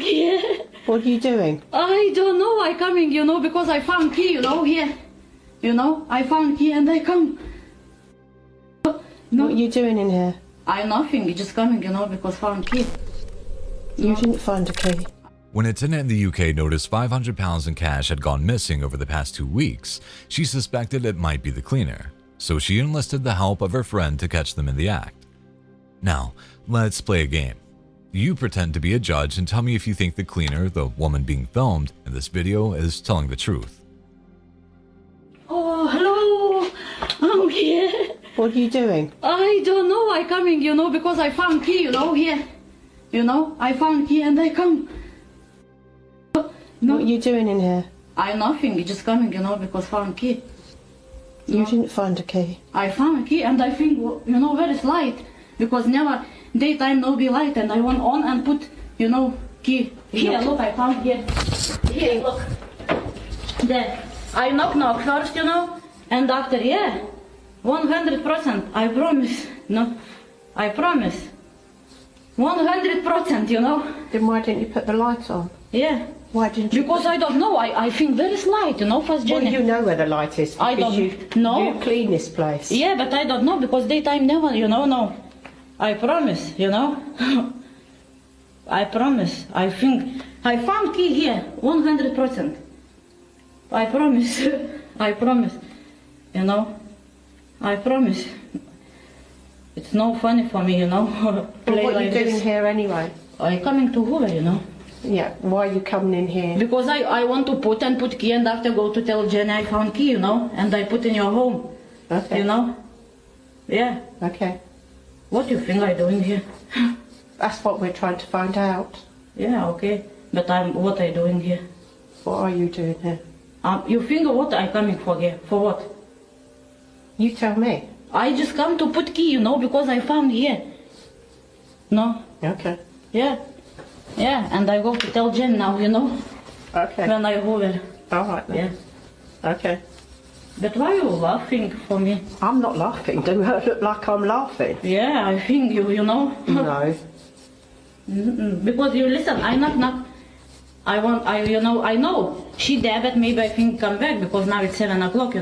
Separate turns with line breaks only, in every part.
here.
What are you doing?
I don't know. I coming, because I found key, here. I found key and I come. No.
What are you doing in here?
I nothing. Just coming, because found key.
You didn't find a key.
When a tenant in the UK noticed £500 in cash had gone missing over the past 2 weeks, she suspected it might be the cleaner, so she enlisted the help of her friend to catch them in the act. Now, let's play a game. You pretend to be a judge and tell me if you think the cleaner, the woman being filmed in this video, is telling the truth.
Oh, hello. I'm here.
What are you doing?
I don't know. I coming, because I found key, here. I found key and I come. No.
What are you doing in here?
I nothing. Just coming, because found key.
You didn't find a key.
I found a key and I think, where is light? Because never daytime no be light, and I went on and put, key. Here, look, I found here. Here, look. There. I knock first, and after, 100%, I promise. No, I promise. 100%,
Then why didn't you put the light on?
Yeah.
Why didn't you?
Because I don't know. I think there is light, first
Well,
Jenny.
you know where the light is.
I
because
don't know.
You clean this place.
Yeah, but I don't know because daytime never, no. I promise, I promise. I think I found key here, 100%. I promise. I promise. I promise. It's no funny for me,
But
play
what are
like
you doing
this.
here anyway?
I coming to Hoover,
Yeah, why are you coming in here?
Because I want to put key and after go to tell Jenny I found key, and I put in your home.
Okay.
Yeah.
Okay.
What do you think I'm doing here?
That's what we're trying to find out.
Yeah, okay. But what I doing here?
What are you doing here?
You think what I coming for here? For what?
You tell me.
I just come to put key, because I found here. No?
Okay.
Yeah. Yeah, and I go to tell Jen now,
Okay.
when I over.
All right then.
Yeah.
Okay.
But why are you laughing for me?
I'm not laughing. Do I look like I'm laughing?
Yeah, I think you know.
No.
Because you listen, I knock. I know. She there, but maybe I think come back because now it's 7 o'clock,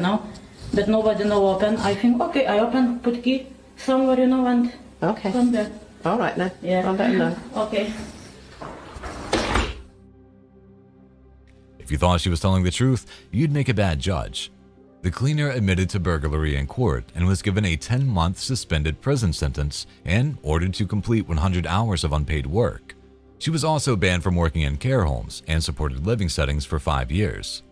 But nobody no open. I think, okay, I open, put key somewhere, and
Okay.
come back.
All right then.
Yeah.
I'll let her know.
Okay.
If you thought she was telling the truth, you'd make a bad judge. The cleaner admitted to burglary in court and was given a 10-month suspended prison sentence and ordered to complete 100 hours of unpaid work. She was also banned from working in care homes and supported living settings for 5 years.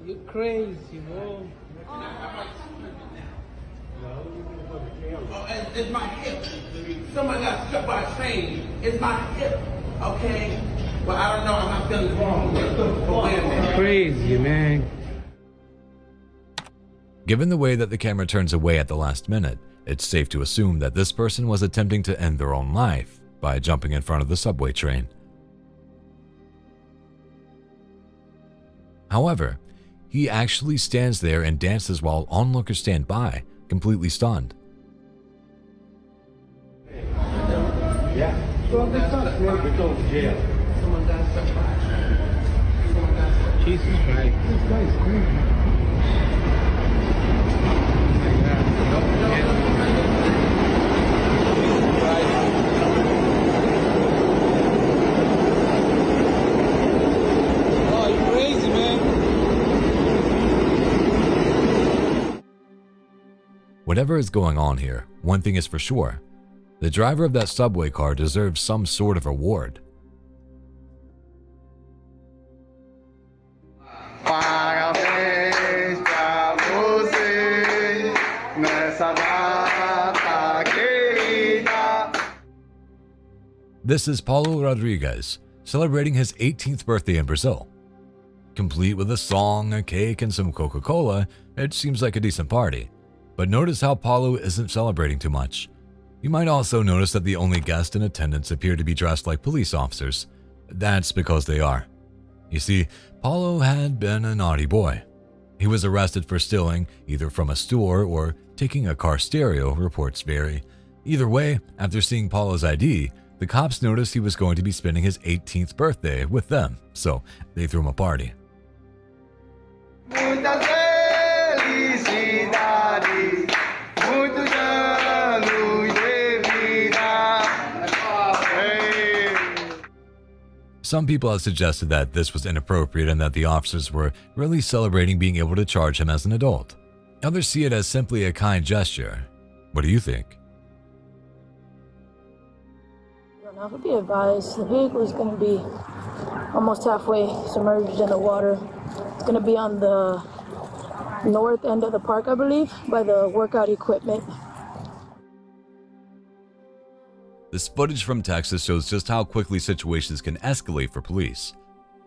You crazy, bro.
Oh, it's my hip. Somebody got struck by a train. It's my hip, okay? Well, I don't know. I'm not feeling wrong. But wait a minute.
Crazy, man.
Given the way that the camera turns away at the last minute, it's safe to assume that this person was attempting to end their own life by jumping in front of the subway train. However, he actually stands there and dances while onlookers stand by, completely stunned.
Yeah. Well, they thought we go to jail.
Someone got struck by a train. Someone got struck by a train.
Jesus Christ. This guy's crazy. Oh, you crazy, man.
Whatever is going on here, one thing is for sure. The driver of that subway car deserves some sort of reward. This is Paulo Rodriguez, celebrating his 18th birthday in Brazil. Complete with a song, a cake, and some Coca-Cola, it seems like a decent party. But notice how Paulo isn't celebrating too much. You might also notice that the only guests in attendance appear to be dressed like police officers. That's because they are. You see, Paulo had been a naughty boy. He was arrested for stealing either from a store or taking a car stereo, reports vary. Either way, after seeing Paulo's ID, the cops noticed he was going to be spending his 18th birthday with them, so they threw him a party.
Muitas felicidades, muitos anos de vida. Hey.
Some people have suggested that this was inappropriate and that the officers were really celebrating being able to charge him as an adult. Others see it as simply a kind gesture. What do you think?
Now, be advised, the vehicle is going to be almost halfway submerged in the water. It's going to be on the north end of the park, I believe, by the workout equipment.
This footage from Texas shows just how quickly situations can escalate for police.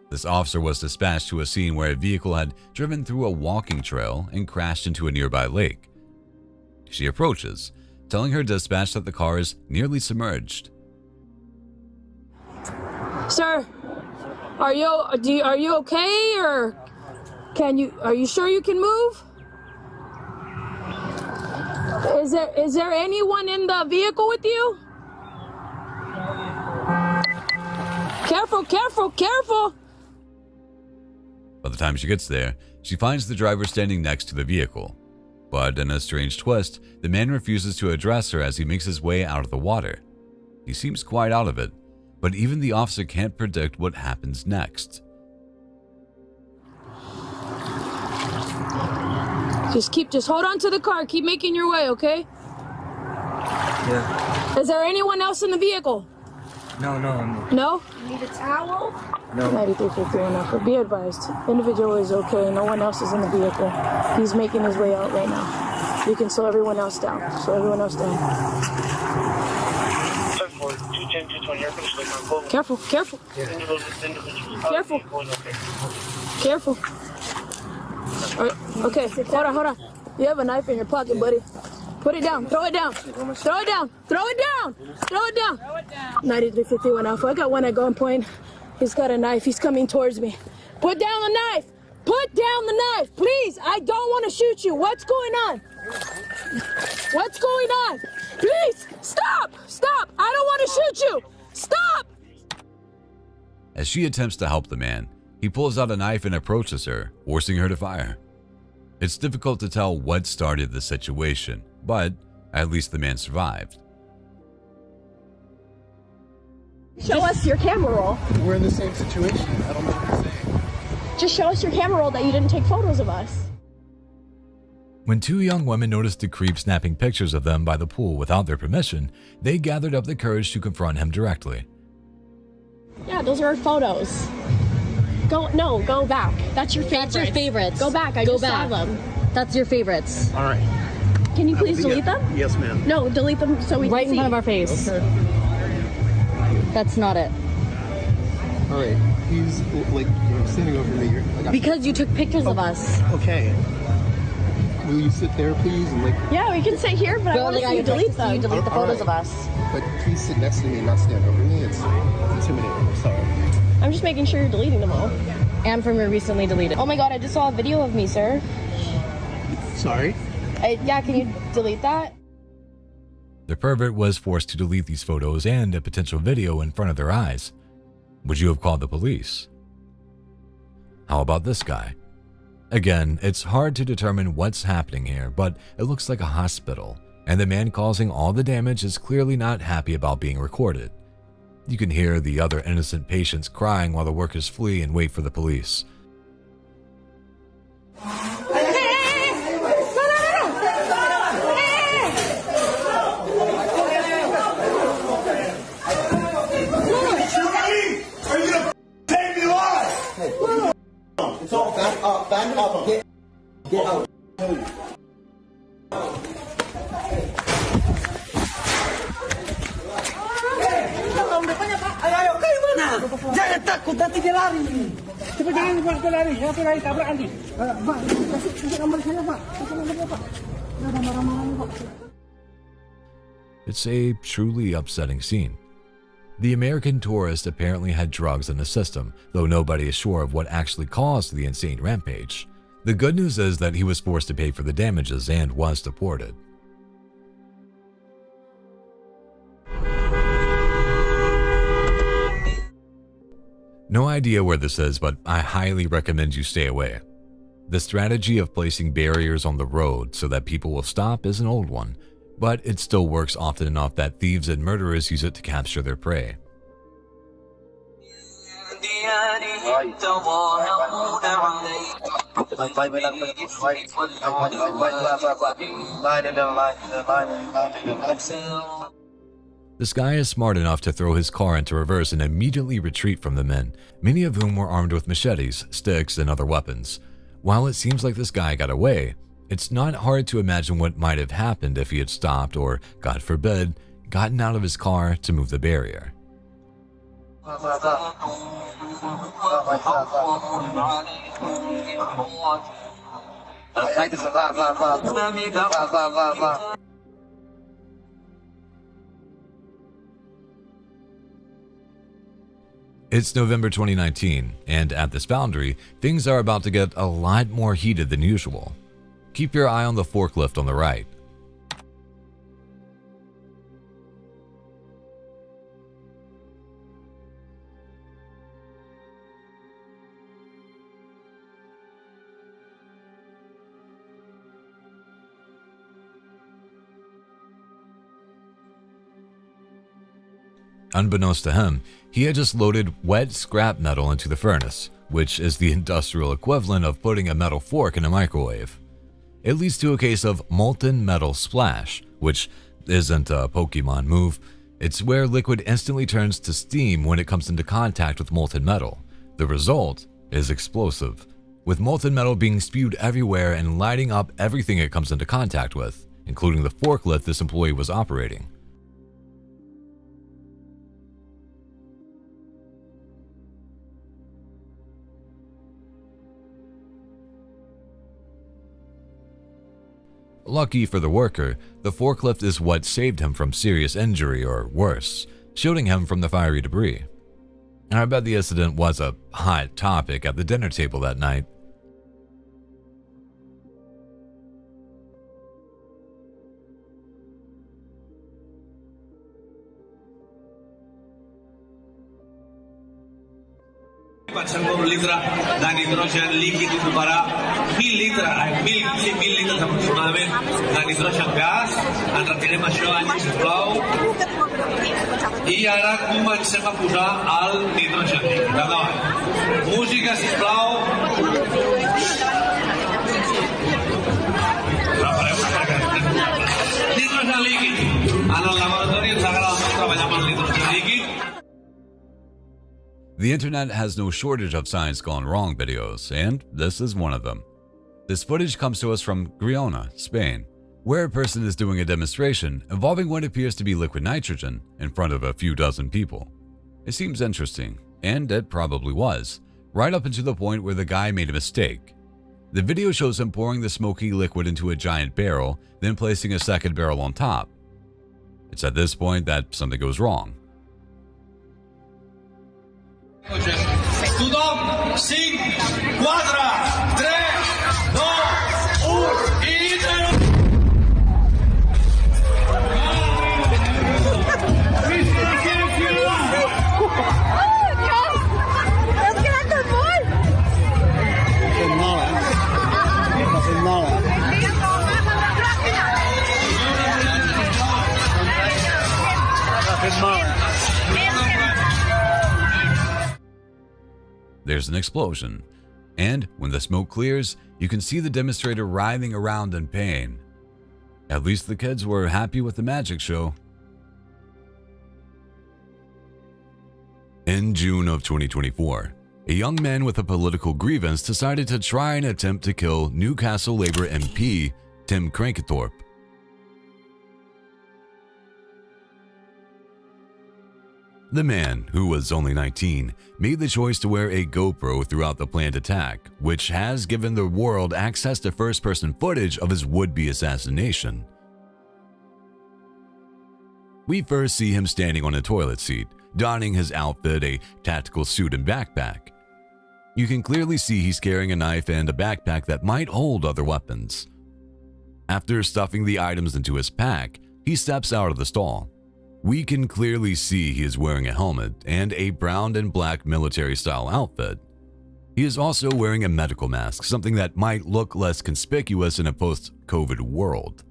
This officer was dispatched to a scene where a vehicle had driven through a walking trail and crashed into a nearby lake. She approaches, telling her dispatch that the car is nearly submerged.
Sir, are you okay, or are you sure you can move? Is there anyone in the vehicle with you? Careful, careful, careful!
By the time she gets there, she finds the driver standing next to the vehicle. But in a strange twist, the man refuses to address her as he makes his way out of the water. He seems quite out of it, but even the officer can't predict what happens next.
Just hold on to the car. Keep making your way, okay?
Yeah.
Is there anyone else in the vehicle?
No.
No?
Need a towel?
No.
9351 Alpha. Be advised. Individual is okay. No one else is in the vehicle. He's making his way out right now. You can slow everyone else down. Slow everyone else down. Careful, careful. Careful. Careful. All right. Okay, hold on. You have a knife in your pocket, buddy. Put it down. Throw it down. Throw it down. Throw it down. Throw it down. 9351 Alpha. I got one at gunpoint. He's got a knife. He's coming towards me. Put down the knife. Put down the knife, please. I don't want to shoot you. What's going on? What's going on? Please, stop. Stop. I don't want to shoot you. Stop.
As she attempts to help the man, he pulls out a knife and approaches her, forcing her to fire. It's difficult to tell what started the situation, but at least the man survived.
Show us your camera roll.
We're in the same situation. I don't know what you're saying.
Just show us your camera roll that you didn't take photos of us.
When two young women noticed the creep snapping pictures of them by the pool without their permission, they gathered up the courage to confront him directly.
Yeah, those are our photos. Go back. That's your favorites.
That's your favorites.
Go back. I just saw them.
That's your favorites.
All right.
Can you please delete them?
Yes, ma'am.
No, delete them so we
Right
can
in
see.
front of our face.
Okay.
That's not it.
All right. He's like standing over me.
Because you took pictures of us.
Okay.
Will you sit there, please? And
Yeah, we can sit here, but I want to see you delete them.
You delete the
All
photos
right.
of us.
but please sit next to me and not stand over me. It's intimidating. I'm sorry.
I'm just making sure you're deleting them all.
And from your recently deleted.
Oh my god, I just saw a video of me, sir.
Sorry.
Yeah, can you delete that?
The pervert was forced to delete these photos and a potential video in front of their eyes. Would you have called the police? How about this guy? Again, it's hard to determine what's happening here, but it looks like a hospital, and the man causing all the damage is clearly not happy about being recorded. You can hear the other innocent patients crying while the workers flee and wait for the police.
It's all back up, get out.
Ayo, kayo mana? Jangan takut, nanti dia lari. Cepat jangan buat dia lari. Nanti lari tabrak nanti. Pak, kasih nomor saya, Pak. Kasih nomornya, Pak. Ada marah-marah, Pak.
It's a truly upsetting scene. The American tourist apparently had drugs in the system, though nobody is sure of what actually caused the insane rampage. The good news is that he was forced to pay for the damages and was deported. No idea where this is, but I highly recommend you stay away. The strategy of placing barriers on the road so that people will stop is an old one, but it still works often enough that thieves and murderers use it to capture their prey. This guy is smart enough to throw his car into reverse and immediately retreat from the men, many of whom were armed with machetes, sticks, and other weapons. While it seems like this guy got away, it's not hard to imagine what might have happened if he had stopped or, God forbid, gotten out of his car to move the barrier. It's November 2019, and at this boundary, things are about to get a lot more heated than usual. Keep your eye on the forklift on the right. Unbeknownst to him, he had just loaded wet scrap metal into the furnace, which is the industrial equivalent of putting a metal fork in a microwave. It leads to a case of molten metal splash, which isn't a Pokemon move. It's where liquid instantly turns to steam when it comes into contact with molten metal. The result is explosive, with molten metal being spewed everywhere and lighting up everything it comes into contact with, including the forklift this employee was operating. Lucky for the worker, the forklift is what saved him from serious injury or worse, shielding him from the fiery debris. And I bet the incident was a hot topic at the dinner table that night.
Litra da nitrogen líquido para 1000 litra, 1000 litres aproximadament de nitrogen gas. Ens retirem això, Angie, sisplau. I ara comencem a posar el nitrogen líquid. Endavant. Música, sisplau. Nitrogen líquid. En el laboratori ens agrada molt treballar amb el nitrogen líquid.
The internet has no shortage of science gone wrong videos, and this is one of them. This footage comes to us from Girona, Spain, where a person is doing a demonstration involving what appears to be liquid nitrogen in front of a few dozen people. It seems interesting, and it probably was, right up until the point where the guy made a mistake. The video shows him pouring the smoky liquid into a giant barrel, then placing a second barrel on top. It's at this point that something goes wrong.
Tothom, 5, 4, 3, 2, 1 i 0.
There's an explosion, and when the smoke clears, you can see the demonstrator writhing around in pain. At least the kids were happy with the magic show. In June of 2024, a young man with a political grievance decided to try and attempt to kill Newcastle Labour MP Tim Crankenthorpe. The man, who was only 19, made the choice to wear a GoPro throughout the planned attack, which has given the world access to first-person footage of his would-be assassination. We first see him standing on a toilet seat, donning his outfit, a tactical suit and backpack. You can clearly see he's carrying a knife and a backpack that might hold other weapons. After stuffing the items into his pack, he steps out of the stall. We can clearly see he is wearing a helmet and a brown and black military-style outfit. He is also wearing a medical mask, something that might look less conspicuous in a post-COVID world.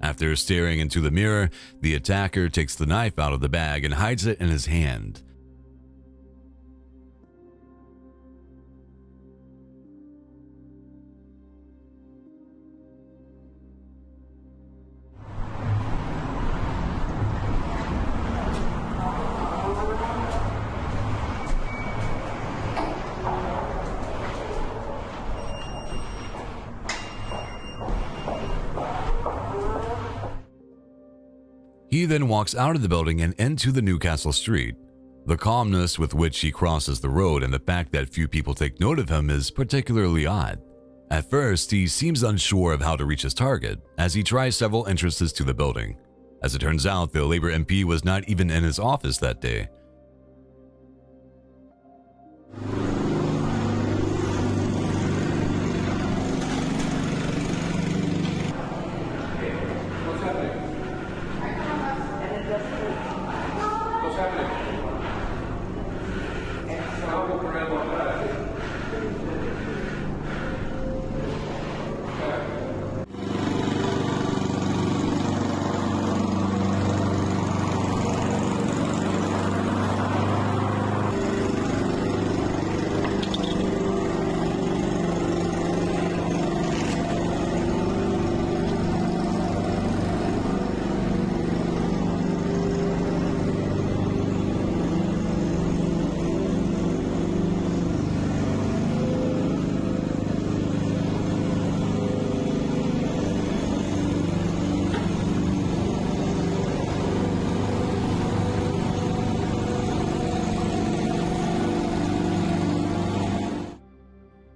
After staring into the mirror, the attacker takes the knife out of the bag and hides it in his hand. He then walks out of the building and into the Newcastle street. The calmness with which he crosses the road and the fact that few people take note of him is particularly odd. At first, he seems unsure of how to reach his target, as he tries several entrances to the building. As it turns out, the Labour MP was not even in his office that day.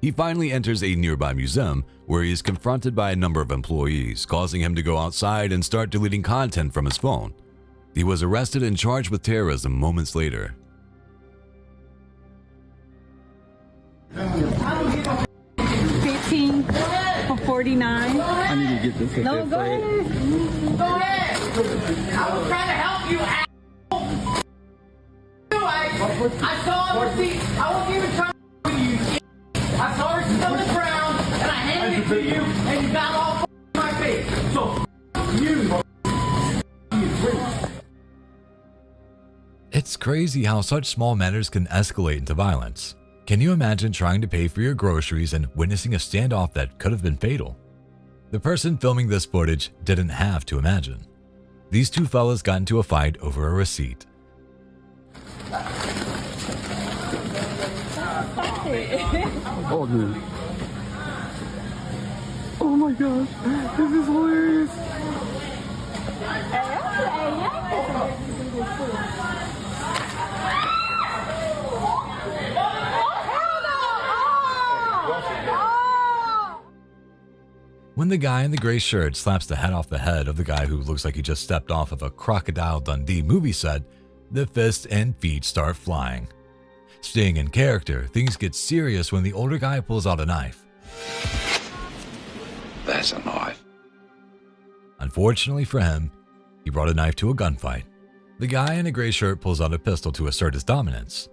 He finally enters a nearby museum where he is confronted by a number of employees, causing him to go outside and start deleting content from his phone. He was arrested and charged with terrorism moments later.
15 for 49.
I need to get this.
No, go ahead.
Go ahead. I was trying to help you, I saw the receipt. I wasn't even trying to help you. I saw her still on the ground, and I handed it to you, and you got all in my face. So, you.
It's crazy how such small matters can escalate into violence. Can you imagine trying to pay for your groceries and witnessing a standoff that could have been fatal? The person filming this footage didn't have to imagine. These two fellas got into a fight over a receipt.
Oh, dude. Oh my gosh, this is hilarious.
When the guy in the gray shirt slaps the head off the head of the guy who looks like he just stepped off of a Crocodile Dundee movie set, the fists and feet start flying. Staying in character, things get serious when the older guy pulls out a knife.
That's a knife.
Unfortunately for him, he brought a knife to a gunfight. The guy in a gray shirt pulls out a pistol to assert his dominance.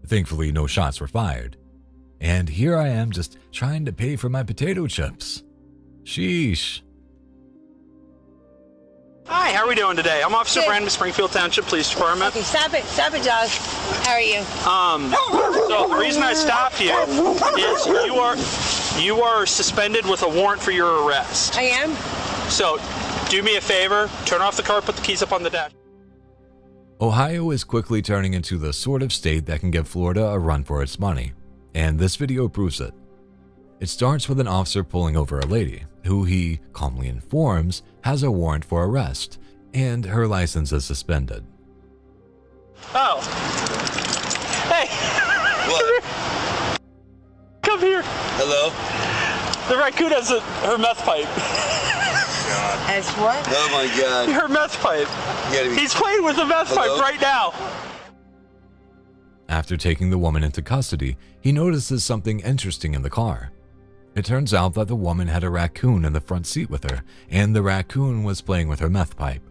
Thankfully, no shots were fired. And here I am just trying to pay for my potato chips. Sheesh.
Hi, how are we doing today? I'm Officer Brandon, Springfield Township Police Department.
Okay, stop it, Josh. How are you?
So the reason I stopped you is you are suspended with a warrant for your arrest.
I am?
So do me a favor, turn off the car, put the keys up on the dash.
Ohio is quickly turning into the sort of state that can give Florida a run for its money, and this video proves it. It starts with an officer pulling over a lady, who he calmly informs has a warrant for arrest, and her license is suspended.
Oh. Hey.
What?
Come here.
Hello?
The raccoon has her meth pipe.
As what?
Oh my God.
Her meth pipe. He's playing with the meth pipe right now.
After taking the woman into custody, he notices something interesting in the car. It turns out that the woman had a raccoon in the front seat with her, and the raccoon was playing with her meth pipe.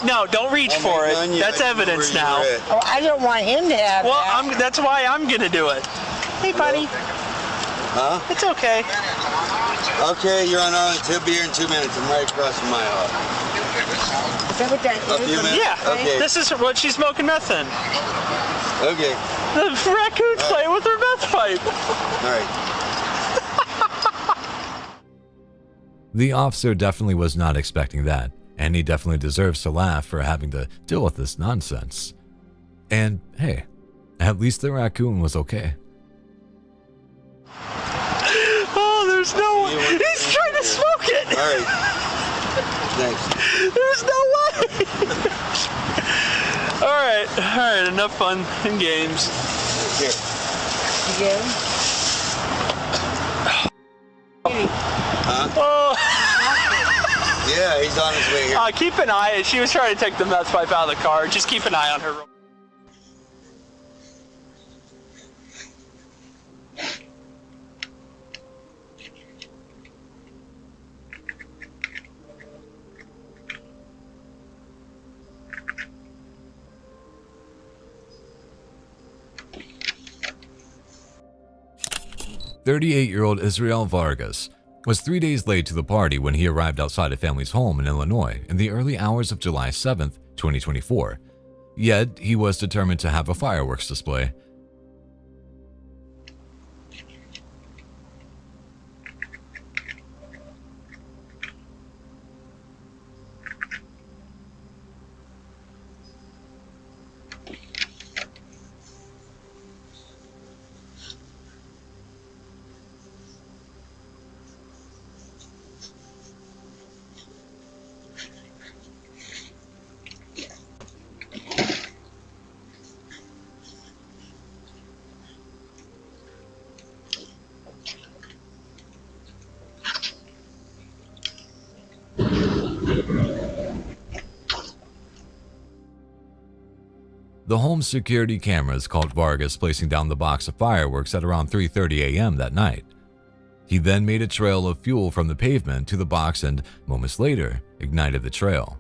No, don't reach for it. That's evidence now.
Oh, I don't want him to have that.
That's why I'm gonna do it. Hey, buddy.
Huh?
It's okay.
Okay, you're on our. He'll be here in 2 minutes. I'm right across from my house.
Is that what that
A few minutes?
Yeah.
Okay.
This is what she's smoking meth in.
Okay.
The raccoon's playing with her meth pipe.
All right.
The officer definitely was not expecting that, and he definitely deserves to laugh for having to deal with this nonsense. And hey, at least the raccoon was okay.
Oh, there's no way. He's trying to smoke it.
All right. Thanks.
There's no way. All right, enough fun and games.
Here.
Again?
Huh?
Oh.
Yeah, he's on his way here.
Keep an eye. She was trying to take the meth pipe out of the car. Just keep an eye on her.
38-year-old Israel Vargas was 3 days late to the party when he arrived outside a family's home in Illinois in the early hours of July 7, 2024. Yet, he was determined to have a fireworks display. The home's security cameras caught Vargas placing down the box of fireworks at around 3:30 a.m. that night. He then made a trail of fuel from the pavement to the box and, moments later, ignited the trail.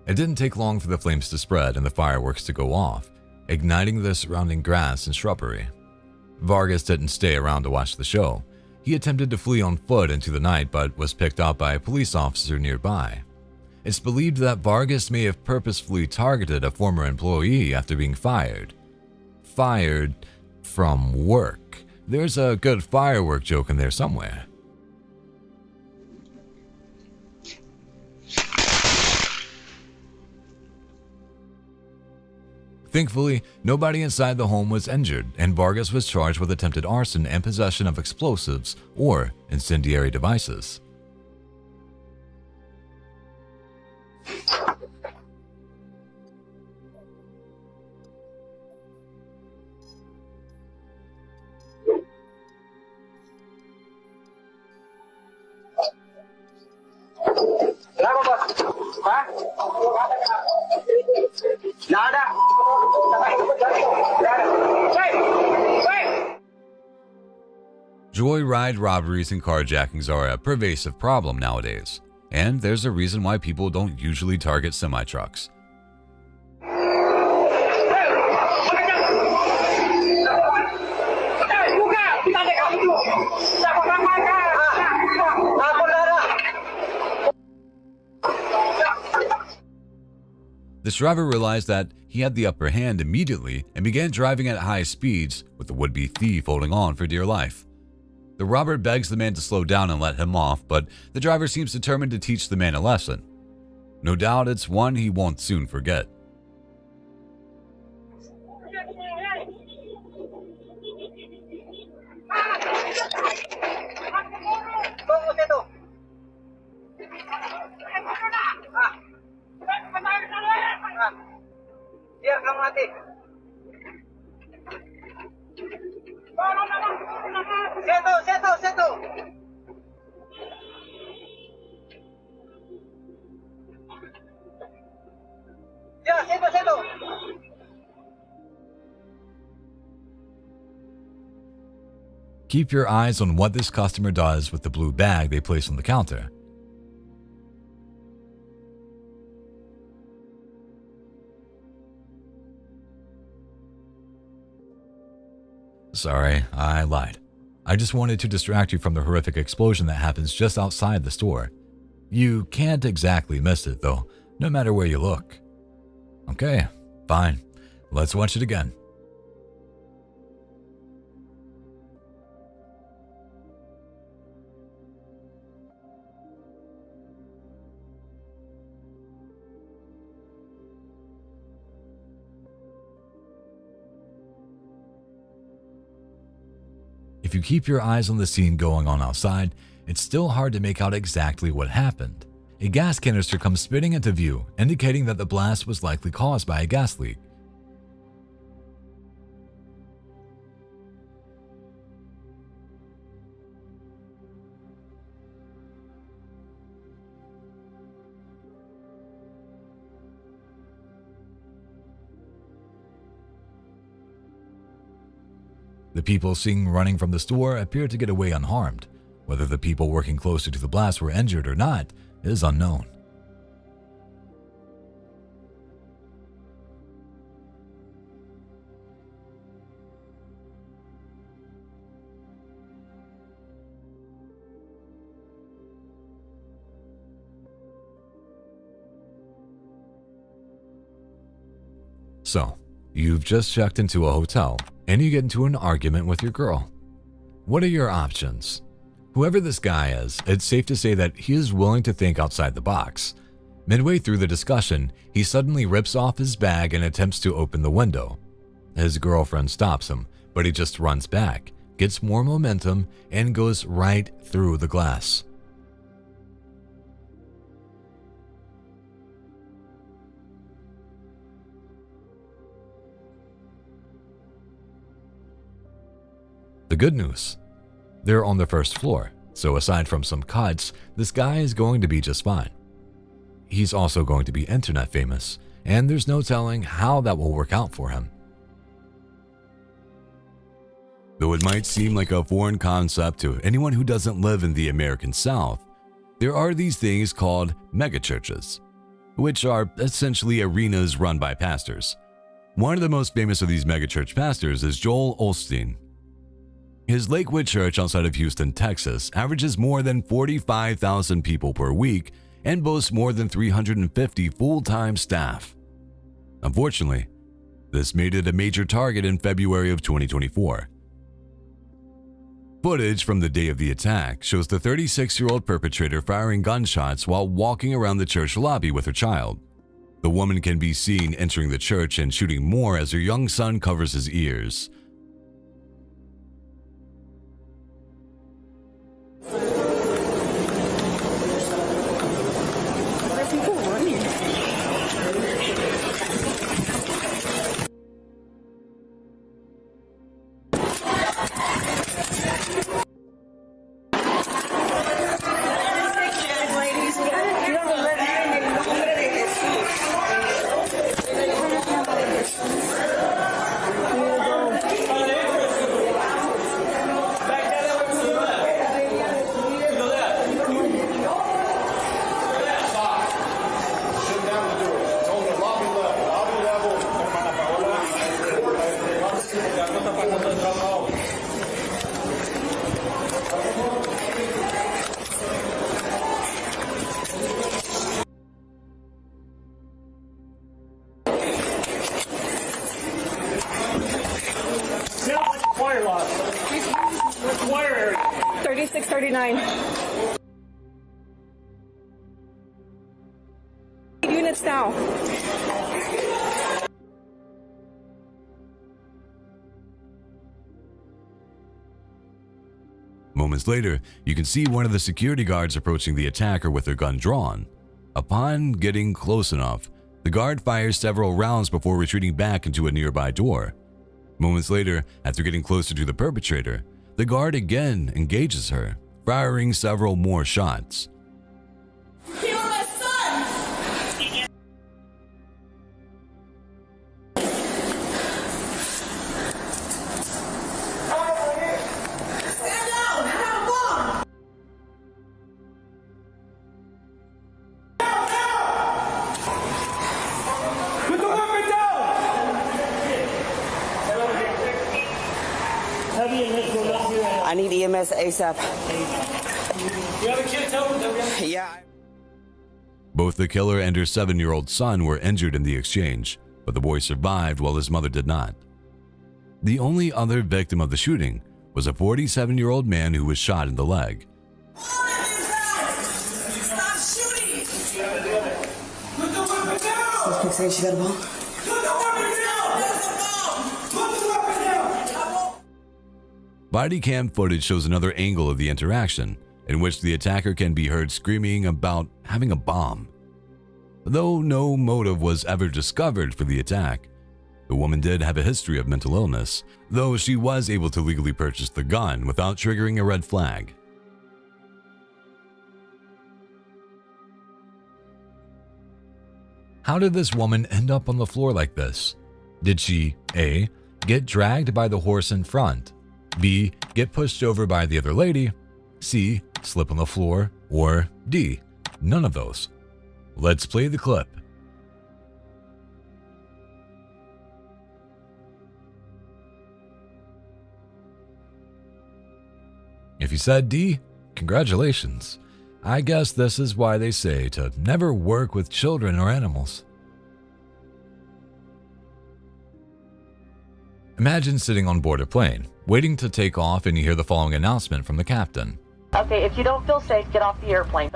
It didn't take long for the flames to spread and the fireworks to go off, igniting the surrounding grass and shrubbery. Vargas didn't stay around to watch the show. He attempted to flee on foot into the night but was picked up by a police officer nearby. It's believed that Vargas may have purposefully targeted a former employee after being fired. Fired from work. There's a good firework joke in there somewhere. Thankfully, nobody inside the home was injured, and Vargas was charged with attempted arson and possession of explosives or incendiary devices. Joyride robberies and carjackings are a pervasive problem nowadays, and there's a reason why people don't usually target semi-trucks. This driver realized that he had the upper hand immediately and began driving at high speeds, with the would-be thief holding on for dear life. The robber begs the man to slow down and let him off, but the driver seems determined to teach the man a lesson. No doubt it's one he won't soon forget. Keep your eyes on what this customer does with the blue bag they place on the counter. Sorry, I lied. I just wanted to distract you from the horrific explosion that happens just outside the store. You can't exactly miss it though, no matter where you look. Okay, fine. Let's watch it again. If you keep your eyes on the scene going on outside, it's still hard to make out exactly what happened. A gas canister comes spitting into view, indicating that the blast was likely caused by a gas leak. The people seen running from the store appear to get away unharmed. Whether the people working closer to the blast were injured or not is unknown. So, you've just checked into a hotel and you get into an argument with your girl. What are your options? Whoever this guy is, it's safe to say that he is willing to think outside the box. Midway through the discussion, he suddenly rips off his bag and attempts to open the window. His girlfriend stops him, but he just runs back, gets more momentum, and goes right through the glass. The good news, they're on the first floor, so aside from some cuts, this guy is going to be just fine. He's also going to be internet famous, and there's no telling how that will work out for him. Though it might seem like a foreign concept to anyone who doesn't live in the American South, there are these things called megachurches, which are essentially arenas run by pastors. One of the most famous of these megachurch pastors is Joel Osteen. His Lakewood Church outside of Houston, Texas, averages more than 45,000 people per week and boasts more than 350 full-time staff. Unfortunately, this made it a major target in February of 2024. Footage from the day of the attack shows the 36-year-old perpetrator firing gunshots while walking around the church lobby with her child. The woman can be seen entering the church and shooting more as her young son covers his ears.
Wire loss. Wire area. 3639.
Moments later, you can see one of the security guards approaching the attacker with their gun drawn. Upon getting close enough, the guard fires several rounds before retreating back into a nearby door. Moments later, after getting closer to the perpetrator, the guard again engages her, firing several more shots.
Kill my son! Stand down! I have a bomb! Put the weapon down!
I need EMS ASAP.
You have a kid, tell them.
Yeah.
Both the killer and her 7-year-old son were injured in the exchange, but the boy survived while his mother did not. The only other victim of the shooting was a 47-year-old man who was shot in the leg.
Stop shooting! Put the weapon down!
Suspect saying she got a bomb?
Put the weapon down! There's a bomb! Put the weapon down!
Body cam footage shows another angle of the interaction, in which the attacker can be heard screaming about having a bomb. Though no motive was ever discovered for the attack, the woman did have a history of mental illness, though she was able to legally purchase the gun without triggering a red flag. How did this woman end up on the floor like this? Did she A. get dragged by the horse in front, B. get pushed over by the other lady, C. slip on the floor, or D. none of those? Let's play the clip. If you said D, congratulations. I guess this is why they say to never work with children or animals. Imagine sitting on board a plane, waiting to take off, and you hear the following announcement from the captain.
Okay, if you don't feel safe, get off the airplane.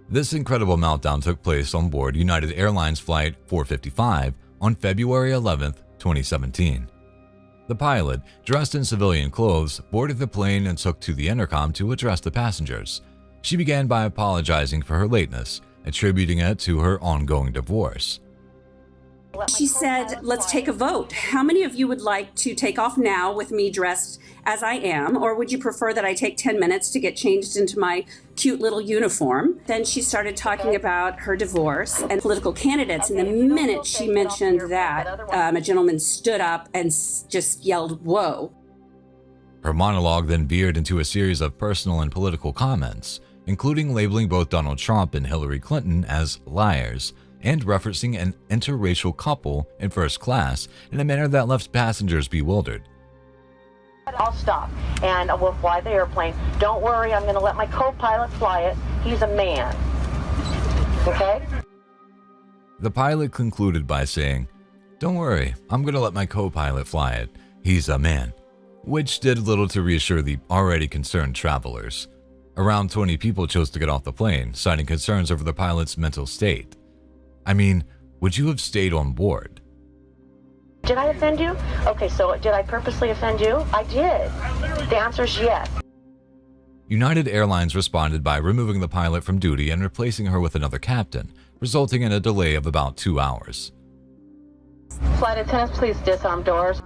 This incredible meltdown took place on board United Airlines Flight 455 on February 11, 2017. The pilot, dressed in civilian clothes, boarded the plane and took to the intercom to address the passengers. She began by apologizing for her lateness, attributing it to her ongoing divorce.
She said, let's take a vote. How many of you would like to take off now with me dressed as I am, or would you prefer that I take 10 minutes to get changed into my cute little uniform? Then she started talking about her divorce and political candidates, and the minute she mentioned that, a gentleman stood up and just yelled, whoa.
Her monologue then veered into a series of personal and political comments, including labeling both Donald Trump and Hillary Clinton as liars, and referencing an interracial couple in first class in a manner that left passengers bewildered.
I'll stop and we'll fly the airplane. Don't worry, I'm going to let my co-pilot fly it. He's a man. Okay?
The pilot concluded by saying, "Don't worry, I'm going to let my co-pilot fly it. He's a man," which did little to reassure the already concerned travelers. Around 20 people chose to get off the plane, citing concerns over the pilot's mental state. I mean, would you have stayed on board?
Did I offend you? Okay, so did I purposely offend you? I did. The answer is yes.
United Airlines responded by removing the pilot from duty and replacing her with another captain, resulting in a delay of about 2 hours.
Flight attendants, please disarm doors.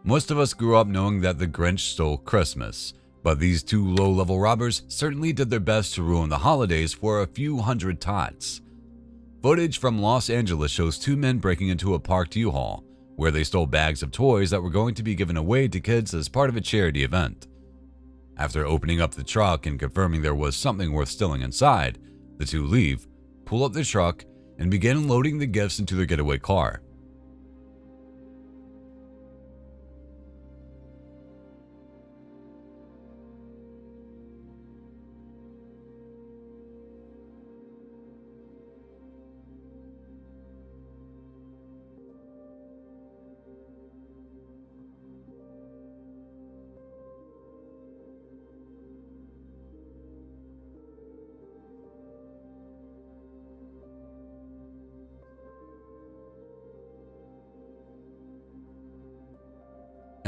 Most of us grew up knowing that the Grinch stole Christmas, but these two low-level robbers certainly did their best to ruin the holidays for a few hundred tots. Footage from Los Angeles shows two men breaking into a parked U-Haul, where they stole bags of toys that were going to be given away to kids as part of a charity event. After opening up the truck and confirming there was something worth stealing inside, the two leave, pull up the truck, and begin loading the gifts into their getaway car.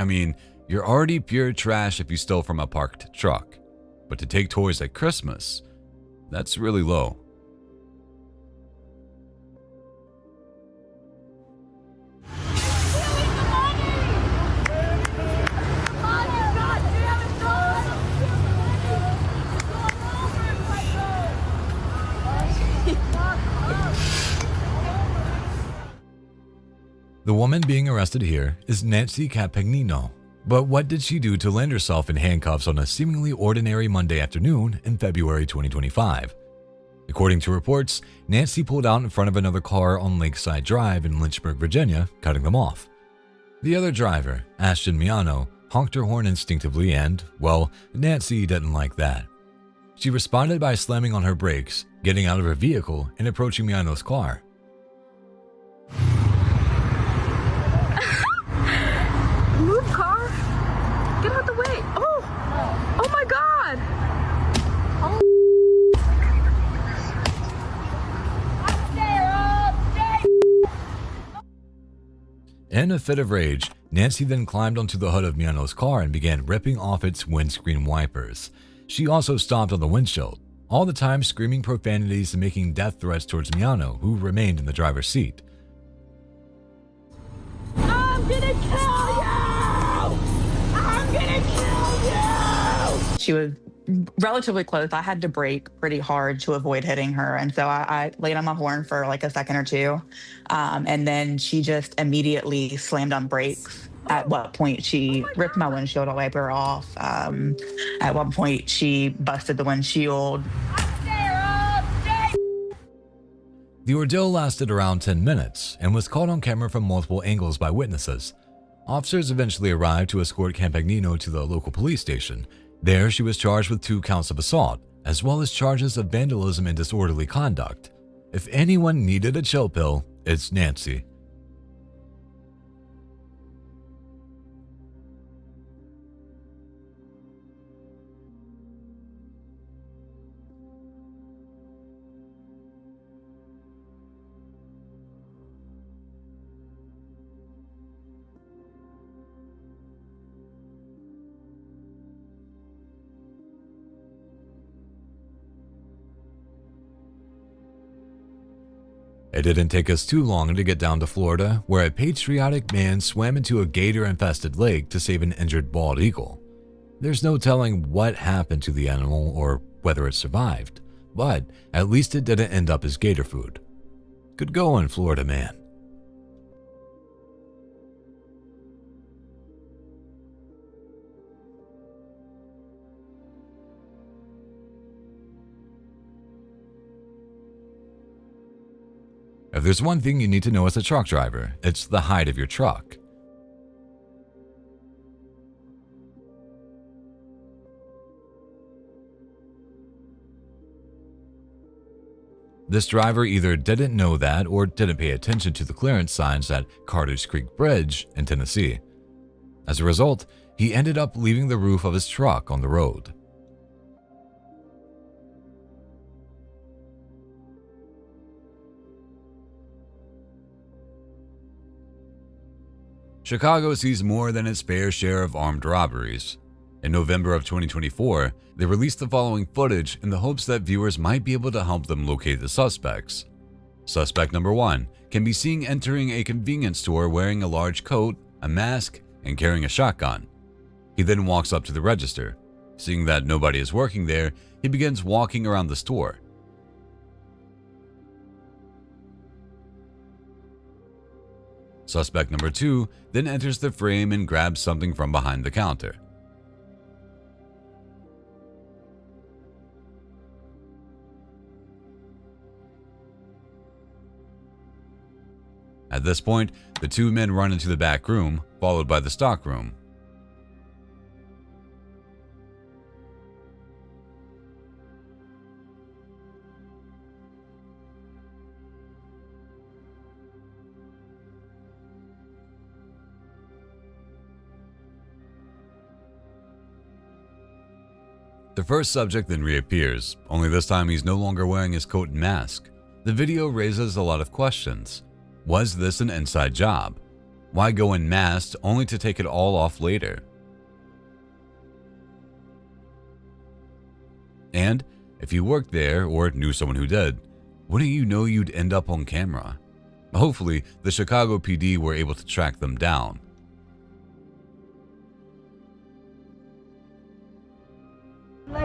I mean, you're already pure trash if you stole from a parked truck. But to take toys at Christmas, that's really low. The woman being arrested here is Nancy Campagnino. But what did she do to land herself in handcuffs on a seemingly ordinary Monday afternoon in February 2025? According to reports, Nancy pulled out in front of another car on Lakeside Drive in Lynchburg, Virginia, cutting them off. The other driver, Ashton Miano, honked her horn instinctively and, well, Nancy didn't like that. She responded by slamming on her brakes, getting out of her vehicle, and approaching Miano's car.
Move, car! Get out the way! Oh! Oh my god! Oh.
In a fit of rage, Nancy then climbed onto the hood of Miano's car and began ripping off its windscreen wipers. She also stomped on the windshield, all the time screaming profanities and making death threats towards Miano, who remained in the driver's seat.
I'm gonna kill you! I'm gonna kill you!
She was relatively close. I had to brake pretty hard to avoid hitting her. And so I laid on my horn for like a second or two. And then she just immediately slammed on brakes. At what point she ripped my windshield wiper off. At one point she busted the windshield.
The ordeal lasted around 10 minutes and was caught on camera from multiple angles by witnesses. Officers eventually arrived to escort Campagnino to the local police station. There, she was charged with 2 counts of assault, as well as charges of vandalism and disorderly conduct. If anyone needed a chill pill, it's Nancy. It didn't take us too long to get down to Florida, where a patriotic man swam into a gator-infested lake to save an injured bald eagle. There's no telling what happened to the animal or whether it survived, but at least it didn't end up as gator food. Good going, Florida man. If there's one thing you need to know as a truck driver, it's the height of your truck. This driver either didn't know that or didn't pay attention to the clearance signs at Carter's Creek Bridge in Tennessee. As a result, he ended up leaving the roof of his truck on the road. Chicago sees more than its fair share of armed robberies. In November of 2024, they released the following footage in the hopes that viewers might be able to help them locate the suspects. Suspect number 1 can be seen entering a convenience store wearing a large coat, a mask, and carrying a shotgun. He then walks up to the register. Seeing that nobody is working there, he begins walking around the store. Suspect number 2 then enters the frame and grabs something from behind the counter. At this point, the 2 men run into the back room, followed by the stock room. The first subject then reappears, only this time he's no longer wearing his coat and mask. The video raises a lot of questions. Was this an inside job? Why go in masked only to take it all off later? And if you worked there or knew someone who did, wouldn't you know you'd end up on camera? Hopefully, the Chicago PD were able to track them down.
Go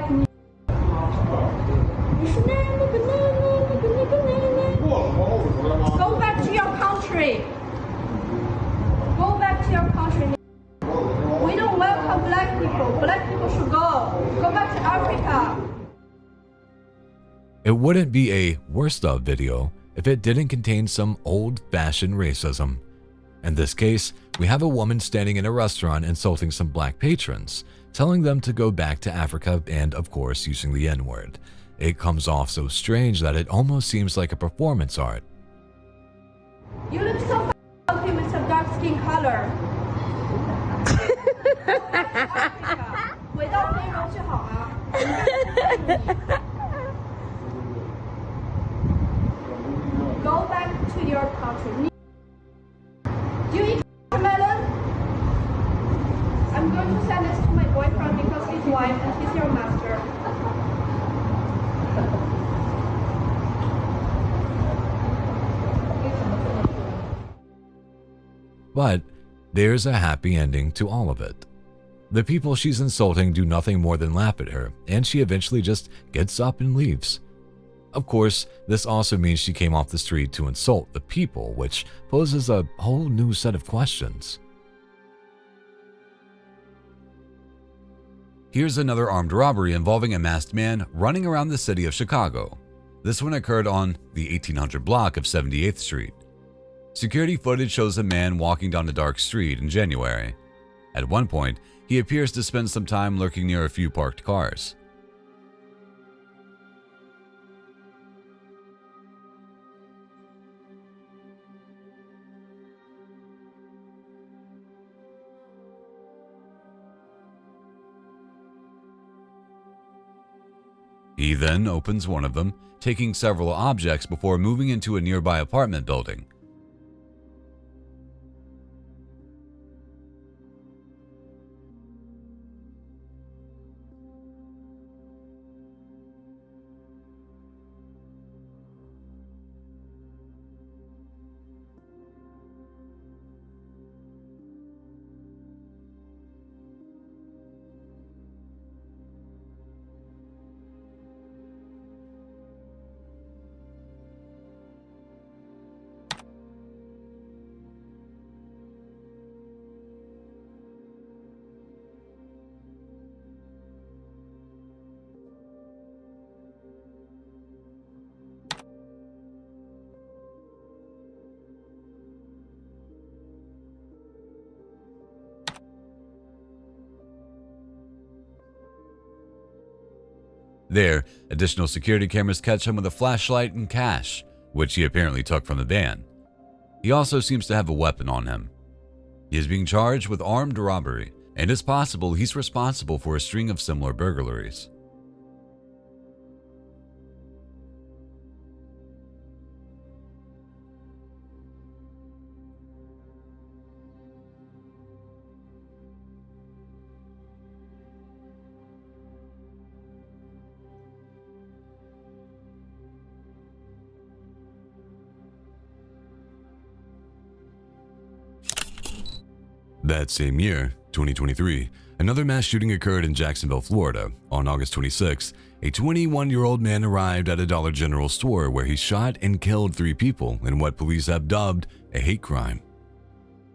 back to your country. Go back to your country. We don't welcome black people. Black people should go. Go back to Africa.
It wouldn't be a worst of video if it didn't contain some old-fashioned racism. In this case, we have a woman standing in a restaurant insulting some black patrons, telling them to go back to Africa and, of course, using the N-word. It comes off so strange that it almost seems like a performance art.
You look so healthy with some dark skin color. 回到非洲去好吗？ Go back to your country. Do you eat watermelon? I'm going to send this to my boyfriend because he's white and he's your master.
But there's a happy ending to all of it. The people she's insulting do nothing more than laugh at her, and she eventually just gets up and leaves. Of course, this also means she came off the street to insult the people, which poses a whole new set of questions. Here's another armed robbery involving a masked man running around the city of Chicago. This one occurred on the 1800 block of 78th Street. Security footage shows a man walking down a dark street in January. At one point, he appears to spend some time lurking near a few parked cars. He then opens one of them, taking several objects before moving into a nearby apartment building. There, additional security cameras catch him with a flashlight and cash, which he apparently took from the van. He also seems to have a weapon on him. He is being charged with armed robbery, and it's possible he's responsible for a string of similar burglaries. That same year, 2023, another mass shooting occurred in Jacksonville, Florida. On August 26, a 21-year-old man arrived at a Dollar General store where he shot and killed 3 people in what police have dubbed a hate crime.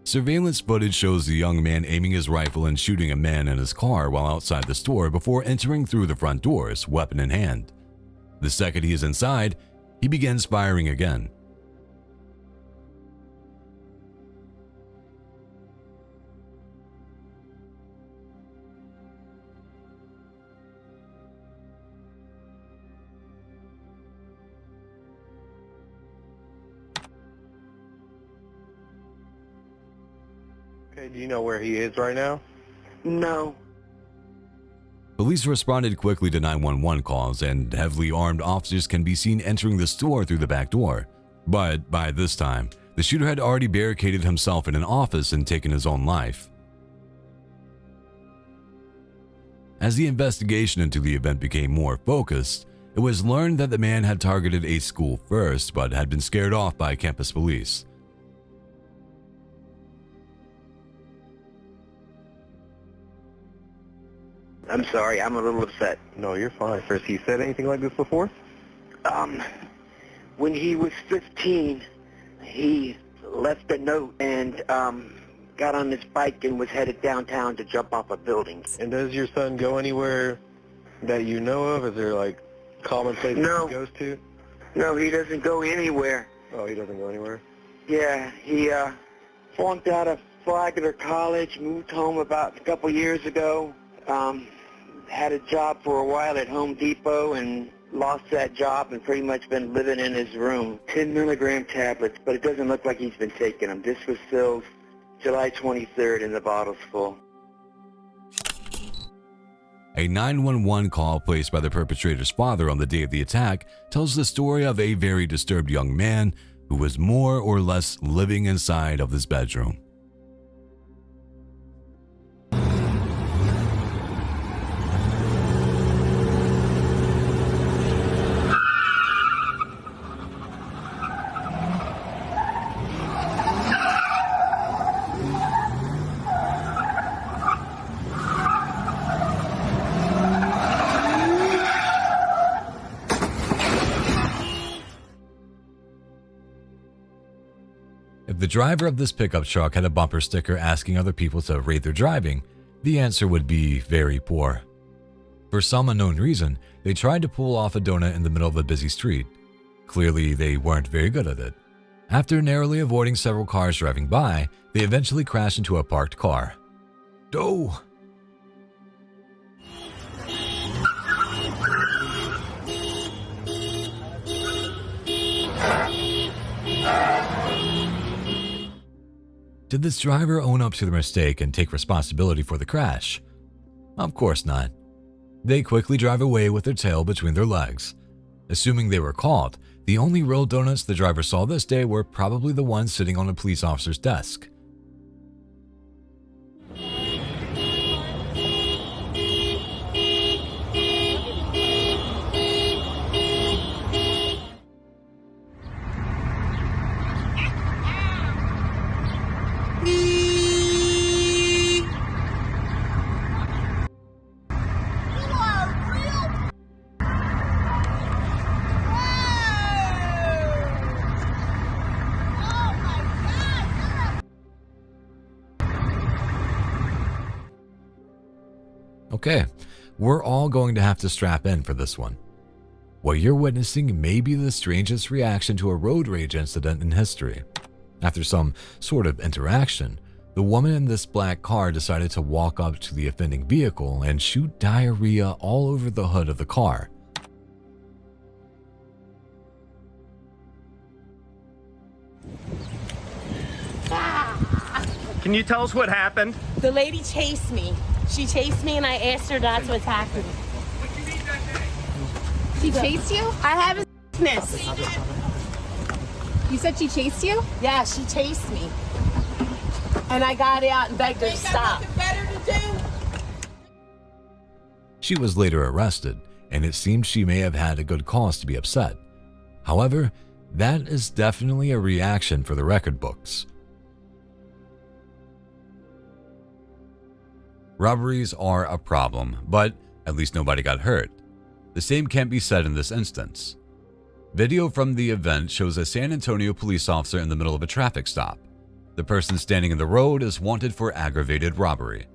Surveillance footage shows the young man aiming his rifle and shooting a man in his car while outside the store before entering through the front doors, weapon in hand. The second he is inside, he begins firing again.
Okay, do you know where he is right now? No.
Police responded quickly to 911 calls, and heavily armed officers can be seen entering the store through the back door. But by this time, The shooter had already barricaded himself in an office and taken his own life. As the investigation into the event became more focused, it was learned that the man had targeted a school first but had been scared off by campus police.
I'm sorry, I'm a little upset. No, you're fine. Has he said anything like this before?
When he was 15, he left a note and got on his bike and was headed downtown to jump off a building.
And does your son go anywhere that you know of? Is there like common places
No.
he goes to?
No, he doesn't go anywhere.
Oh, he doesn't go anywhere?
Yeah, he flunked out of Flagler College, moved home about a couple years ago, had a job for a while at Home Depot and lost that job and pretty much been living in his room. 10 milligram tablets, but it doesn't look like he's been taking them. This was filled July 23rd and the bottle's full.
A 911 call placed by the perpetrator's father on the day of the attack tells the story of a very disturbed young man who was more or less living inside of his bedroom. If the driver of this pickup truck had a bumper sticker asking other people to rate their driving, the answer would be very poor. For some unknown reason, they tried to pull off a donut in the middle of a busy street. Clearly, they weren't very good at it. After narrowly avoiding several cars driving by, they eventually crashed into a parked car. Oh! Did this driver own up to their mistake and take responsibility for the crash? Of course not. They quickly drive away with their tail between their legs. Assuming they were caught, the only real donuts the driver saw this day were probably the ones sitting on a police officer's desk. Okay, we're all going to have to strap in for this one. What you're witnessing may be the strangest reaction to a road rage incident in history. After some sort of interaction, the woman in this black car decided to walk up to the offending vehicle and shoot diarrhea all over the hood of the car.
Can you tell us what happened?
The lady chased me. She chased me and I asked her not to attack me.
She chased you?
I have a sickness.
You said she chased you?
Yeah, she chased me. And I got out and begged her to stop.
She was later arrested, and it seems she may have had a good cause to be upset. However, that is definitely a reaction for the record books. Robberies are a problem, but at least nobody got hurt. The same can't be said in this instance. Video from the event shows a San Antonio police officer in the middle of a traffic stop. The person standing in the road is wanted for aggravated robbery.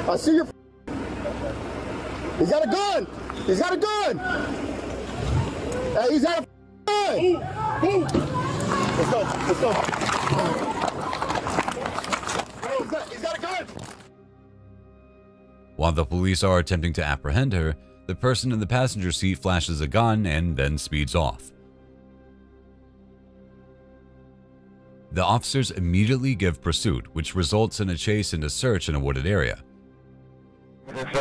I see your. He's got a gun. He's got a gun. Hey, he's got a gun. Let's go. Let's go. He's got a gun.
While the police are attempting to apprehend her, the person in the passenger seat flashes a gun and then speeds off. the officers immediately give pursuit, which results in a chase and a search in a wooded area.
Alright,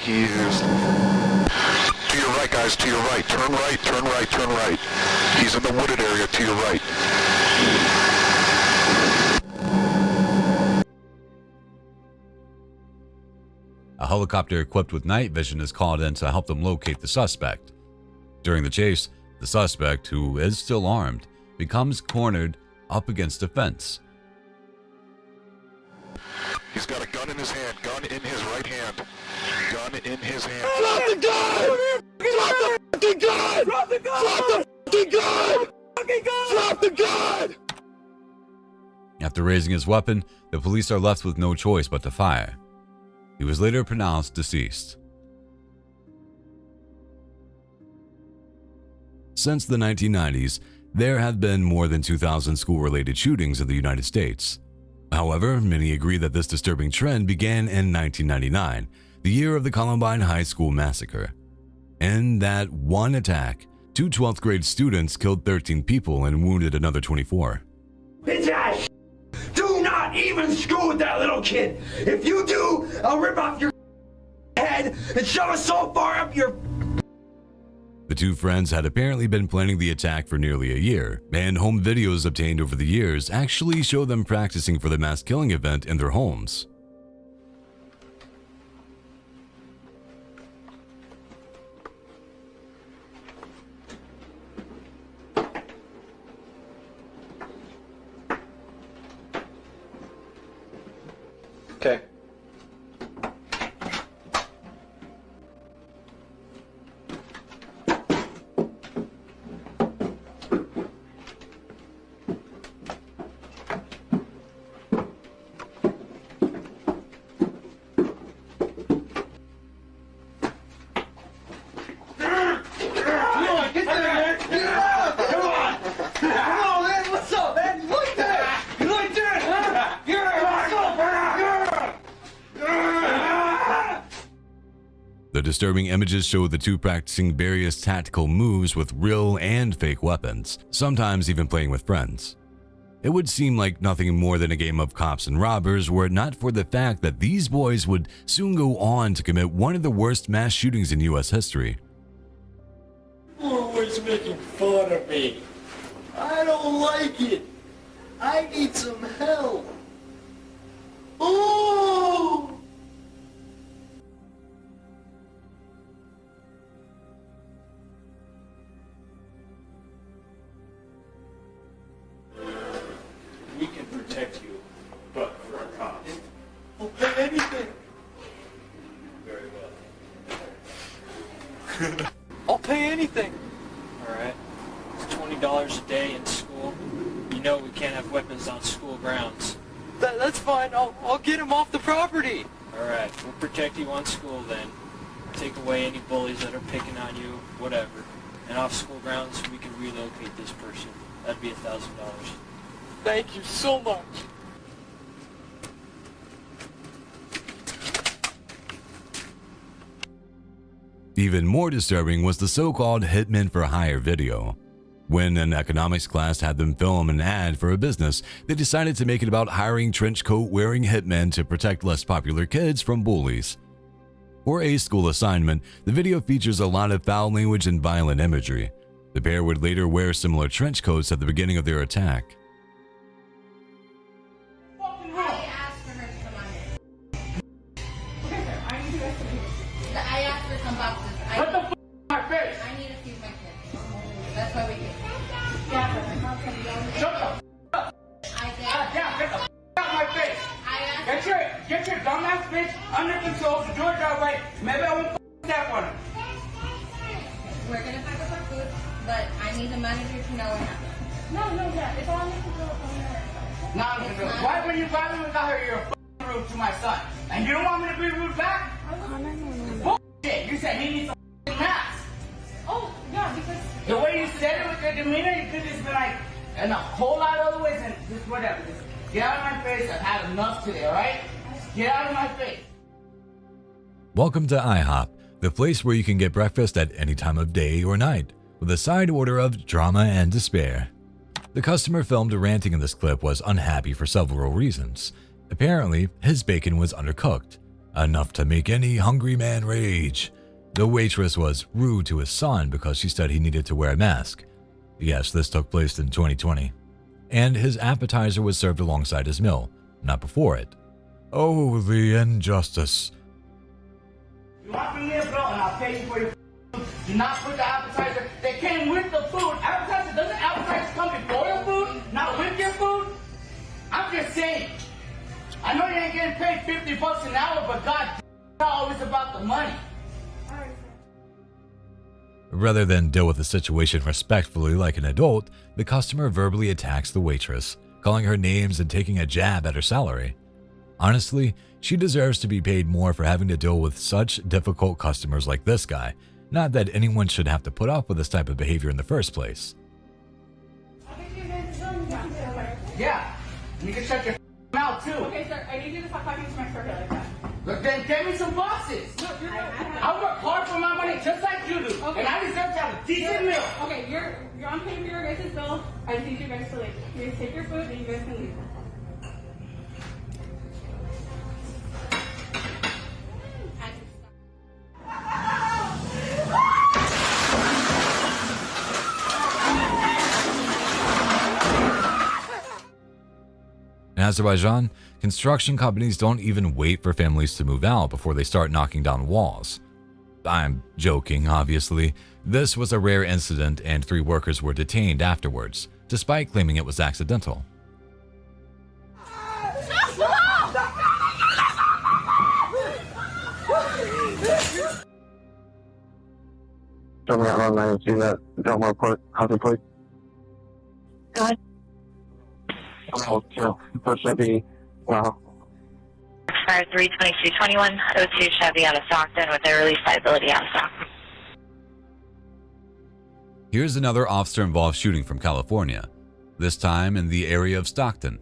he's to your right, guys, to your right. Turn right, turn right, turn right. He's in the wooded area to your right.
A helicopter equipped with night vision is called in to help them locate the suspect. During the chase, the suspect, who is still armed, becomes cornered up against a fence.
He's got a gun in his hand, gun in his right hand. Gun in his hand.
Drop the gun! Drop the fucking gun! Drop the gun! Drop the fucking gun! Drop the gun!
After raising his weapon, the police are left with no choice but to fire. He was later pronounced deceased. Since the 1990s, there have been more than 2,000 school-related shootings in the United States. However, many agree that this disturbing trend began in 1999, the year of the Columbine High School massacre. In that one attack, 2 12th grade students killed 13 people and wounded another 24.
Bitch ass! Do not even screw with that little kid! If you do, I'll rip off your head and shove it so far up your...
The two friends had apparently been planning the attack for nearly a year, and home videos obtained over the years actually show them practicing for the mass killing event in their homes.
Okay.
The disturbing images show the two practicing various tactical moves with real and fake weapons, sometimes even playing with friends. It would seem like nothing more than a game of cops and robbers were it not for the fact that these boys would soon go on to commit one of the worst mass shootings in US history.
Always making fun of me. I don't like it. I need some help. Oh!
We can protect you, but for our cops.
I'll pay anything.
Very well.
I'll pay anything.
Alright. It's $20 a day in school. You know we can't have weapons on school grounds.
That's fine. I'll get him off the property.
Alright, we'll protect you on school then. Take away any bullies that are picking on you, whatever. And off school grounds, we can relocate this person. That'd be $1,000.
Thank you so much.
Even more disturbing was the so-called hitmen for hire video. When an economics class had them film an ad for a business, they decided to make it about hiring trench coat wearing hitmen to protect less popular kids from bullies. For a school assignment, the video features a lot of foul language and violent imagery. The pair would later wear similar trench coats at the beginning of their attack.
I asked for some boxes.
What the f*** my face?
I need to feed my kids. That's why we came.
Shut the f*** up.
I
Get the f*** out my face. Get your dumbass bitch under control to do her job right. Maybe I won't f*** that one.
We're gonna pack up our food, but I need the manager to know what happened. No, yeah. It's all under control.
Why when you got me without her, you're f***ing rude to my son? And you don't want me to be rude back? Bullshit. You said he needs a f***ing mask.
Oh, yeah, because...
The way you said it with your demeanor, you could just be like, and a whole lot of other ways, and just whatever. Just get out of my face. I've had enough today, alright? Get out of my face.
Welcome to IHOP, the place where you can get breakfast at any time of day or night, with a side order of drama and despair. The customer filmed ranting in this clip was unhappy for several reasons. Apparently, his bacon was undercooked, enough to make any hungry man rage. The waitress was rude to his son because she said he needed to wear a mask. Yes, this took place in 2020. And his appetizer was served alongside his meal, not before it. Oh, the injustice.
You want me here, bro, and I'll pay you for your food. Do not put the appetizer. They came with the food. Appetizer, doesn't appetizer come before your food, not with your food? I'm just saying. I know you ain't getting paid $50 an hour, but God, it's not always about the money.
Rather than deal with the situation respectfully like an adult, the customer verbally attacks the waitress, calling her names and taking a jab at her salary. Honestly, she deserves to be paid more for having to deal with such difficult customers like this guy, not that anyone should have to put up with this type of behavior in the first place.
Yeah, you can shut your mouth too.
Okay, sir, I need you to stop talking to my circuit like that.
Look, then give me some bosses.
No, you're
I work hard for my money just like you do.
Okay.
And I deserve to have a decent meal.
Okay, you're on paying for your guys' bill. I just need you guys to leave. You guys take your food and you guys can leave.
In Azerbaijan, construction companies don't even wait for families to move out before they start knocking down walls. I'm joking, obviously. This was a rare incident and 3 workers were detained afterwards, despite claiming it was accidental.
Tell me how long I see that Delmar report. How's it put?
Good.
Oh, so first should be, wow.
Expired 3/22/21, 02 Chevy out of Stockton with a release liability out of Stockton.
Here's another officer-involved shooting from California, this time in the area of Stockton.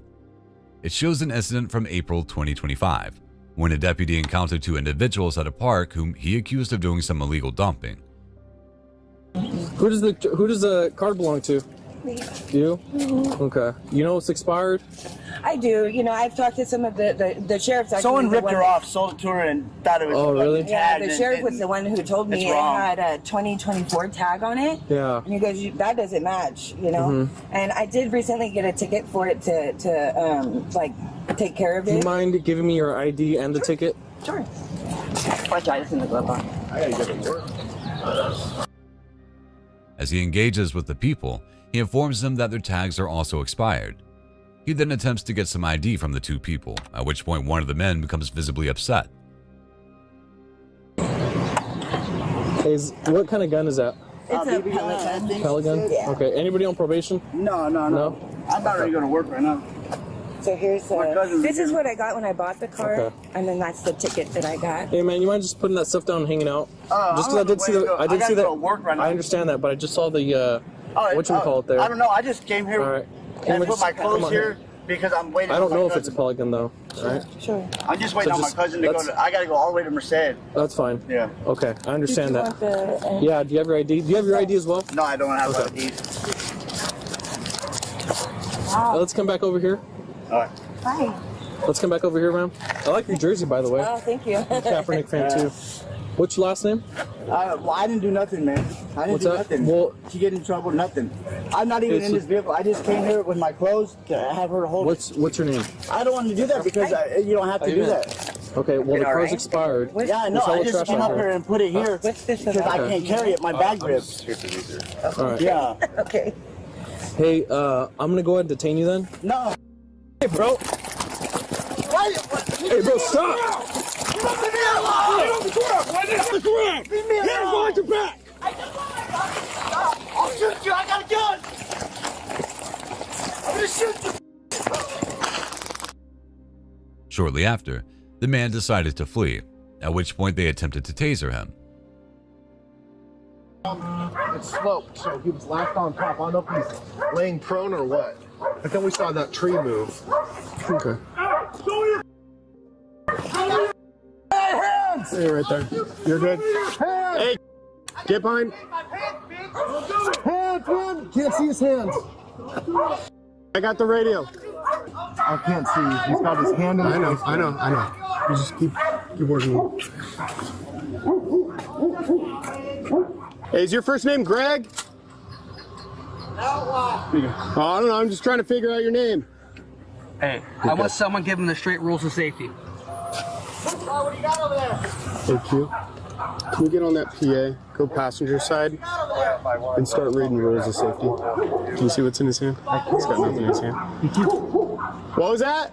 It shows an incident from April 2025, when a deputy encountered 2 individuals at a park whom he accused of doing some illegal dumping.
Who does the card belong to?
Me.
You?
Mhm.
Okay. You know it's expired?
I do. You know, I've talked to some of the sheriffs. Actually,
Someone
the
ripped
one
her off, sold it to her, and thought it was.
Oh, really?
Yeah, the sheriff was the one who told me
it's
it
wrong.
had a 2024 tag on it.
Yeah.
And he goes, that doesn't match, you know?
Mhm.
And I did recently get a ticket for it to like, take care of
Do you
it.
mind giving me your ID and the ticket?
Sure. Watch out, it's in the glove box.
I gotta get to work.
As he engages with the people, he informs them that their tags are also expired. He then attempts to get some ID from the 2 people, at which point one of the men becomes visibly upset.
What kind of gun is that?
It's a pellet gun.
Pellet gun?
Yeah.
Okay. Anybody on probation?
No.
No?
I'm about ready to go to work right now.
So here's this is what I got when I bought the car,
Okay.
and then that's the ticket that I got.
Hey man, you mind just putting that stuff down and hanging out? Just
I'm
because I did see that.
Work right now.
I understand that, but I just saw the whatchamacallit there.
I don't know. I just came here
All right.
and
we
put
just-
my
come
clothes
on
here because I'm waiting.
I don't
on my
know if it's a
cousin.
pellet gun though. All right.
Sure.
I'm just waiting
So
on my
just-
cousin to go
that's-
to. I gotta go all the way to Merced.
That's fine.
Yeah.
Okay, I understand
Did you
that.
want the,
Yeah. Do you have your ID? Do you have your ID as well?
No, I don't have
Okay.
ID.
Let's come back over here.
All right.
Hi.
Let's come back over here, ma'am. I like your jersey, by the way.
Oh, thank you.
I'm a Kaepernick fan too. What's your last name?
Well, I didn't do nothing, man. I didn't
What's
do
that?
nothing.
Well,
to get in trouble, nothing. I'm not even
It's-
in this vehicle. I just came here with my clothes to have her hold.
What's your name?
I don't want to do that because you don't have to do that.
Okay, well the
All
car's
right.
expired.
Yeah, I know.
There's all
I
the
just
trash
came
out
up here and put it here because I can't carry it. My bag ripped.
All right.
Yeah.
Okay.
Hey, I'm gonna go ahead and detain you then.
No.
Hey, bro. Hey, bro, stop!
Leave me alone! Get on the ground! Get on the ground! Leave me alone! Get on your back! I'll shoot you! I got a gun! I'm gonna shoot you!
Shortly after, the man decided to flee, at which point they attempted to taser him.
It's sloped, so he was last on top. I don't know if he's laying prone or what. But then we saw that tree move.
Okay.
Hands!
hands. Hey, right there. You're good. Hey, get behind. Hands, man. Can't see his hands. I got the radio. I can't see. He's got his hand on. I know. You just keep working. Hey, is your first name Greg? Oh, I don't know. I'm just trying to figure out your name.
Hey, I want someone giving the straight rules of safety.
What do you got over there? Hey, Q. Can you get on that PA, go passenger side, and start reading rules of safety? Can you see what's in his hand? He's got nothing in his hand. What was that?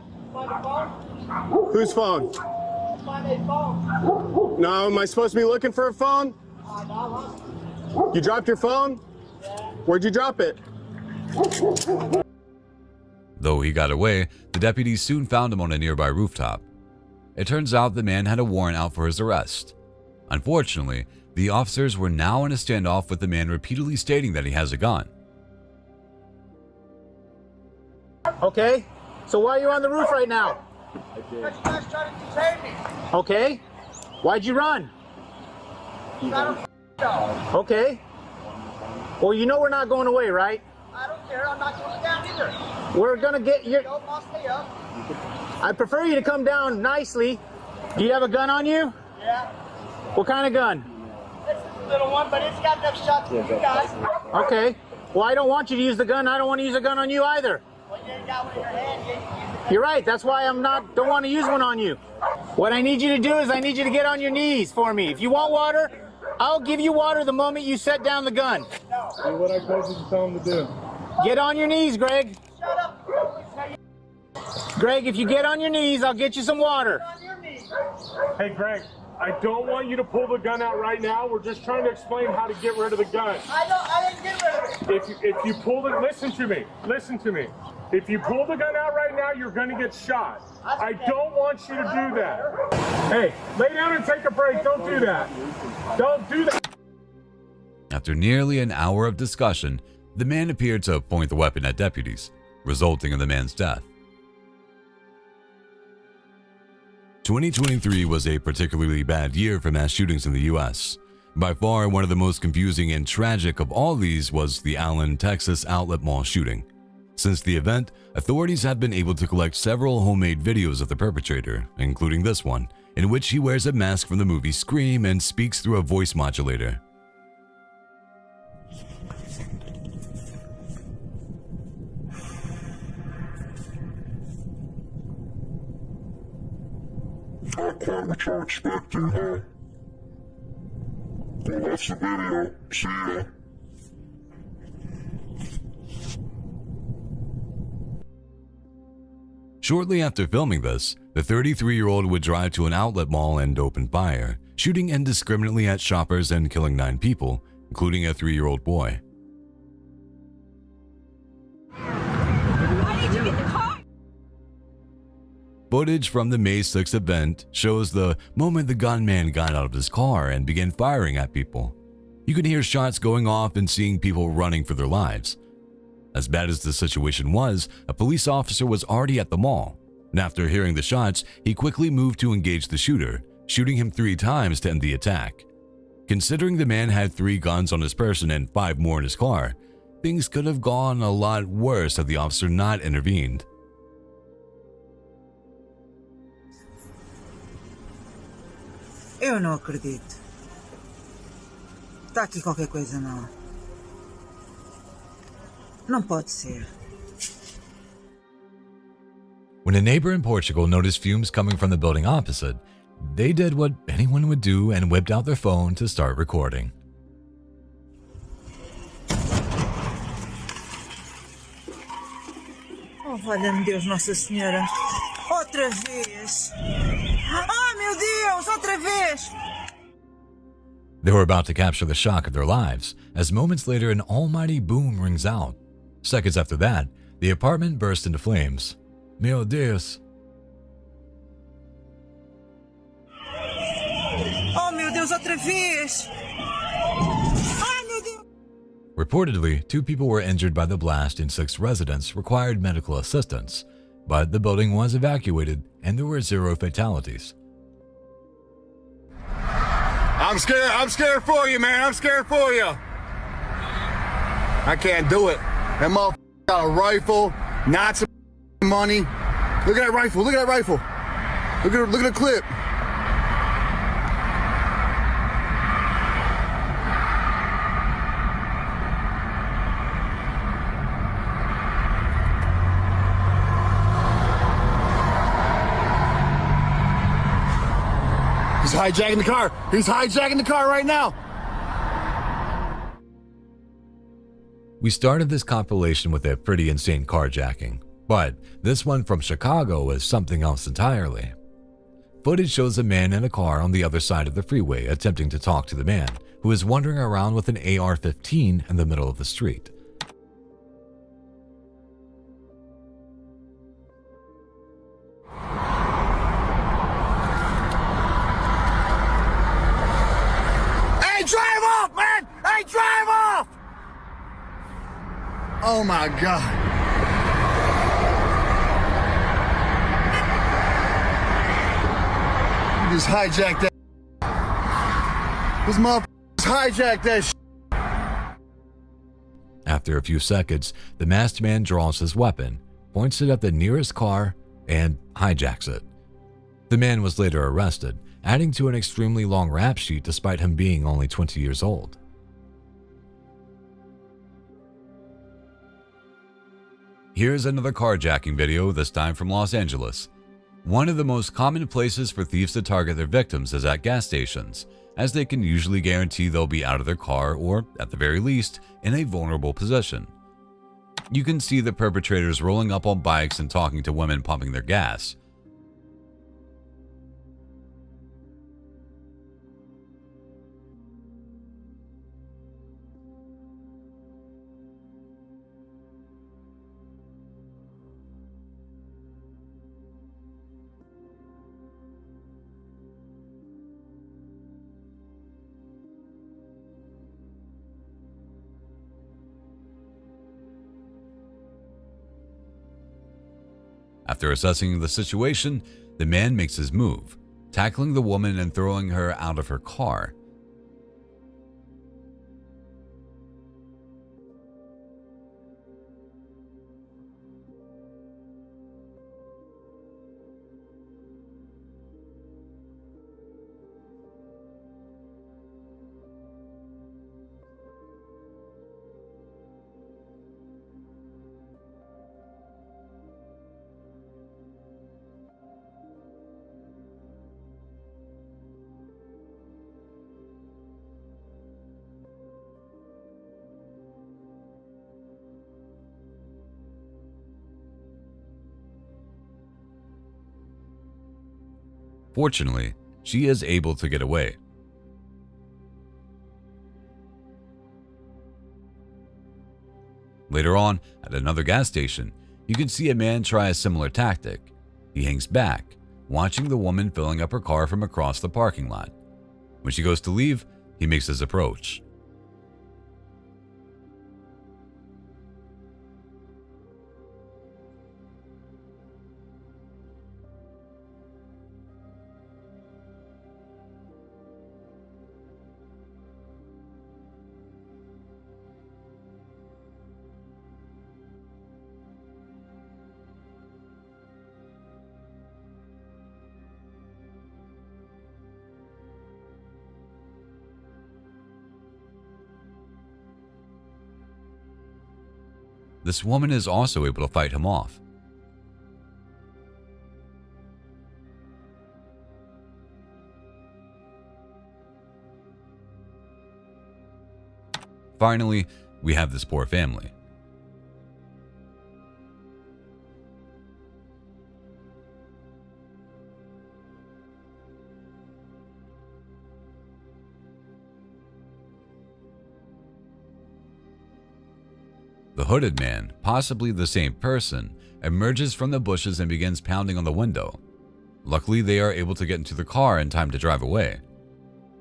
Whose phone? No, am I supposed to be looking for a phone? You dropped your phone? Where'd you drop it?
Though he got away, the deputies soon found him on a nearby rooftop. It turns out the man had a warrant out for his arrest. Unfortunately, the officers were now in a standoff with the man repeatedly stating that he has a gun.
Okay, so why are you on the roof right now?
Because you guys trying to detain me.
Okay, why'd you run? Okay, well, you know we're not going away, right?
I don't care. I'm not going down either.
We're gonna get you.
I'll stay up.
I prefer you to come down nicely. Do you have a gun on you?
Yeah.
What kind of gun?
It's a little one, but it's got enough shots for you guys.
Okay. Well, I don't want you to use the gun. I don't want to use a gun on you either.
Well, you ain't got one in your hand. You ain't use it.
You're right. That's why don't want to use one on you. What I need you to do is I need you to get on your knees for me. If you want water, I'll give you water the moment you set down the gun.
No.
Do what I told you to tell him to do.
Get on your knees, Greg.
Shut up.
Greg, if you get on your knees, I'll get you some water.
On your knees.
Hey, Greg, I don't want you to pull the gun out right now. We're just trying to explain how to get rid of the gun.
I didn't get rid of it.
If you pull it, listen to me. If you pull the gun out right now, you're going to get shot. I don't want you to do that. Hey, lay down and take a break. Don't do that. Don't do that.
After nearly an hour of discussion, the man appeared to point the weapon at deputies, resulting in the man's death. 2023 was a particularly bad year for mass shootings in the US. By far, one of the most confusing and tragic of all these was the Allen, Texas outlet mall shooting. Since the event, authorities had been able to collect several homemade videos of the perpetrator, including this one, in which he wears a mask from the movie Scream and speaks through a voice modulator.
I came what you're expecting, huh? Well, that's the video. See ya.
Shortly after filming this, the 33-year-old would drive to an outlet mall and open fire, shooting indiscriminately at shoppers and killing 9 people, including a 3-year-old boy. Footage from the May 6th event shows the moment the gunman got out of his car and began firing at people. You can hear shots going off and seeing people running for their lives. As bad as the situation was, a police officer was already at the mall, and after hearing the shots, he quickly moved to engage the shooter, shooting him 3 times to end the attack. Considering the man had 3 guns on his person and 5 more in his car, things could have gone a lot worse had the officer not intervened.
Eu não acredito. Tá aqui qualquer coisa não. Não pode ser.
When a neighbor in Portugal noticed fumes coming from the building opposite, they did what anyone would do and whipped out their phone to start recording.
Oh, valha-me Deus, Nossa Senhora. Outra vez. Ah, meu Deus, outra vez.
They were about to capture the shock of their lives, as moments later an almighty boom rings out. Seconds after that, the apartment burst into flames. Meu Deus.
Oh, meu Deus, outra vez. Ai, meu Deus.
Reportedly, 2 people were injured by the blast and 6 residents required medical assistance, but the building was evacuated and there were 0 fatalities.
I'm scared. I'm scared for you, man. I'm scared for you. I can't do it. That motherfucker got a rifle, not some money. Look at that rifle. Look at that rifle. Look at the clip. He's hijacking the car. He's hijacking the car right now.
We started this compilation with a pretty insane carjacking, but this one from Chicago is something else entirely. Footage shows a man in a car on the other side of the freeway attempting to talk to the man, who is wandering around with an AR-15 in the middle of the street.
Hey, drive off, man! Hey, drive off! Oh my God. You just hijacked that. This motherfucker hijacked that shit.
After a few seconds, the masked man draws his weapon, points it at the nearest car, and hijacks it. The man was later arrested, adding to an extremely long rap sheet despite him being only 20 years old. Here's another carjacking video, this time from Los Angeles. One of the most common places for thieves to target their victims is at gas stations, as they can usually guarantee they'll be out of their car or, at the very least, in a vulnerable position. You can see the perpetrators rolling up on bikes and talking to women pumping their gas. After assessing the situation, the man makes his move, tackling the woman and throwing her out of her car. Fortunately, she is able to get away. Later on, at another gas station, you can see a man try a similar tactic. He hangs back, watching the woman filling up her car from across the parking lot. When she goes to leave, he makes his approach. This woman is also able to fight him off. Finally, we have this poor family. The hooded man, possibly the same person, emerges from the bushes and begins pounding on the window. Luckily, they are able to get into the car in time to drive away.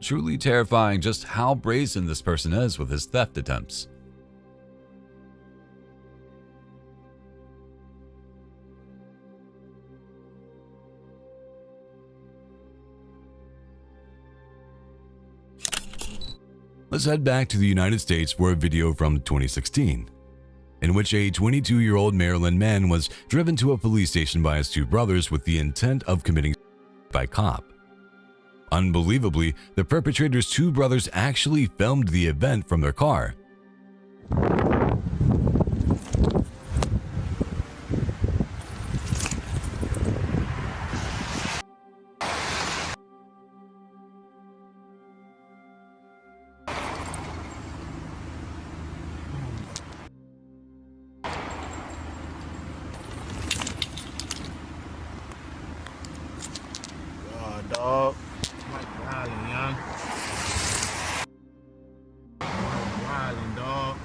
Truly terrifying just how brazen this person is with his theft attempts. Let's head back to the United States for a video from 2016, in which a 22-year-old Maryland man was driven to a police station by his two brothers with the intent of committing by cop. Unbelievably, the perpetrator's two brothers actually filmed the event from their car.
Dog. Mike Wildin', young. Mike Wildin', dog.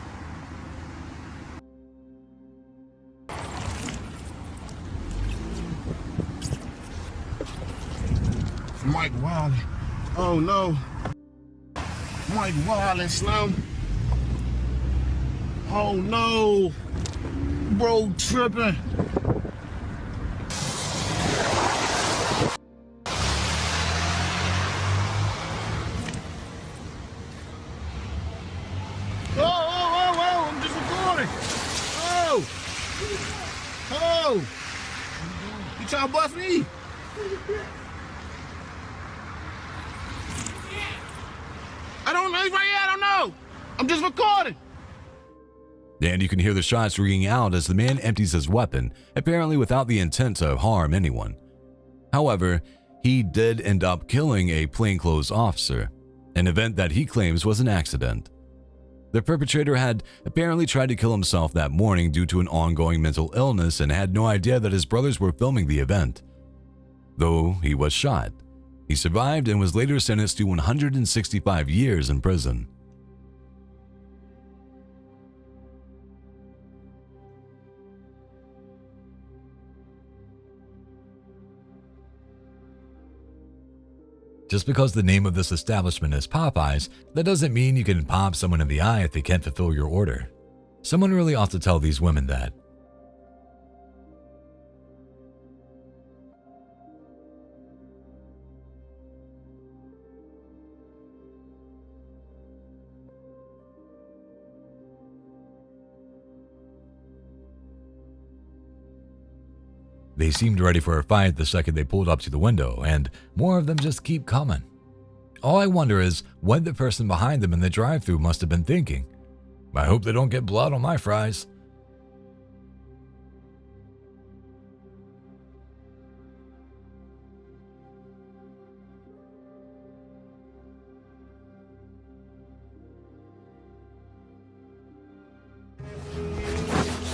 Mike Wildin'. Oh no. Mike Wildin', Slim. Oh no. Bro tripping. I'm just recording. Oh, you trying to bust me? I don't know. He's right here. I don't know. I'm just recording.
And you can hear the shots ringing out as the man empties his weapon, apparently without the intent to harm anyone. However, he did end up killing a plainclothes officer, an event that he claims was an accident. The perpetrator had apparently tried to kill himself that morning due to an ongoing mental illness and had no idea that his brothers were filming the event. Though he was shot, he survived and was later sentenced to 165 years in prison. Just because the name of this establishment is Popeyes, that doesn't mean you can pop someone in the eye if they can't fulfill your order. Someone really ought to tell these women that. They seemed ready for a fight the second they pulled up to the window, and more of them just keep coming. All I wonder is what the person behind them in the drive-thru must have been thinking. I hope they don't get blood on my fries.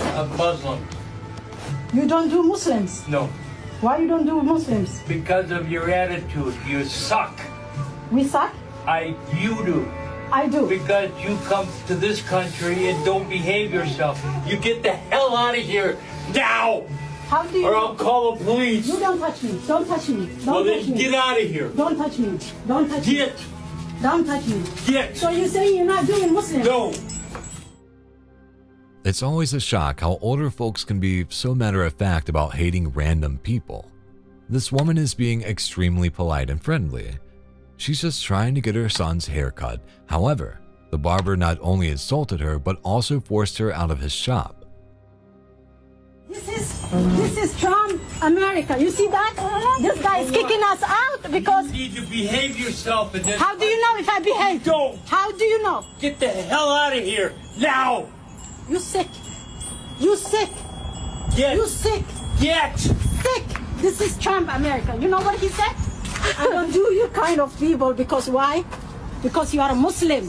I'm Muslim.
You don't do Muslims?
No.
Why you don't do Muslims?
Because of your attitude. You suck.
We suck?
You do.
I do.
Because you come to this country and don't behave yourself. You get the hell out of here now!
How do you?
Or I'll call the police.
You don't touch me. Don't touch me. Don't
Well,
touch
then
me.
get out of here.
Don't touch me. Don't touch me.
Get.
Don't touch me.
Get.
So you're saying you're not doing Muslims?
No.
It's always a shock how older folks can be so matter-of-fact about hating random people. This woman is being extremely polite and friendly. She's just trying to get her son's hair cut. However, the barber not only insulted her, but also forced her out of his shop.
This is Trump America. You see that? This guy is kicking us out because...
You need to behave yourself and then...
How do you know if I behave?
Don't.
How do you know?
Get the hell out of here now!
You sick. You sick.
Get.
You sick.
Get.
Sick. This is Trump America. You know what he said? I don't do you kind of people because why? Because you are a Muslim.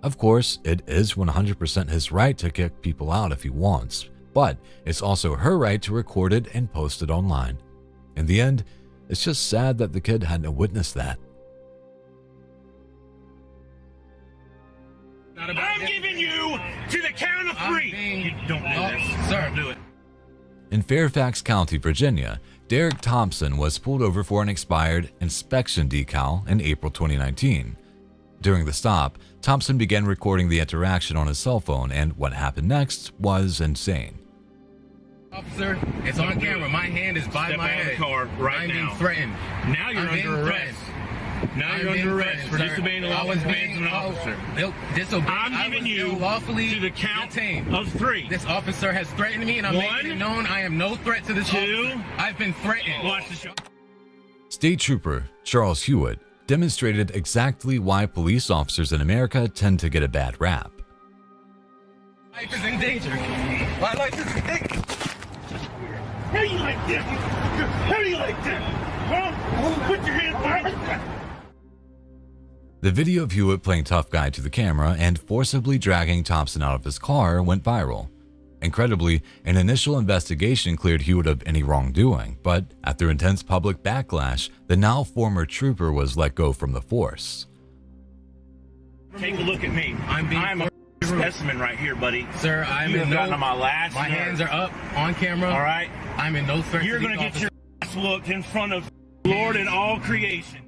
Of course, it is 100% his right to kick people out if he wants, but it's also her right to record it and post it online. In the end, it's just sad that the kid had to witness that.
I'm giving you to the count of three. You don't do this. Sir, do it.
In Fairfax County, Virginia, Derek Thompson was pulled over for an expired inspection decal in April 2019. During the stop, Thompson began recording the interaction on his cell phone, and what happened next was insane.
Officer, it's on camera. My hand is by my head. Car right now. I'm being threatened. Now you're under arrest.
Now you're under arrest for disobeying the lawful commands of an officer. I'm giving you lawfully to the count of 3.
This officer has threatened me, and I'm making it known I am no threat to this officer. I've been threatened.
Watch the show.
State Trooper Charles Hewitt demonstrated exactly why police officers in America tend to get a bad rap.
Life is in danger. My life is in danger.
How do you like that? How do you like that? Huh? Put your hands behind.
The video of Hewitt playing tough guy to the camera and forcibly dragging Thompson out of his car went viral. Incredibly, an initial investigation cleared Hewitt of any wrongdoing, but after intense public backlash, the now former trooper was let go from the force.
Take a look at me. I'm a specimen right here, buddy.
Sir,
you have gotten on my last
My
nerve.
hands are up on camera.
All right?
I'm in no threat.
You're going to get your ass whooped in front of Lord and all creation.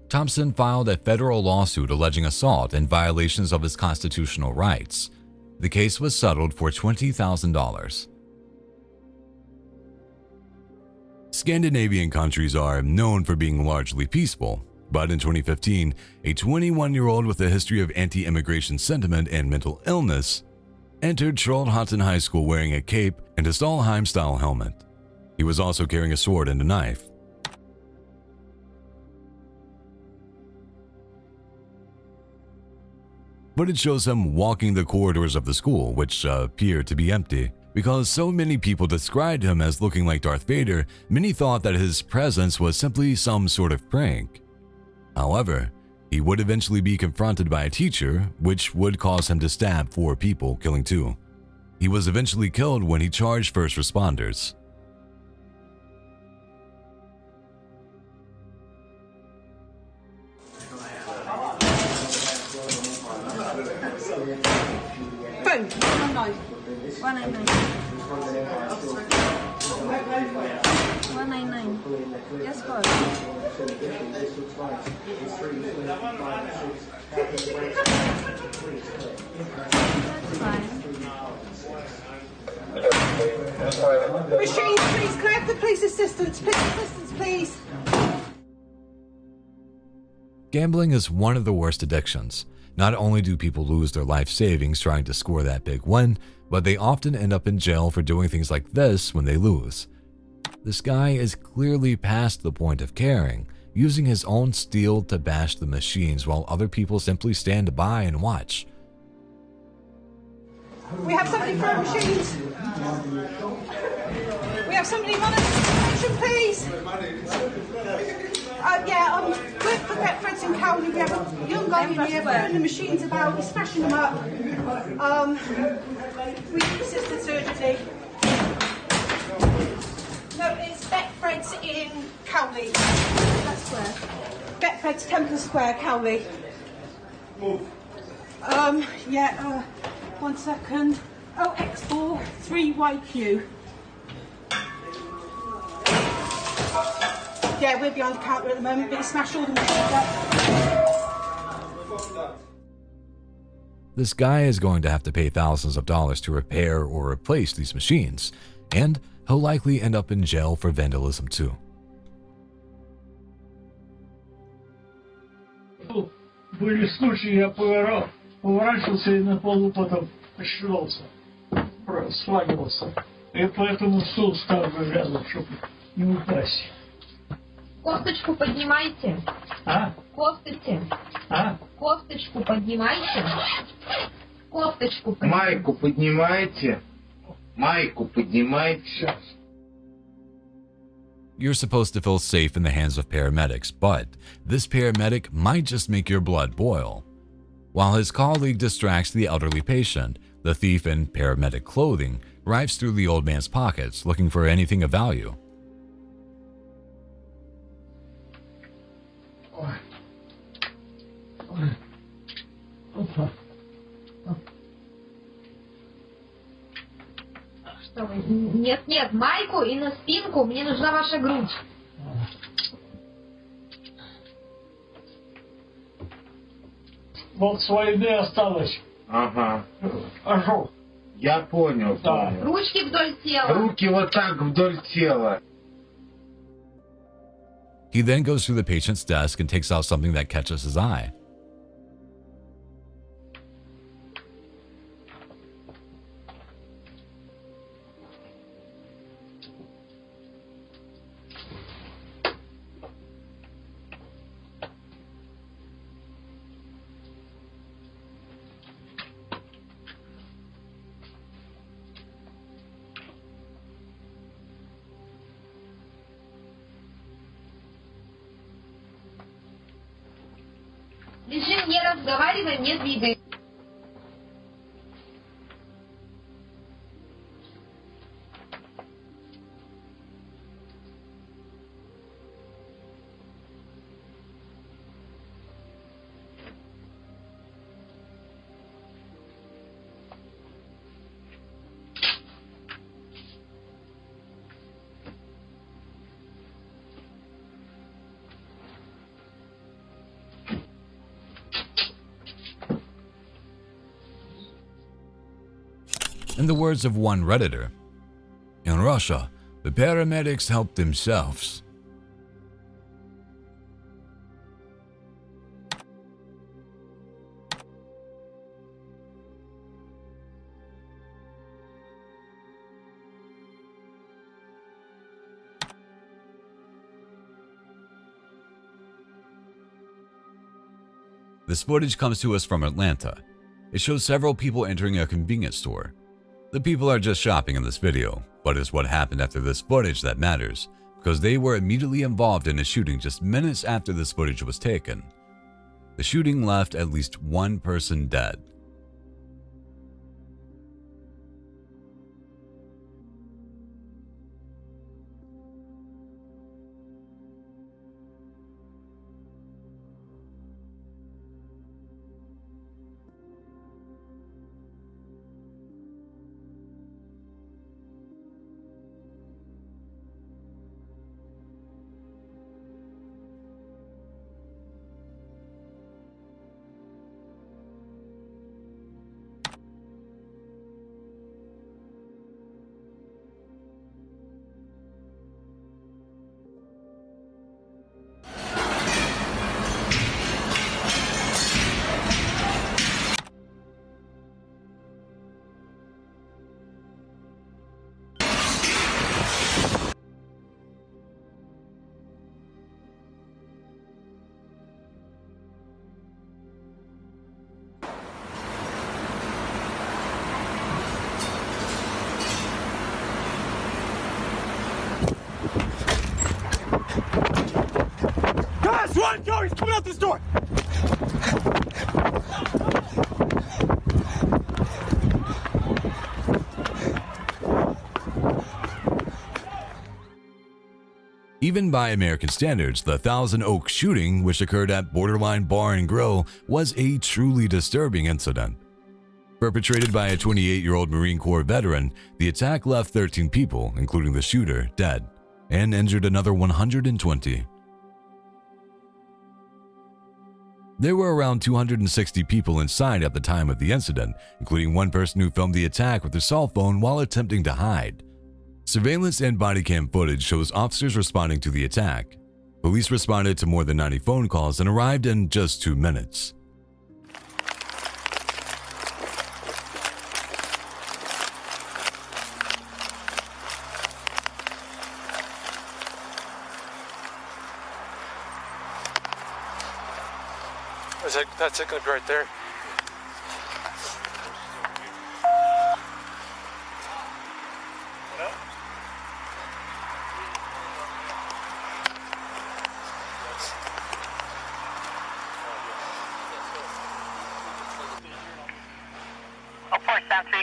Thompson filed a federal lawsuit alleging assault and violations of his constitutional rights. The case was settled for $20,000. Scandinavian countries are known for being largely peaceful, but in 2015, a 21-year-old with a history of anti-immigration sentiment and mental illness entered Trollhättan High School wearing a cape and a Stalheim-style helmet. He was also carrying a sword and a knife. But it shows him walking the corridors of the school, which appear to be empty. Because so many people described him as looking like Darth Vader, many thought that his presence was simply some sort of prank. However, he would eventually be confronted by a teacher, which would cause him to stab 4 people, killing 2. He was eventually killed when he charged first responders.
Phone, 199. 199. Yes, call. Machine, please, can I have the police assistance? Police assistance, please.
Gambling is one of the worst addictions. Not only do people lose their life savings trying to score that big win, but they often end up in jail for doing things like this when they lose. This guy is clearly past the point of caring, using his own steel to bash the machines while other people simply stand by and watch.
We have somebody for our machines. We have somebody running attention, please. We're for Betfred's in Cowley. We have a young guy in here throwing the machines about. He's smashing them up. We need assistance urgently. No, it's Betfred's in Cowley. That's where. Betfred's Temple Square, Cowley. Move. 1 second. Oh, X4 3YQ. Yeah, we're behind the counter at the moment, but he smashed all the machines up.
This guy is going to have to pay thousands of dollars to repair or replace these machines, and he'll likely end up in jail for vandalism too.
Были случаи, я поворачивался и на полу потом ошибался, сваливался. И поэтому стул ставлю рядом, чтобы не упасть.
Кофточку поднимайте.
А?
Кофточку.
А?
Кофточку поднимайте. Кофточку поднимайте.
Майку поднимайте. Майку поднимайте.
You're supposed to feel safe in the hands of paramedics, but this paramedic might just make your blood boil. While his colleague distracts the elderly patient, the thief in paramedic clothing rifles through the old man's pockets looking for anything of value.
Что вы? Нет, майку и на спинку. Мне нужна ваша грудь.
Вот с войны осталось.
Ага.
Ожог.
Я понял,
Да.
понял.
Ручки вдоль тела.
Руки вот так вдоль тела.
He then goes through the patient's desk and takes out something that catches his eye.
Лежи, не разговаривай, не двигай.
In the words of one Redditor, in Russia, the paramedics help themselves. This footage comes to us from Atlanta. It shows several people entering a convenience store. The people are just shopping in this video, but it's what happened after this footage that matters, because they were immediately involved in a shooting just minutes after this footage was taken. The shooting left at least one person dead.
Guys, run! Go! He's coming out this door!
Even by American standards, the Thousand Oaks shooting, which occurred at Borderline Bar and Grill, was a truly disturbing incident. Perpetrated by a 28-year-old Marine Corps veteran, the attack left 13 people, including the shooter, dead, and injured another 120. There were around 260 people inside at the time of the incident, including one person who filmed the attack with their cell phone while attempting to hide. Surveillance and body cam footage shows officers responding to the attack. Police responded to more than 90 phone calls and arrived in just 2 minutes.
That's it, good right there.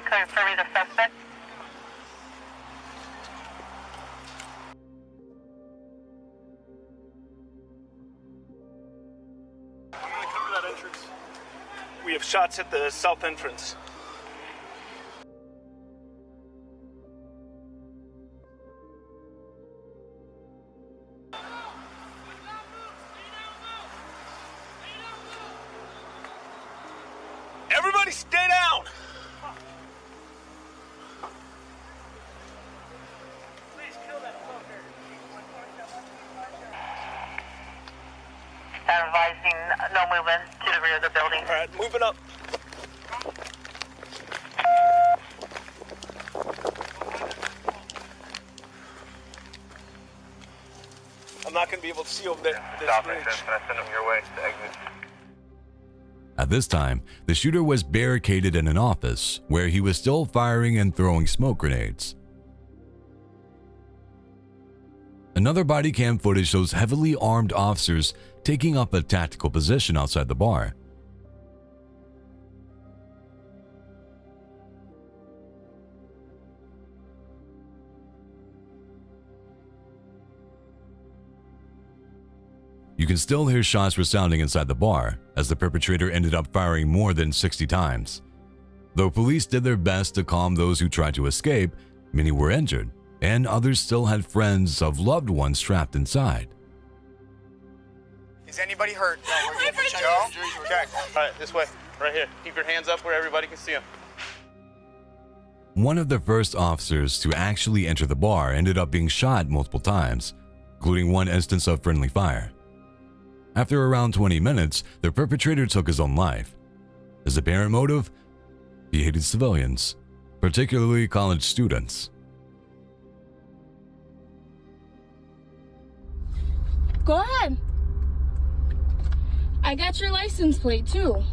Confirming the suspect.
I'm going to cover that entrance. We have shots at the south entrance. Everybody stay down!
Advising no movement to the rear of the building.
All right, moving up. I'm not going to be able to see over there.
Stop it, send them your way to exit.
At this time, the shooter was barricaded in an office where he was still firing and throwing smoke grenades. Another body cam footage shows heavily armed officers taking up a tactical position outside the bar. You can still hear shots resounding inside the bar, as the perpetrator ended up firing more than 60 times. Though police did their best to calm those who tried to escape, many were injured, and others still had friends of loved ones trapped inside.
Is anybody hurt? No, we're good. Joe? Okay.
All right, this way, right here. Keep your hands up where everybody can see them.
One of the first officers to actually enter the bar ended up being shot multiple times, including one instance of friendly fire. After around 20 minutes, the perpetrator took his own life. His apparent motive? He hated civilians, particularly college students.
Go ahead. I got your license plate too.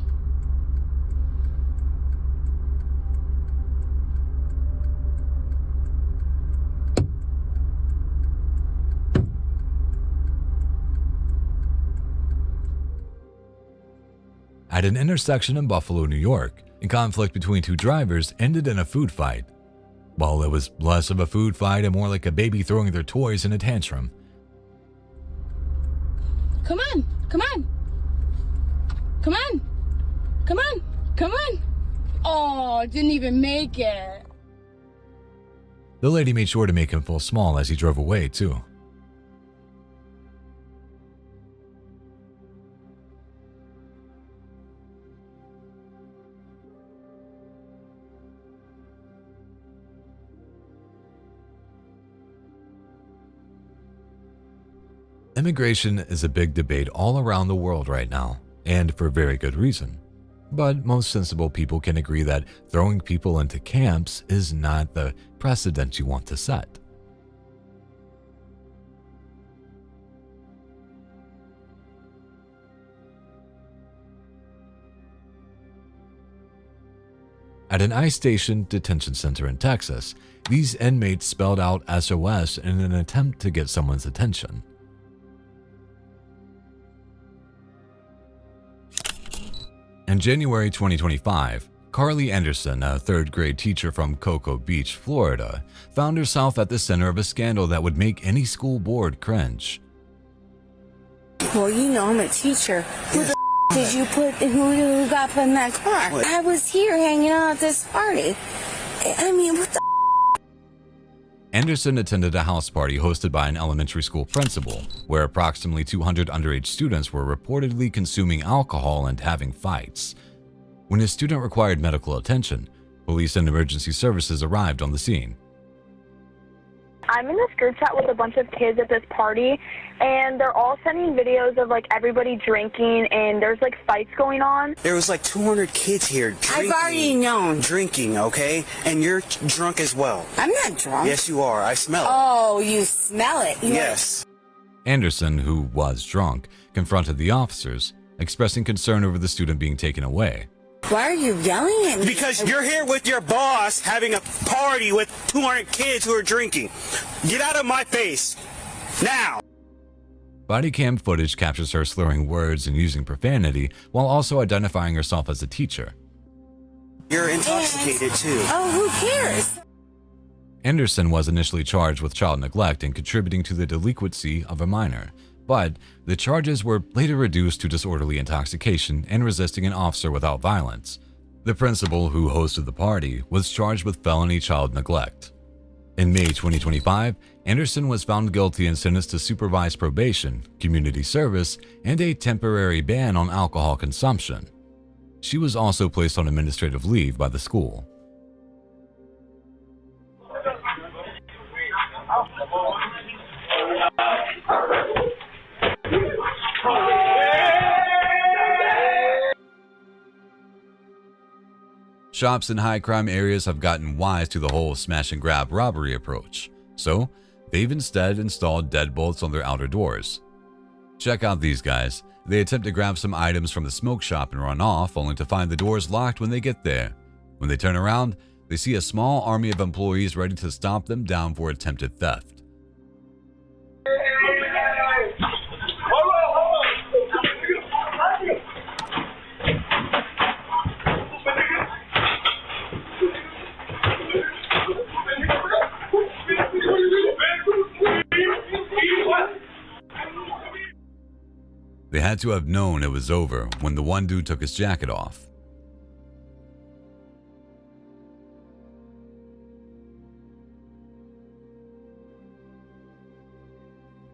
At an intersection in Buffalo, New York, a conflict between two drivers ended in a food fight. Well, it was less of a food fight and more like a baby throwing their toys in a tantrum.
Come on, come on. Come on, come on, come on. Oh, didn't even make it.
The lady made sure to make him feel small as he drove away, too. Immigration is a big debate all around the world right now, and for very good reason. But most sensible people can agree that throwing people into camps is not the precedent you want to set. At an ICE station detention center in Texas, these inmates spelled out SOS in an attempt to get someone's attention. In January 2025, Carly Anderson, a third-grade teacher from Cocoa Beach, Florida, found herself at the center of a scandal that would make any school board cringe.
Well, you know I'm a teacher. Who the did you put, who got put in that car? What? I was here hanging out at this party. I mean, what the
Anderson attended a house party hosted by an elementary school principal, where approximately 200 underage students were reportedly consuming alcohol and having fights. When a student required medical attention, police and emergency services arrived on the scene.
I'm in this group chat with a bunch of kids at this party, and they're all sending videos of like everybody drinking, and there's like fights going on.
There was like 200 kids here drinking.
I've already known.
Drinking, okay? And you're drunk as well.
I'm not drunk.
Yes, you are. I smell it.
Oh, you smell it.
Yes.
Anderson, who was drunk, confronted the officers, expressing concern over the student being taken away.
Why are you yelling at me?
Because you're here with your boss having a party with 200 kids who are drinking. Get out of my face. Now.
Body cam footage captures her slurring words and using profanity while also identifying herself as a teacher.
You're intoxicated too.
Oh, who cares?
Anderson was initially charged with child neglect and contributing to the delinquency of a minor, but the charges were later reduced to disorderly intoxication and resisting an officer without violence. The principal, who hosted the party, was charged with felony child neglect. In May 2025, Anderson was found guilty and sentenced to supervised probation, community service, and a temporary ban on alcohol consumption. She was also placed on administrative leave by the school. shops in high crime areas have gotten wise to the whole smash and grab robbery approach, so they've instead installed deadbolts on their outer doors. Check out these guys. They attempt to grab some items from the smoke shop and run off, only to find the doors locked when they get there. When they turn around, they see a small army of employees ready to stomp them down for attempted theft. They had to have known it was over when the one dude took his jacket off.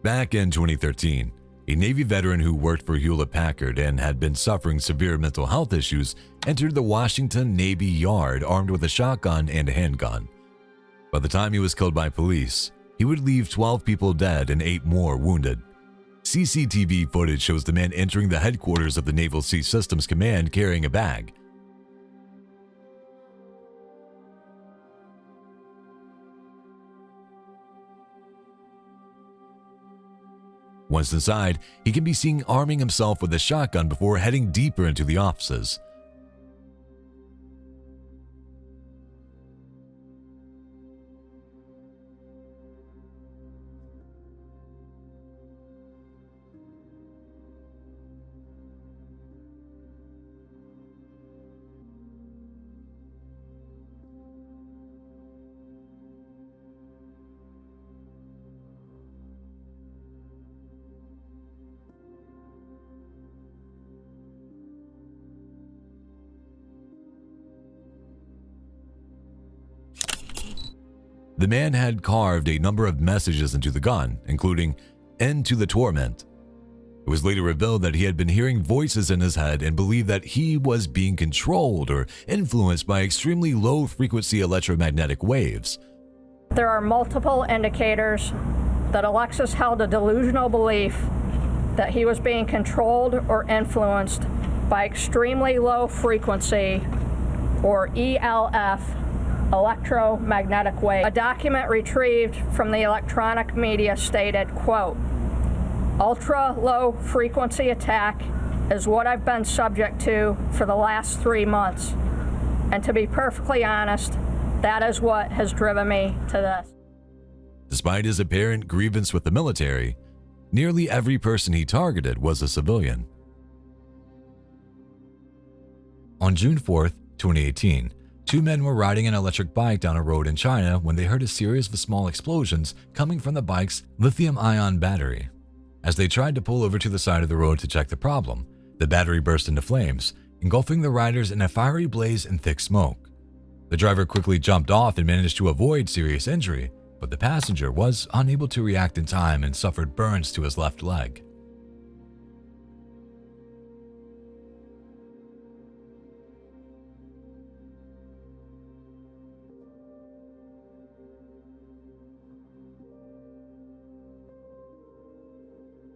Back in 2013, a Navy veteran who worked for Hewlett-Packard and had been suffering severe mental health issues entered the Washington Navy Yard armed with a shotgun and a handgun. By the time he was killed by police, he would leave 12 people dead and 8 more wounded. CCTV footage shows the man entering the headquarters of the Naval Sea Systems Command carrying a bag. Once inside, he can be seen arming himself with a shotgun before heading deeper into the offices. The man had carved a number of messages into the gun, including "End to the torment." It was later revealed that he had been hearing voices in his head and believed that he was being controlled or influenced by extremely low-frequency electromagnetic waves.
There are multiple indicators that Alexis held a delusional belief that he was being controlled or influenced by extremely low frequency, or ELF, electromagnetic wave. A document retrieved from the electronic media stated, quote, "Ultra low frequency attack is what I've been subject to for the last 3 months. And to be perfectly honest, that is what has driven me to this."
Despite his apparent grievance with the military, nearly every person he targeted was a civilian. On June 4th, 2018, 2 men were riding an electric bike down a road in China when they heard a series of small explosions coming from the bike's lithium-ion battery. As they tried to pull over to the side of the road to check the problem, the battery burst into flames, engulfing the riders in a fiery blaze and thick smoke. The driver quickly jumped off and managed to avoid serious injury, but the passenger was unable to react in time and suffered burns to his left leg.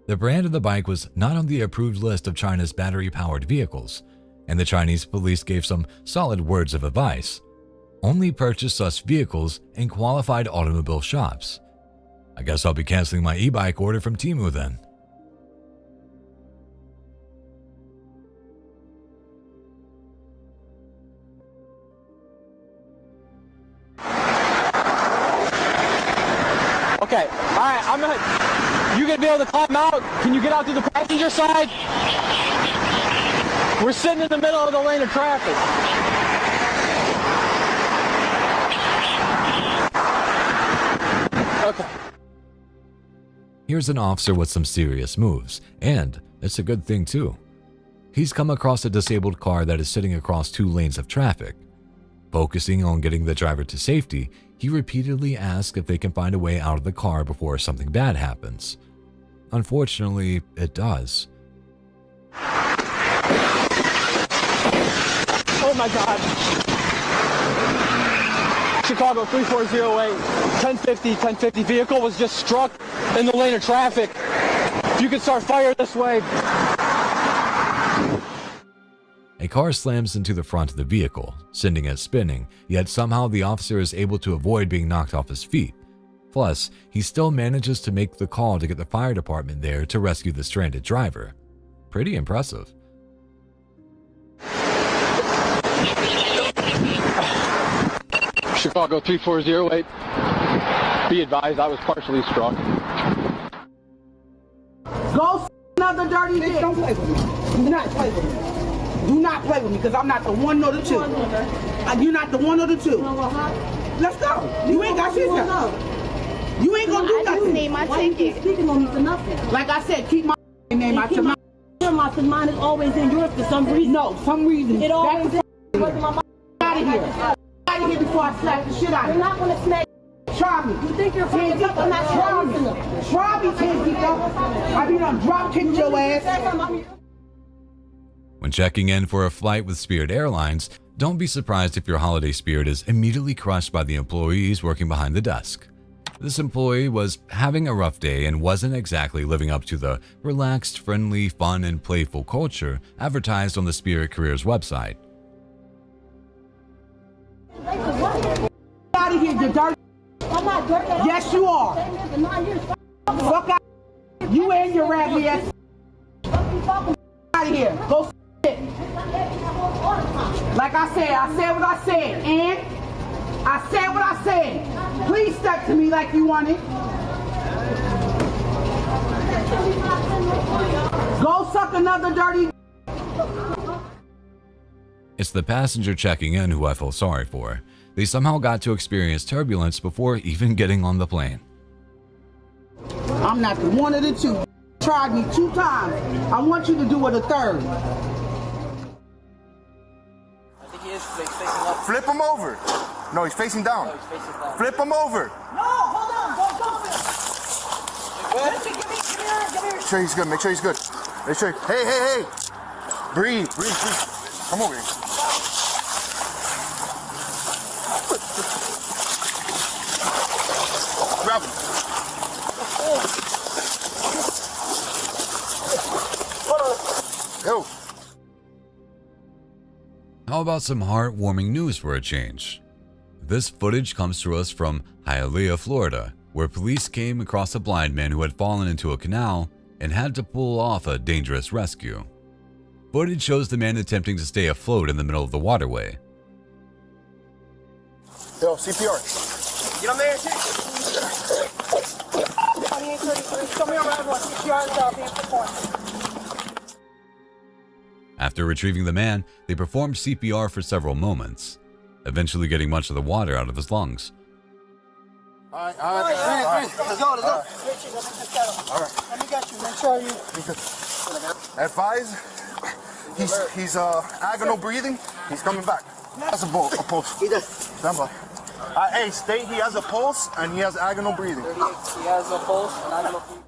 The brand of the bike was not on the approved list of China's battery-powered vehicles, and the Chinese police gave some solid words of advice. Only purchase such vehicles in qualified automobile shops. I guess I'll be canceling my e-bike order from Temu then.
Okay, alright, you gonna be able to climb out? Can you get out to the passenger side? We're sitting in the middle of the lane of traffic. Okay.
Here's an officer with some serious moves, and it's a good thing too. He's come across a disabled car that is sitting across 2 lanes of traffic. Focusing on getting the driver to safety, he repeatedly asks if they can find a way out of the car before something bad happens. Unfortunately, it does.
Oh my God. Chicago 3408, 1050 vehicle was just struck in the lane of traffic. If you could start fire this way.
a car slams into the front of the vehicle, sending it spinning, yet somehow the officer is able to avoid being knocked off his feet. Plus, he still manages to make the call to get the fire department there to rescue the stranded driver. Pretty impressive.
Chicago 3408. Be advised, I was partially struck.
Go another dirty bitch. Don't play with me. Do not play with me. Do not play with me, because I'm not the one nor the two. You're not the one or the two. Let's go. You ain't got shit done. You ain't gonna do nothing. I just need my ticket. Speaking on me for nothing. Like I said, keep my name out your mouth.
Because mine is always in yours for some reason.
No, some reason.
It always is.
Out of here. Out of here before I slap the shit out of you.
You're not gonna smack.
Try me.
You think you're fucking up? I'm not trying to.
Try me, Tinkito. I be done drop kicked your ass.
When checking in for a flight with Spirit Airlines, don't be surprised if your holiday spirit is immediately crushed by the employees working behind the desk. This employee was having a rough day and wasn't exactly living up to the relaxed, friendly, fun, and playful culture advertised on the Spirit Careers website.
Out of here, you dirty.
I'm not dirty.
Yes, you are. Fuck out. You and your raggedy ass. Out of here. Go sit. Like I said what I said. And I said what I said. Please step to me like you want it. Go suck another dirty.
It's the passenger checking in who I feel sorry for. They somehow got to experience turbulence before even getting on the plane.
I'm not the one of the two. You tried me 2 times. I want you to do it a third.
I think he is facing up.
Flip him over. No, he's facing down.
Oh, he's facing down.
Flip him over.
No, hold on. Don't
Good?
Give me here.
Make sure he's good. Make sure he's good. Make sure. Hey. Breathe. Come over here. Grab him. Yo.
How about some heartwarming news for a change? This footage comes to us from Hialeah, Florida, where police came across a blind man who had fallen into a canal and had to pull off a dangerous rescue. Footage shows the man attempting to stay afloat in the middle of the waterway.
Yo, CPR.
Get him there, too.
2833. Show me around one. CPR is up. Answer point.
After retrieving the man, they performed CPR for several moments, eventually getting much of the water out of his lungs.
All right.
Let's go.
All right.
Let me get you. Make sure you.
Advise. He's agonal breathing. He's coming back. That's a pulse.
He does.
Stand by. Hey, state he has a pulse and he has agonal breathing.
He has a pulse and agonal breathing.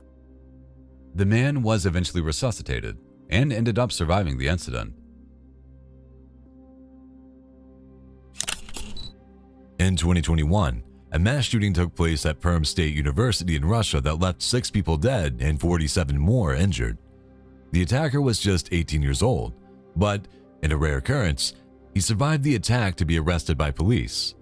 The man was eventually resuscitated and ended up surviving the incident. In 2021, a mass shooting took place at Perm State University in Russia that left 6 people dead and 47 more injured. The attacker was just 18 years old, but in a rare occurrence, he survived the attack to be arrested by police.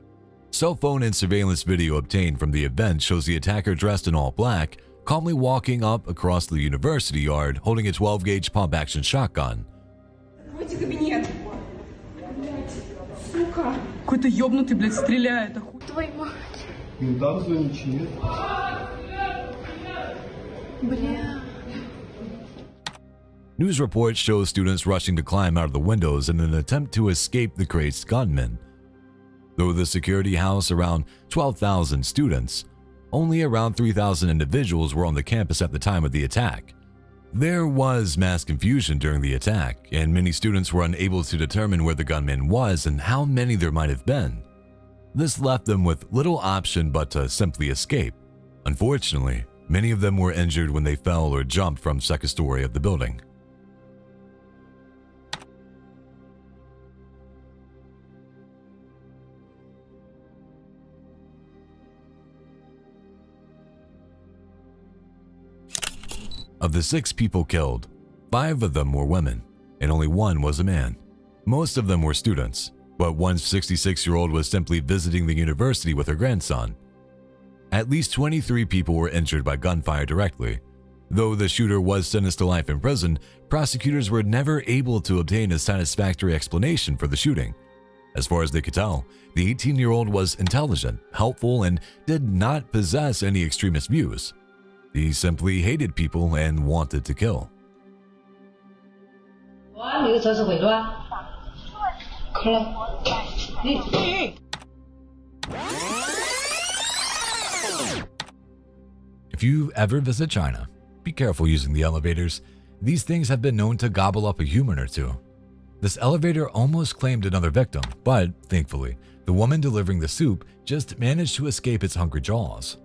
Cell phone and surveillance video obtained from the event shows the attacker dressed in all black, calmly walking up across the university yard holding a 12-gauge pump-action shotgun.
Какой-то ёбнутый, блядь, стреляет.
Твою мать.
Ну так звонит.
Бля.
News reports show students rushing to climb out of the windows in an attempt to escape the crazed gunman. Though the security housed around 12,000 students, only around 3,000 individuals were on the campus at the time of the attack. There was mass confusion during the attack, and many students were unable to determine where the gunman was and how many there might have been. This left them with little option but to simply escape. Unfortunately, many of them were injured when they fell or jumped from the second story of the building. Of the 6 people killed, 5 of them were women, and only 1 was a man. Most of them were students, but one 66-year-old was simply visiting the university with her grandson. At least 23 people were injured by gunfire directly. Though the shooter was sentenced to life in prison, prosecutors were never able to obtain a satisfactory explanation for the shooting. As far as they could tell, the 18-year-old was intelligent, helpful, and did not possess any extremist views. He simply hated people and wanted to kill. If you ever visit China, be careful using the elevators. These things have been known to gobble up a human or two. This elevator almost claimed another victim, but thankfully, the woman delivering the soup just managed to escape its hungry jaws.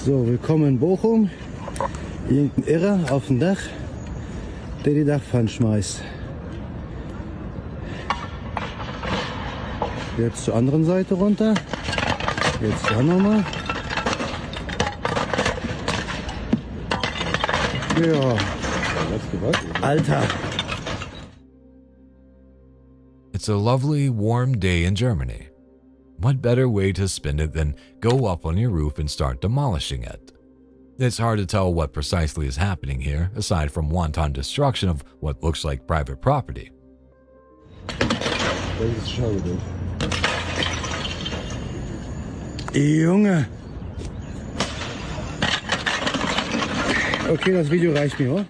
So, willkommen in Bochum. Irgendein Irrer auf dem Dach, der die Dachpfanne schmeißt. Jetzt zur anderen Seite runter. Jetzt da nochmal. Ja. Alter.
It's a lovely, warm day in Germany. What better way to spend it than go up on your roof and start demolishing it? It's hard to tell what precisely is happening here, aside from wanton destruction of what looks like private property.
Junge. Okay, das Video reicht mir, oder?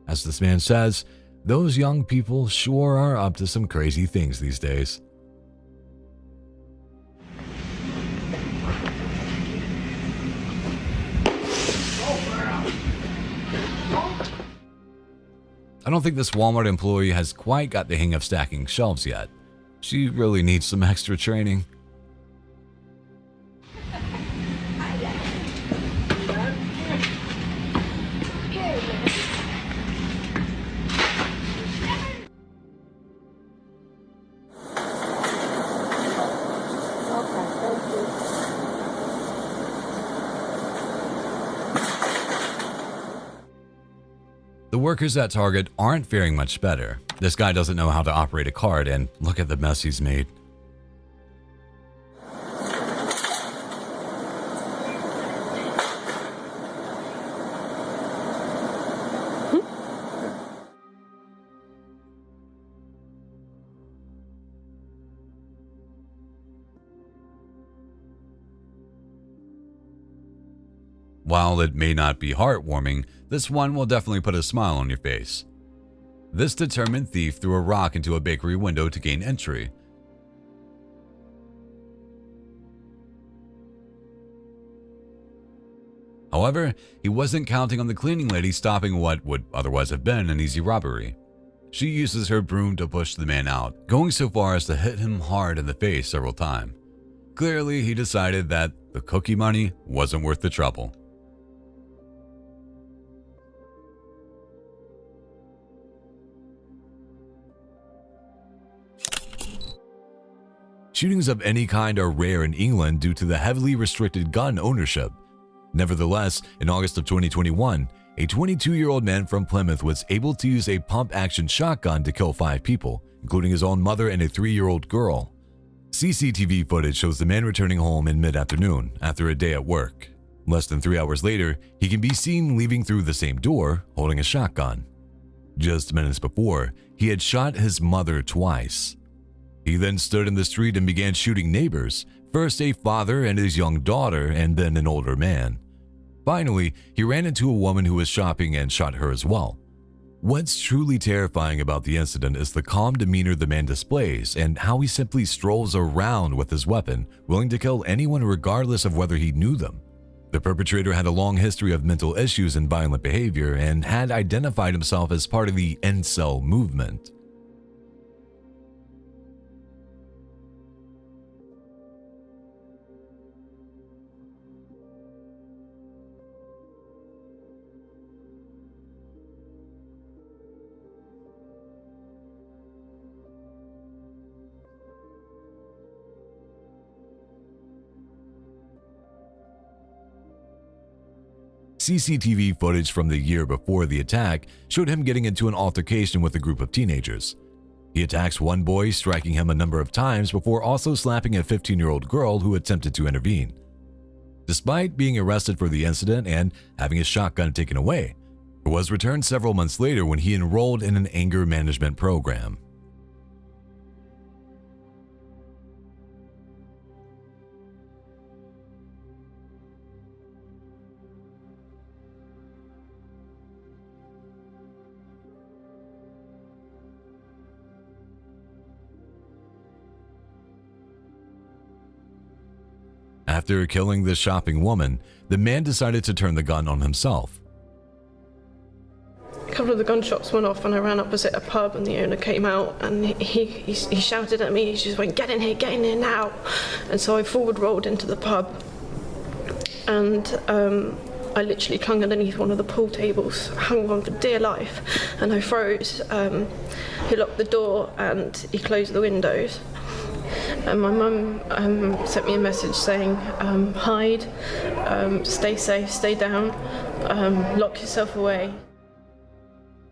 As this man says, those young people sure are up to some crazy things these days. I don't think this Walmart employee has quite got the hang of stacking shelves yet. She really needs some extra training. The workers at Target aren't faring much better. This guy doesn't know how to operate a cart, and look at the mess he's made. While it may not be heartwarming, this one will definitely put a smile on your face. This determined thief threw a rock into a bakery window to gain entry. However, he wasn't counting on the cleaning lady stopping what would otherwise have been an easy robbery. She uses her broom to push the man out, going so far as to hit him hard in the face several times. Clearly, he decided that the cookie money wasn't worth the trouble. Shootings of any kind are rare in England due to the heavily restricted gun ownership. Nevertheless, in August of 2021, a 22-year-old man from Plymouth was able to use a pump-action shotgun to kill 5 people, including his own mother and a 3-year-old girl. CCTV footage shows the man returning home in mid-afternoon after a day at work. Less than 3 hours later, he can be seen leaving through the same door, holding a shotgun. Just minutes before, he had shot his mother twice. He then stood in the street and began shooting neighbors, first a father and his young daughter, and then an older man. Finally, he ran into a woman who was shopping and shot her as well. What's truly terrifying about the incident is the calm demeanor the man displays and how he simply strolls around with his weapon, willing to kill anyone regardless of whether he knew them. The perpetrator had a long history of mental issues and violent behavior and had identified himself as part of the incel movement. CCTV footage from the year before the attack showed him getting into an altercation with a group of teenagers. He attacks one boy, striking him a number of times before also slapping a 15-year-old girl who attempted to intervene. Despite being arrested for the incident and having his shotgun taken away, it was returned several months later when he enrolled in an anger management program. After killing this shopping woman, the man decided to turn the gun on himself.
A couple of the gunshots went off and I ran opposite a pub and the owner came out and he shouted at me. He just went, get in here now. And so I forward rolled into the pub and I literally clung underneath one of the pool tables, hung on for dear life, and I froze. He locked the door and he closed the windows. And my mum sent me a message saying, hide, stay safe, stay down, lock yourself away.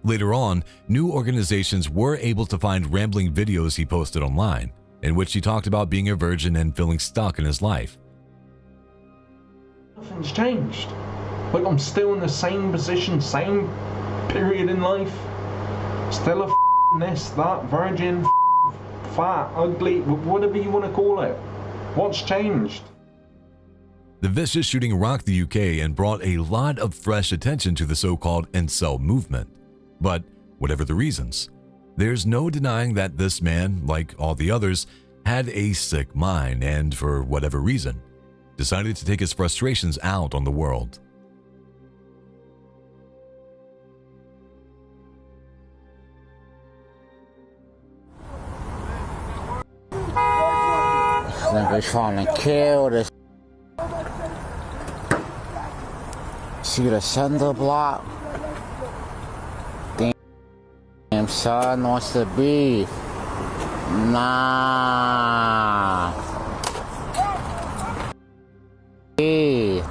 Later on, new organizations were able to find rambling videos he posted online, in which he talked about being a virgin and feeling stuck in his life.
Nothing's changed. Like, I'm still in the same position, same period in life. Still a this, that, virgin, fat, ugly, whatever you want to call it. What's changed?
The vicious shooting rocked the UK and brought a lot of fresh attention to the so-called incel movement. But whatever the reasons, there's no denying that this man, like all the others, had a sick mind and, for whatever reason, decided to take his frustrations out on the world.
Nigga trying to kill this. See the center block? Damn son wants to beef. Nah. Hey.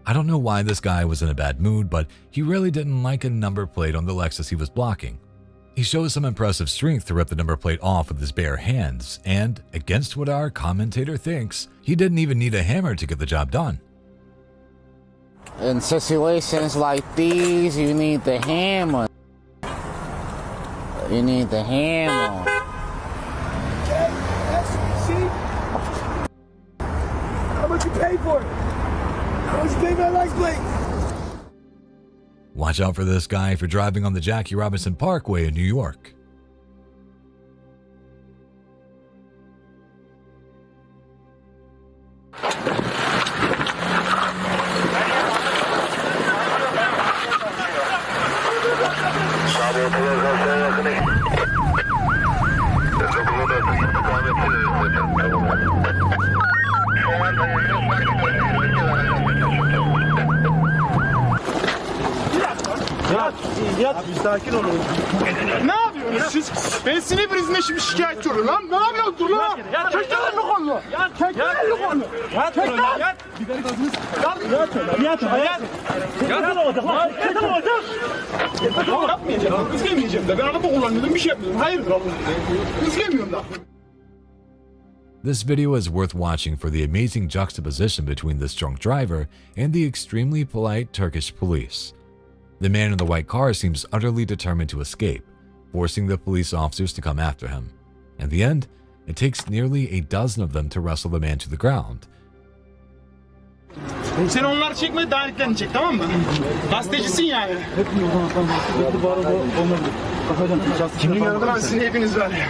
I don't know why this guy was in a bad mood, but he really didn't like a number plate on the Lexus he was blocking. He shows some impressive strength to rip the number plate off with his bare hands, and, against what our commentator thinks, he didn't even need a hammer to get the job done.
In situations like these, you need the hammer. You need the hammer.
How much you pay for it? How much you pay for that license plate?
Watch out for this guy for driving on the Jackie Robinson Parkway in New York.
Yat bir sakin olun. Ne yapıyorsunuz siz? Ben sinir krizine şimdi şikayetçi oluyorum lan. Ne yapıyorsun? Dur lan. Çek elini kolunu. Çek elini kolunu. Çek lan. Biber gazınız. Yat. Yat olacak lan. Yat olacak. Yapmayacağım. Hız gelmeyeceğim de. Ben araba kullanıyordum, bir şey yapmıyorum. Hayırdır Allah. Hız gelmiyorum da.
This video is worth watching for the amazing juxtaposition between this drunk driver and the extremely polite Turkish police. The man in the white car seems utterly determined to escape, forcing the police officers to come after him. In the end, it takes nearly a dozen of them to wrestle the man to the ground.
Sen onları çekme, davetlerini çek, tamam mı? Gazetecisin yani. Kimliğin yanında lan sizin hepiniz var ya.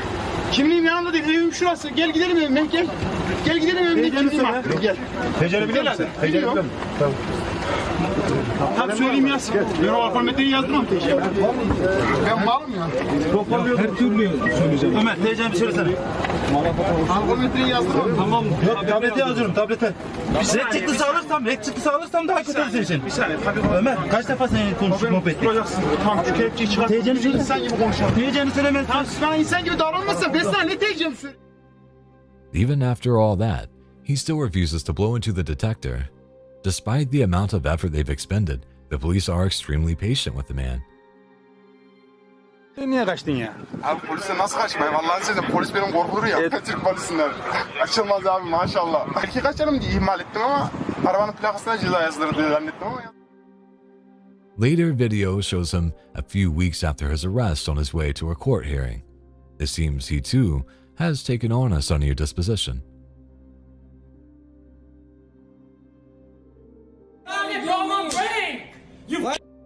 Kimliğim yanında değil, evim şurası. Gel gidelim evime, gel. Gel gidelim evime, kimliğim var. Gel. TC'ni biliyor musun? TC'ni biliyor musun? Tamam. Tabii söyleyeyim yaz. Ben o alfametreyi yazdırmam TC'ye. Ben malım ya. Her türlü söyleyeceğim. Ömer, TC'ni söylesene. Alfametreyi yazdırmam. Tamam. Yok, tablete yazıyorum, tablete. Red çıktısı alırsam daha kötü seçin. Bir saniye, tabii. Ömer, kaç defa seninle konuştuk muhabbet? Duracaksın. Tamam, şu kepçeyi çıkart. TC'ni söyle. İnsan gibi konuşalım. TC'ni söylemez. Tamam, ben insan gibi davranmazsam ben sana ne TC'ni söyle.
Even after all that, he still refuses to blow into the detector. Despite the amount of effort they've expended, the police are extremely patient with the man.
Niye kaçtın ya?
Abi polise nasıl kaçmayayım? Allah'ını seversen polis benim korkulur ya. Türk polisinden. Kaçılmaz abi maşallah. Belki kaçarım diye ihmal ettim ama arabanın plakasına ceza yazdırır diye zannettim ama.
Later video shows him a few weeks after his arrest on his way to a court hearing. It seems he too has taken on a sunnier disposition.
I'm on break! You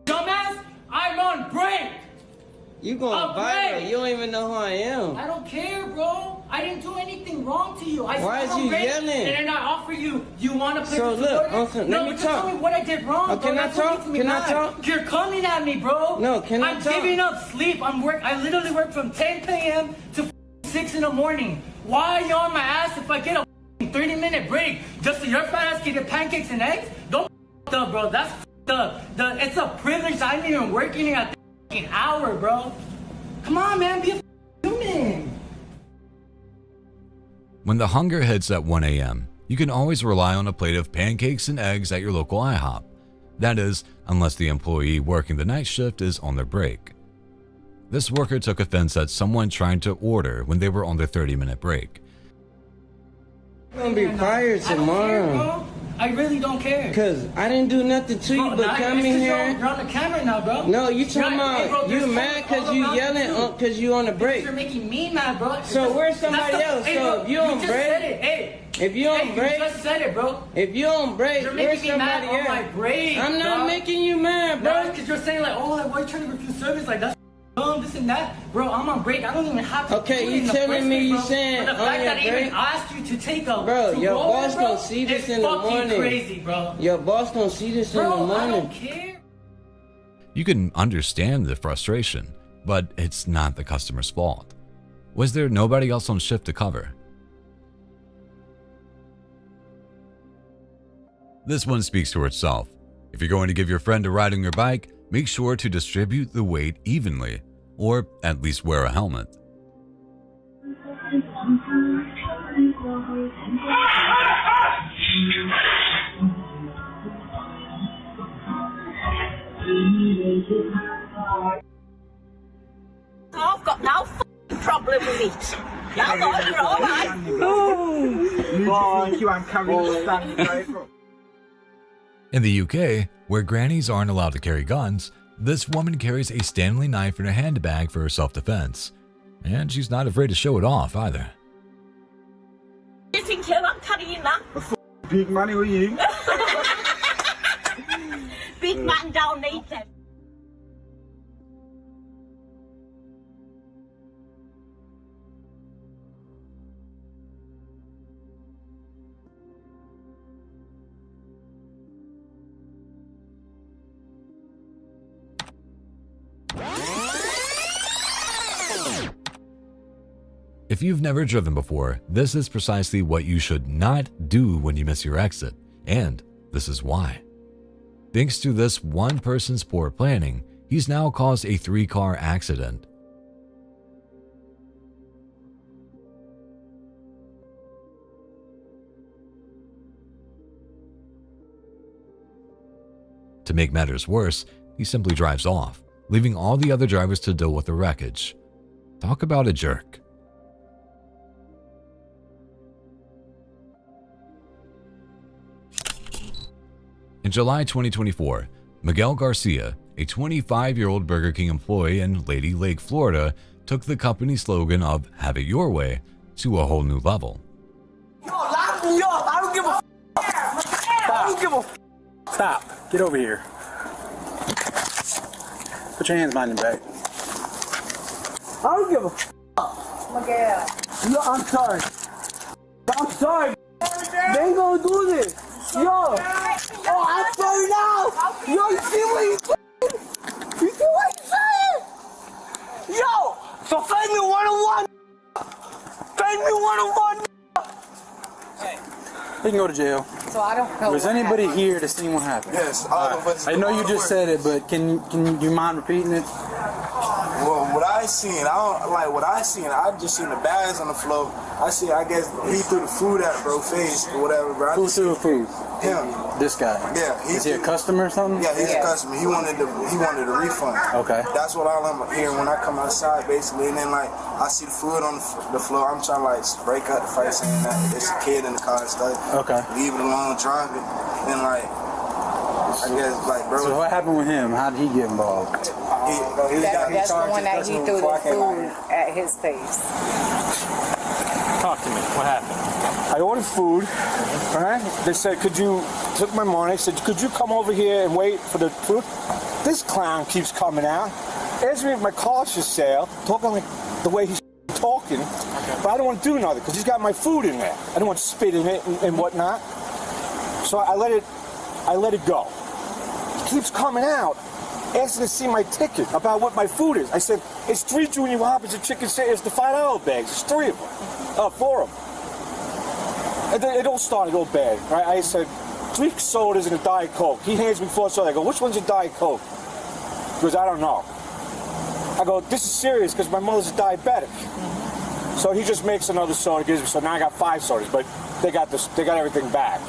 dumbass! I'm on break!
You going viral. You don't even know who I am.
I don't care, bro. I didn't do anything wrong to you.
Why is you yelling?
And then I offer you want to play
So
with
look,
the
Uncle, let me
just
talk.
tell me what I did wrong, bro.
Can I talk? Can I talk?
You're coming at me, bro.
No, can I talk?
I'm giving up sleep. I literally work from 10 p.m. to 6 in the morning. Why are you on my ass if I get a 30-minute break just so your fat ass can get pancakes and eggs? Don't up, bro. That's it's a privilege. I'm even working at the hour, bro. Come on, man. Be a human.
When the hunger hits at 1 a.m., you can always rely on a plate of pancakes and eggs at your local IHOP. That is, unless the employee working the night shift is on their break. This worker took offense at someone trying to order when they were on their 30-minute break.
I'm gonna be fired tomorrow.
I really don't care.
Cause I didn't do nothing to you but come in here.
You're on the camera now, bro.
No, you talking about you mad cause you yelling cause you on the break.
You're making me mad, bro.
So where's somebody else?
Hey,
So
bro,
if you on break,
said it. Hey,
if you on break,
you just said it, bro.
If you on break,
you're
where's
making me mad
somebody else?
on my break.
I'm not
bro.
making you mad, bro.
No, because you're saying like, oh, like, why are you trying to refuse service? Like that's dumb, this and that, bro. I'm on break. I don't even have to.
Okay,
do it
you
in the
telling
first
me
place,
you
bro.
saying
but the
on
fact
your
that I
break?
even asked you to take a
Bro,
to
your
roll,
boss
bro,
gonna see this
it's
in the
fucking
morning.
Crazy, bro.
Your boss gonna see this in the
Bro,
morning.
I don't care.
You can understand the frustration, but it's not the customer's fault. Was there nobody else on shift to cover? This one speaks for itself. If you're going to give your friend a ride on your bike, make sure to distribute the weight evenly, or at least wear a helmet.
I've got no problem with it. Yeah, you're all right.
You aren't carrying standing.
In the UK, where grannies aren't allowed to carry guns, this woman carries a Stanley knife in her handbag for her self-defense. And she's not afraid to show it off either.
You think I'm carrying that?
Big money with you.
Big man don't need them.
If you've never driven before, this is precisely what you should not do when you miss your exit, and this is why. Thanks to this one person's poor planning, he's now caused a 3-car accident. To make matters worse, he simply drives off, leaving all the other drivers to deal with the wreckage. Talk about a jerk. In July 2024, Miguel Garcia, a 25-year-old Burger King employee in Lady Lake, Florida, took the company slogan of "Have it your way" to a whole new level.
Yo, lock me up. I don't give a I don't give a
Stop. Get over here. Put your hands behind your back.
I don't give a Miguel. No, I'm sorry. I'm sorry. They ain't gonna do this. Yo. Oh, I'm sorry now. Yo, you see what he's saying? You see what he's saying? Yo. So fade me 101. Fade me 101.
You can go to jail.
So I don't know.
Was anybody here to see what happened?
Yes, all of us.
I know you just said it, but can you mind repeating it?
Well, what I seen, I just seen the bags on the floor. I guess he threw the food at bro face or whatever, bro.
Who threw the food?
Him.
This guy.
Yeah.
Is he a customer or something?
Yeah, he's a customer. He wanted a refund.
Okay.
That's what all I'm hearing when I come outside, basically. And then like I see the food on the floor. I'm trying to like break up the fight, saying that there's a kid in the car and stuff.
Okay.
Leave it alone, drive it. Then like I guess like bro.
So what happened with him? How did he get involved?
That's the one that he threw the food at his face.
Talk to me. What happened?
I ordered food. All right. They said, took my money. Said, could you come over here and wait for the food? This clown keeps coming out. Asks me if my car's for sale. Talking like the way he's talking. But I don't want to do nothing because he's got my food in there. I don't want to spit in it and whatnot. So I let it go. He keeps coming out, asking to see my ticket about what my food is. I said, it's 3 Junior Whoppers and chicken sandwich, the $5 bags. It's 3 of them. 4 of them. And then it all started all bad, right? I said, 3 sodas and a Diet Coke. He hands me 4 sodas. I go, which one's a Diet Coke? He goes, I don't know. I go, this is serious because my mother's a diabetic. So he just makes another soda, gives me. So now I got 5 sodas, but they got everything back.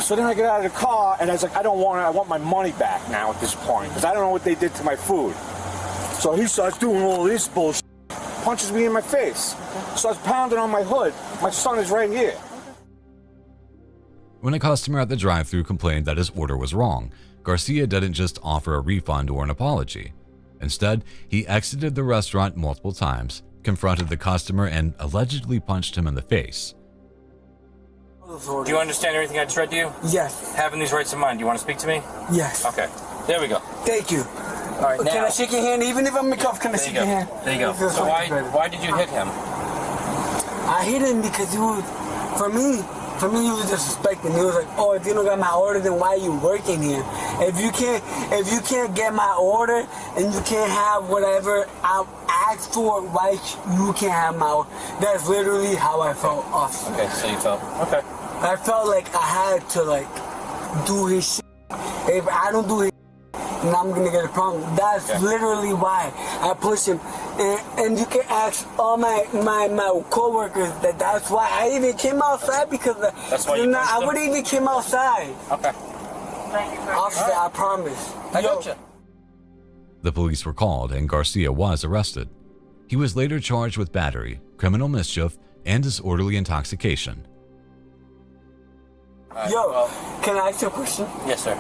So then I get out of the car, and I was like, I want my money back now at this point, because I don't know what they did to my food. So he starts doing all this bullshit, punches me in my face, starts pounding on my hood. My son is right here.
When a customer at the drive-thru complained that his order was wrong, Garcia didn't just offer a refund or an apology. Instead, he exited the restaurant multiple times, confronted the customer, and allegedly punched him in the face.
Do you understand everything I just read to you?
Yes.
Having these rights in mind, do you want to speak to me?
Yes.
Okay. There we go.
Thank you.
All right, now.
Can I shake your hand? Even if I'm in cuffs, can I shake your hand?
There you go. So why did you hit him?
I hit him because he was, for me, he was disrespecting. He was like, oh, if you don't got my order, then why are you working here? If you can't get my order and you can't have whatever I asked for, why you can't have my order? That's literally how I felt, officer.
Okay, so you felt, okay.
I felt like I had to do his shit. If I don't do his shit, then I'm gonna get a problem. That's literally why I push him. And you can ask all my co-workers that's why I even came outside because
that's why I
would even came outside.
Okay.
Officer, I promise.
I gotcha.
The police were called and Garcia was arrested. He was later charged with battery, criminal mischief, and disorderly intoxication.
Yo, can I ask you a question?
Yes, sir.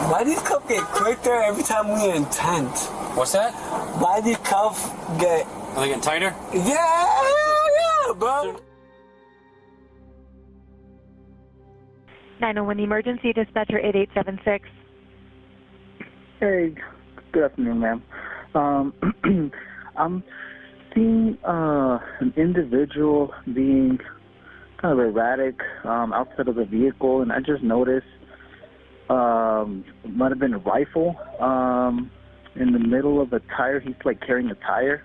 Why these cuffs get quicker every time we intense?
What's that?
Why these cuffs get...
Are they getting tighter?
Yeah, bro.
901 emergency dispatcher 8876.
Hey, good afternoon, ma'am. I'm seeing an individual being kind of erratic outside of the vehicle, and I just noticed it might have been a rifle in the middle of a tire. He's like carrying a tire,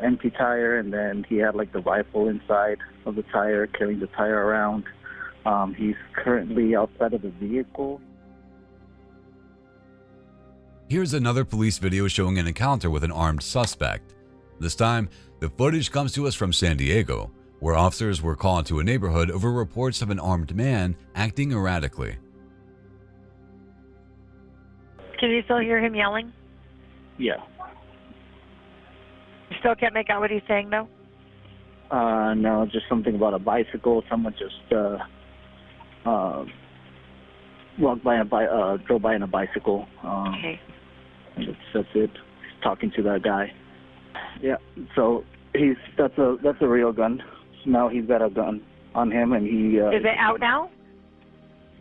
empty tire, and then he had like the rifle inside of the tire, carrying the tire around. He's currently outside of the vehicle.
Here's another police video showing an encounter with an armed suspect. This time, the footage comes to us from San Diego, where officers were called to a neighborhood over reports of an armed man acting erratically.
Can you still hear him yelling?
Yeah.
You still can't make out what he's saying, though?
No, just something about a bicycle. Someone just drove by in a bicycle.
Okay.
That's it. He's talking to that guy. Yeah. So that's a real gun. Now he's got a gun on him, and he.
Is it out now?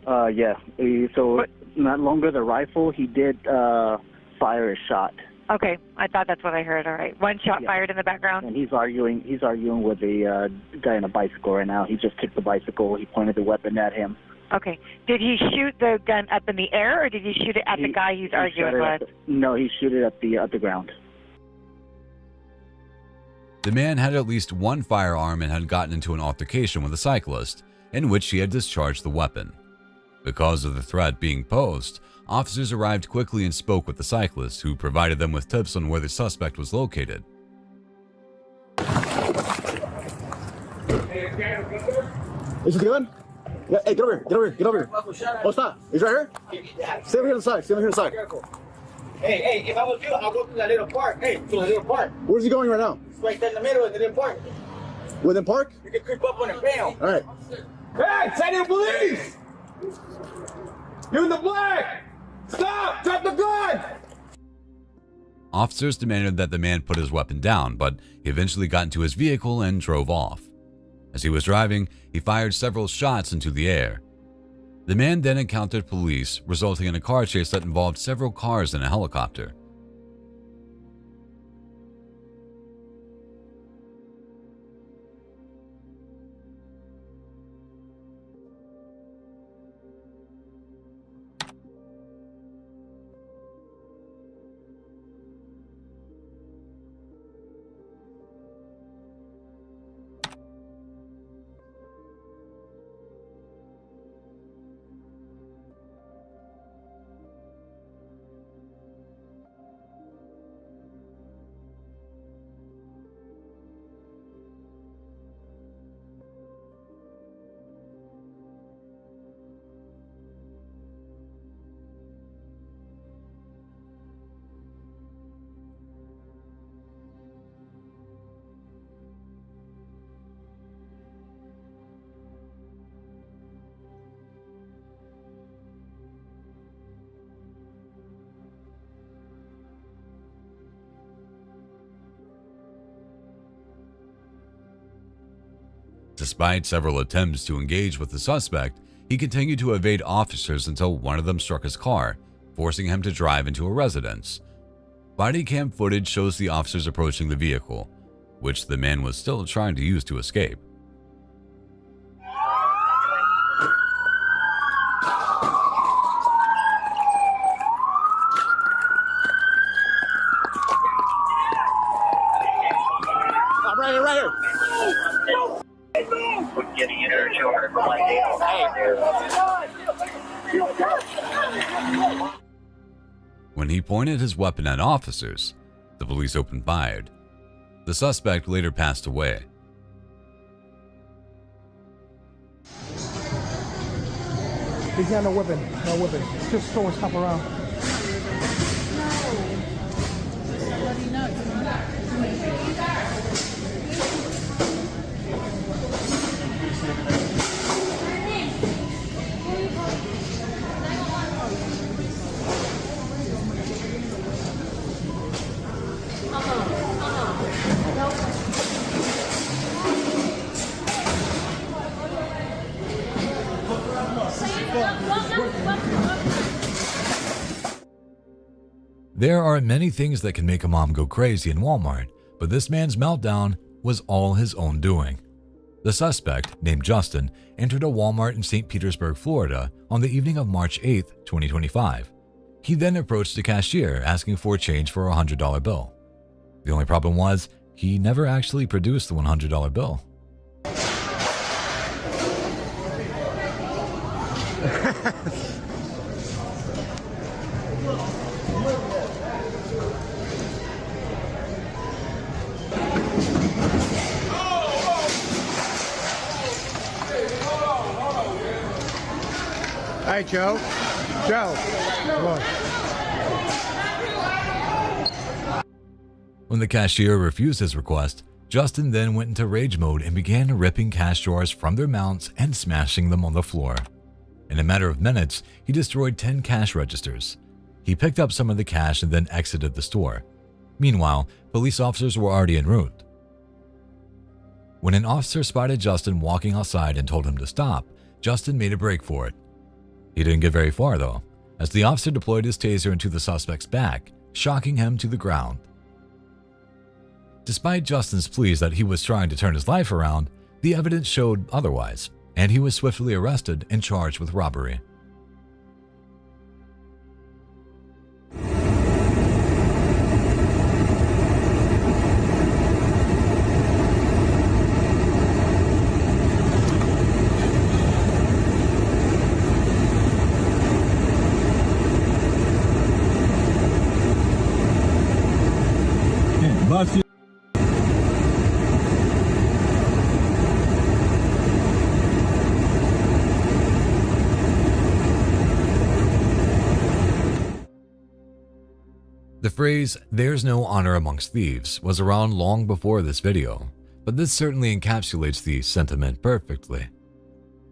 Yeah. Not longer the rifle. He did fire a shot.
Okay, I thought that's what I heard. All right, one shot fired in the background.
And he's arguing with the guy on a bicycle right now. He just kicked the bicycle. He pointed the weapon at him.
Okay. Did he shoot the gun up in the air, or did he shoot it at the guy he's arguing with?
No, he shoot it at the ground.
The man had at least one firearm and had gotten into an altercation with a cyclist, in which he had discharged the weapon. Because of the threat being posed, officers arrived quickly and spoke with the cyclist, who provided them with tips on where the suspect was located.
Is this good? Yeah, hey, get over here. Get over here. Get over here. Oh, stop. He's right here? Stay over here on the side. Stay over here on the side.
Hey, if I was you, I'll go to that little park. Hey, to the little park.
Where's he going right now?
It's right there in the middle of the little park.
Within park?
You can creep up on him, bam.
All right.
Hey, send in police! You in the black! Stop! Drop the gun!
Officers demanded that the man put his weapon down, but he eventually got into his vehicle and drove off. As he was driving, he fired several shots into the air. The man then encountered police, resulting in a car chase that involved several cars and a helicopter. Despite several attempts to engage with the suspect, he continued to evade officers until one of them struck his car, forcing him to drive into a residence. Body cam footage shows the officers approaching the vehicle, which the man was still trying to use to escape.
I'm right here, right here.
When he pointed his weapon at officers, the police opened fire. The suspect later passed away.
He's got no weapon, no weapon. Just throw stuff around.
There are many things that can make a mom go crazy in Walmart, but this man's meltdown was all his own doing. The suspect, named Justin, entered a Walmart in St. Petersburg, Florida on the evening of March 8, 2025. He then approached the cashier asking for change for a $100 bill. The only problem was, he never actually produced the $100 bill.
Hey, Joe. Joe, come on.
When the cashier refused his request, Justin then went into rage mode and began ripping cash drawers from their mounts and smashing them on the floor. In a matter of minutes, he destroyed 10 cash registers. He picked up some of the cash and then exited the store. Meanwhile, police officers were already en route. When an officer spotted Justin walking outside and told him to stop, Justin made a break for it. He didn't get very far though, as the officer deployed his taser into the suspect's back, shocking him to the ground. Despite Justin's pleas that he was trying to turn his life around, the evidence showed otherwise, and he was swiftly arrested and charged with robbery. The phrase, "there's no honor amongst thieves," was around long before this video, but this certainly encapsulates the sentiment perfectly.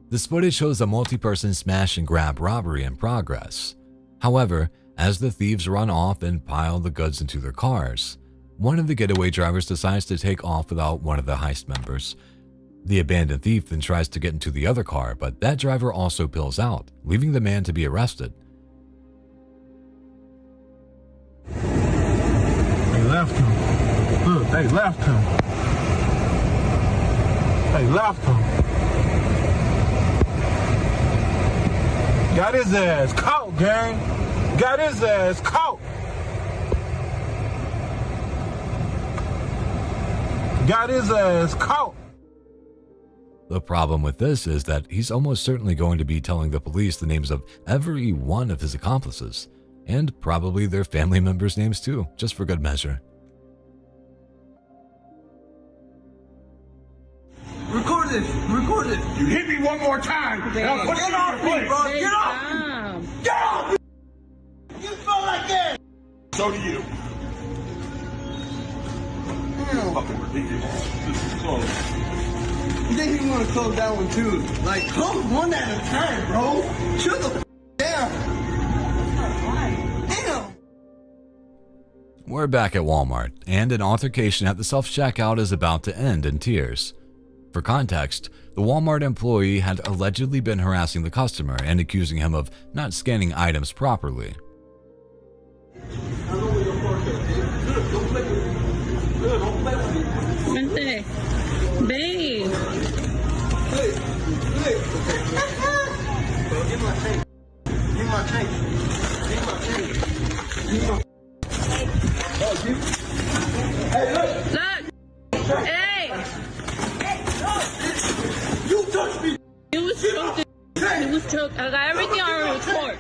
This footage shows a multi-person smash and grab robbery in progress. However, as the thieves run off and pile the goods into their cars, one of the getaway drivers decides to take off without one of the heist members. The abandoned thief then tries to get into the other car, but that driver also peels out, leaving the man to be arrested.
They left him. Look, they left him. They left him. Got his ass caught, gang. Got his ass caught. Got his ass caught.
The problem with this is that he's almost certainly going to be telling the police the names of every one of his accomplices, and probably their family members' names too, just for good measure.
Record this. Record this.
You hit me one more time, and I'll put you in your place.
Bro. Get off. Get off. You smell like that.
So do you. Fucking ridiculous. This is close.
You think you want to close that one too? Like, close one at a time, bro. Shut the down. Damn.
We're back at Walmart, and an altercation at the self-checkout is about to end in tears. For context, the Walmart employee had allegedly been harassing the customer and accusing him of not scanning items properly.
Babe. Give my change. Give my change. Give my change. Give my. Hey, look. Look. Hey. You touched me.
It was choked. It was choked. I got everything on record.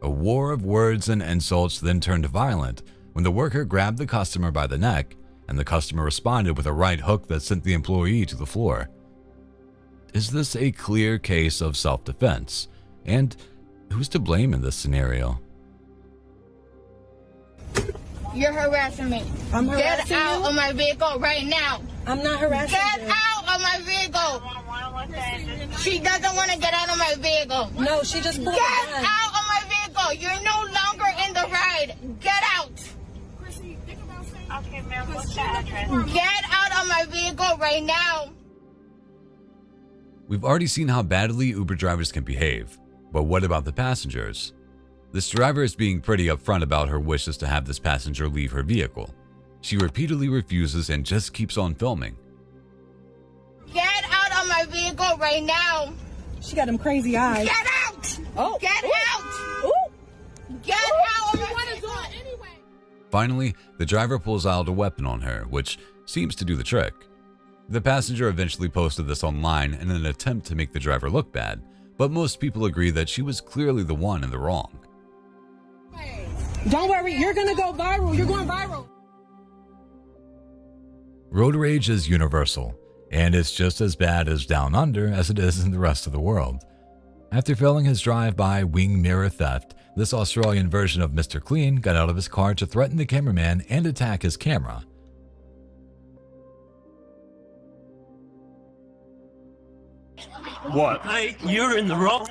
A war of words and insults then turned violent when the worker grabbed the customer by the neck, and the customer responded with a right hook that sent the employee to the floor. Is this a clear case of self-defense? And who's to blame in this scenario?
You're harassing me.
I'm
Get
harassing
out
you?
of my vehicle right now.
I'm not harassing
Get
you.
out of my vehicle. She doesn't want to get out of my vehicle.
No, she just pulled
Get
a gun.
out of my vehicle. You're no longer in the ride. Get out.
Okay, ma'am, what's the address?
Get out of my vehicle right now.
We've already seen how badly Uber drivers can behave, but what about the passengers? This driver is being pretty upfront about her wishes to have this passenger leave her vehicle. She repeatedly refuses and just keeps on filming.
Get out of my vehicle right now.
She got them crazy eyes.
Get out.
Oh.
Get out.
Ooh.
Get out of my vehicle.
Finally, the driver pulls out a weapon on her, which seems to do the trick. The passenger eventually posted this online in an attempt to make the driver look bad, but most people agree that she was clearly the one in the wrong.
Don't worry, you're gonna go viral. You're going viral.
Road rage is universal, and it's just as bad as down under as it is in the rest of the world. After failing his drive-by wing mirror theft, this Australian version of Mr. Clean got out of his car to threaten the cameraman and attack his camera.
What? Hey, you're in the wrong.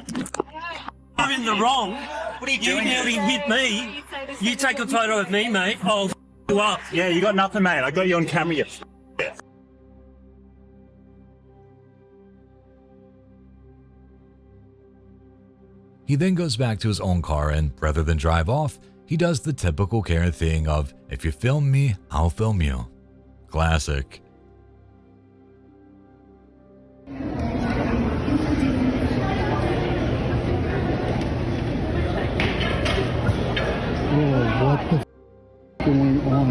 You're in the wrong.
What are you doing?
You nearly hit me. You take a photo of me, mate. I'll f you up.
Yeah, you got nothing, mate. I got you on camera, you f.
He then goes back to his own car and, rather than drive off, he does the typical Karen thing of, "If you film me, I'll film you." Classic.
Oh, what the f going on?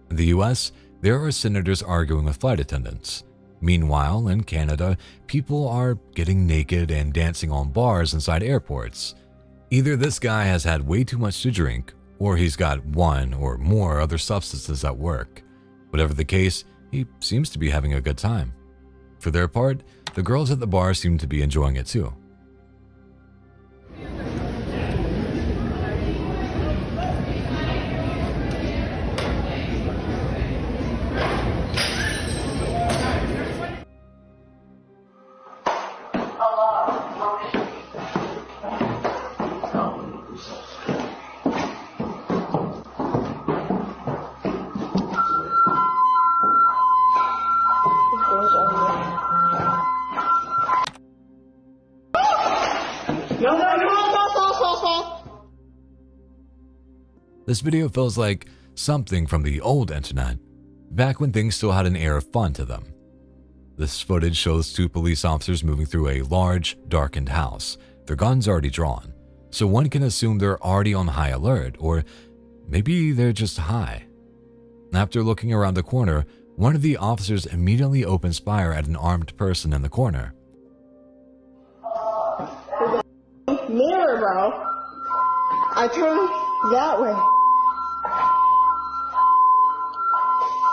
In the US, there are senators arguing with flight attendants. Meanwhile, in Canada, people are getting naked and dancing on bars inside airports. Either this guy has had way too much to drink, or he's got one or more other substances at work. Whatever the case, he seems to be having a good time. For their part, the girls at the bar seemed to be enjoying it too. This video feels like something from the old internet, back when things still had an air of fun to them. This footage shows two police officers moving through a large, darkened house, their guns already drawn, so one can assume they're already on high alert, or maybe they're just high. After looking around the corner, one of the officers immediately opens fire at an armed person in the corner.
Mirror, bro. I turned that way.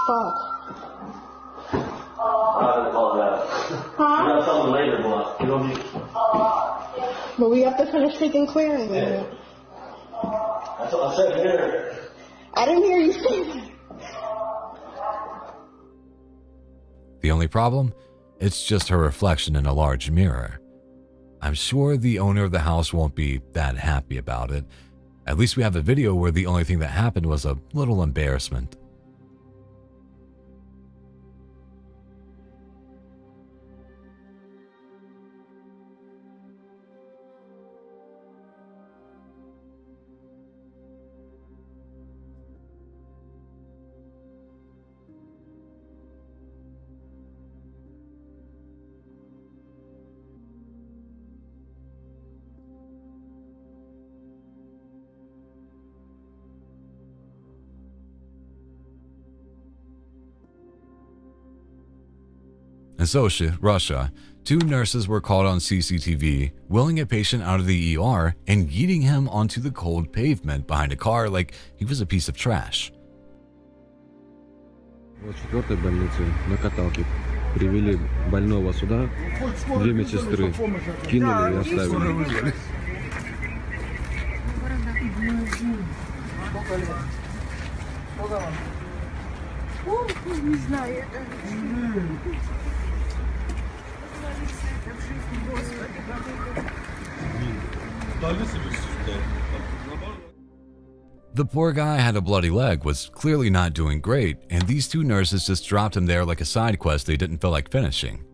Fuck. Huh?
You got something later, but you don't need.
But we have to finish taking clearing.
Yeah. That's what I said here.
I didn't hear you say that.
The only problem? It's just her reflection in a large mirror. I'm sure the owner of the house won't be that happy about it. At least we have a video where the only thing that happened was a little embarrassment. In Sochi, Russia, two nurses were caught on CCTV wheeling a patient out of the ER and yeeting him onto the cold pavement behind a car like he was a piece of trash.
Вот в 4-й больнице на каталке привели больного сюда, две медсестры кинули и оставили.
Не знаю.
The poor guy had a bloody leg, was clearly not doing great, and these two nurses just dropped him there like a side quest they didn't feel like finishing.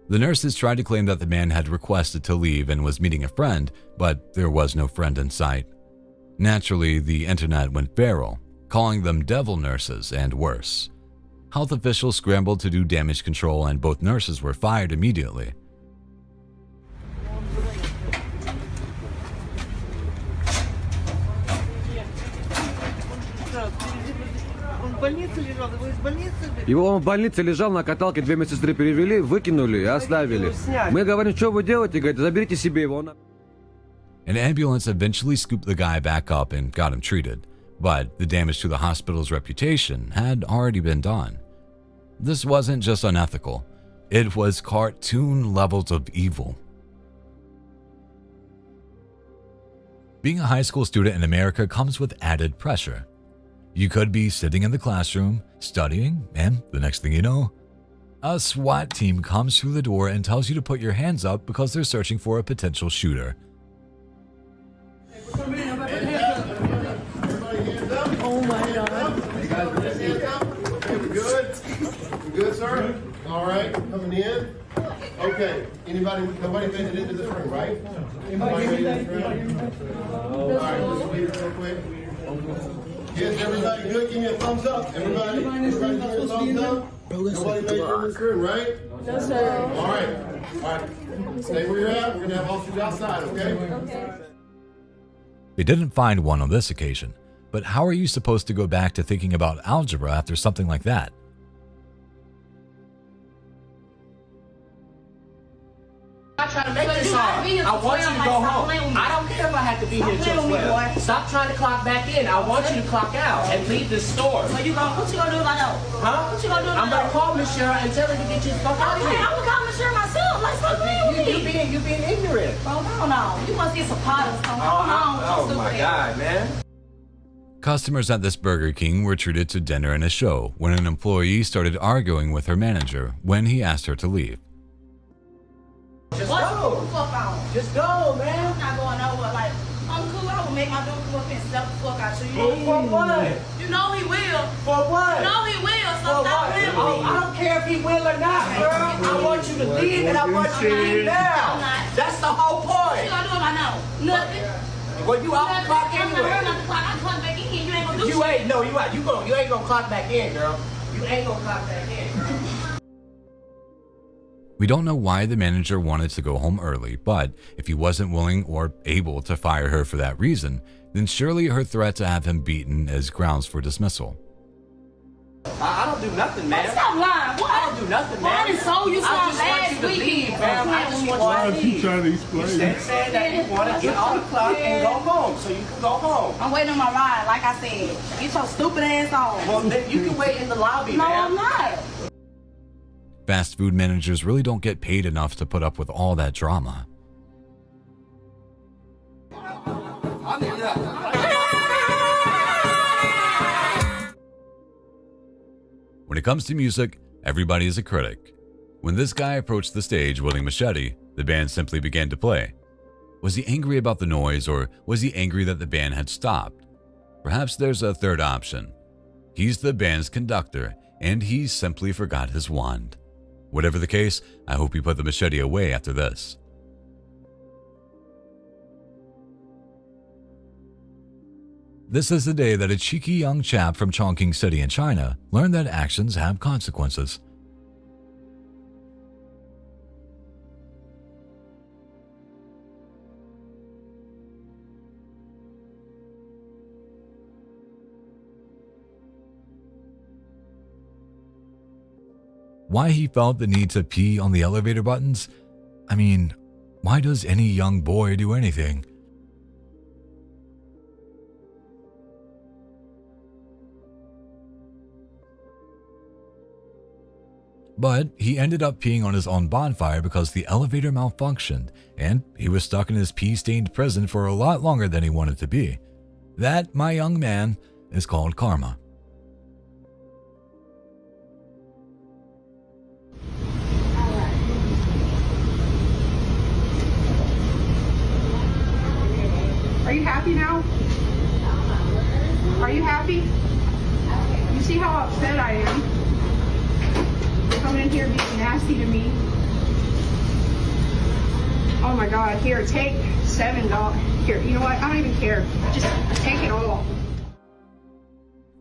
The nurses tried to claim that the man had requested to leave and was meeting a friend, but there was no friend in sight. Naturally, the internet went feral, calling them devil nurses and worse. Health officials scrambled to do damage control and both nurses were fired immediately.
Его в больнице лежал на каталке, две медсестры перевели, выкинули и оставили. Мы говорим, что вы делаете? Говорит, заберите себе его.
An ambulance eventually scooped the guy back up and got him treated, but the damage to the hospital's reputation had already been done. This wasn't just unethical, it was cartoon levels of evil. Being a high school student in America comes with added pressure. You could be sitting in the classroom, studying, and the next thing you know, a SWAT team comes through the door and tells you to put your hands up because they're searching for a potential shooter.
Oh my God.
Good? Good, sir? All right, coming in. Okay, nobody made it into this room, right? Nobody made it into this room? All right, just wait real quick. Yes, everybody good? Give me a thumbs up. Everybody give me a thumbs up. Nobody made it in this room, right?
No, sir.
All right. Stay where you're at. We're going to have officers outside, okay? Okay.
They didn't find one on this occasion, but how are you supposed to go back to thinking about algebra after something like that?
I'm trying to make this hard. I I want you to go home. I don't care if I have to be here till 12. Stop trying to clock back in. I want you to clock out and leave the store.
So what you gonna do about that?
Huh?
What you gonna do about
I'm gonna call Miss Shara and tell her to get you the fuck out of
Okay,
here.
I'm gonna call Miss Shara myself. Like, stop playing with me.
You being ignorant.
Bro, hold on. You must get some products. Hold on.
Oh my God, man.
Customers at this Burger King were treated to dinner and a show when an employee started arguing with her manager when he asked her to leave.
Just go. Just go, man.
I'm not going nowhere. Like, I'm cool. I will make my dude come up and step the fuck out you.
For what?
You know he will.
For what?
You know he will. So
For
stop
what?
playing with
Oh,
me.
I don't care if he will or not, girl. I want you to leave and I want you to leave now.
I'm not.
That's the whole
What you
point.
gonna do if I know? Nothing.
Well, you off the clock
I'm not worried
anyway.
about the clock. I clock back in here. You ain't gonna do
You
shit.
ain't, no, you out. You ain't gonna clock back in, girl. You ain't gonna clock back in, girl.
We don't know why the manager wanted to go home early, but if he wasn't willing or able to fire her for that reason, then surely her threat to have him beaten is grounds for dismissal.
I don't do nothing, man.
Stop lying. What?
I don't do nothing, man.
Well, I done sold you some
I just want
last
you to
weekend.
leave, man. I just want you to leave.
trying to explain?
You said that you want to get on the clock and go home, so you can go home.
I'm waiting on my ride, like I said. Get your stupid ass on.
Well, then you can wait in the lobby,
No,
man.
I'm not.
Fast food managers really don't get paid enough to put up with all that drama. When it comes to music, everybody is a critic. When this guy approached the stage wielding machete, the band simply began to play. Was he angry about the noise, or was he angry that the band had stopped? Perhaps there's a third option. He's the band's conductor, and he simply forgot his wand. Whatever the case, I hope he put the machete away after this. This is the day that a cheeky young chap from Chongqing City in China learned that actions have consequences. Why he felt the need to pee on the elevator buttons? I mean, why does any young boy do anything? But he ended up peeing on his own bonfire because the elevator malfunctioned, and he was stuck in his pee-stained prison for a lot longer than he wanted to be. That, my young man, is called karma.
Are you happy now? Are you happy? You see how upset I am? Coming in here being nasty to me. Oh my God, here, take $7. Here, you know what? I don't even care. Just take it all.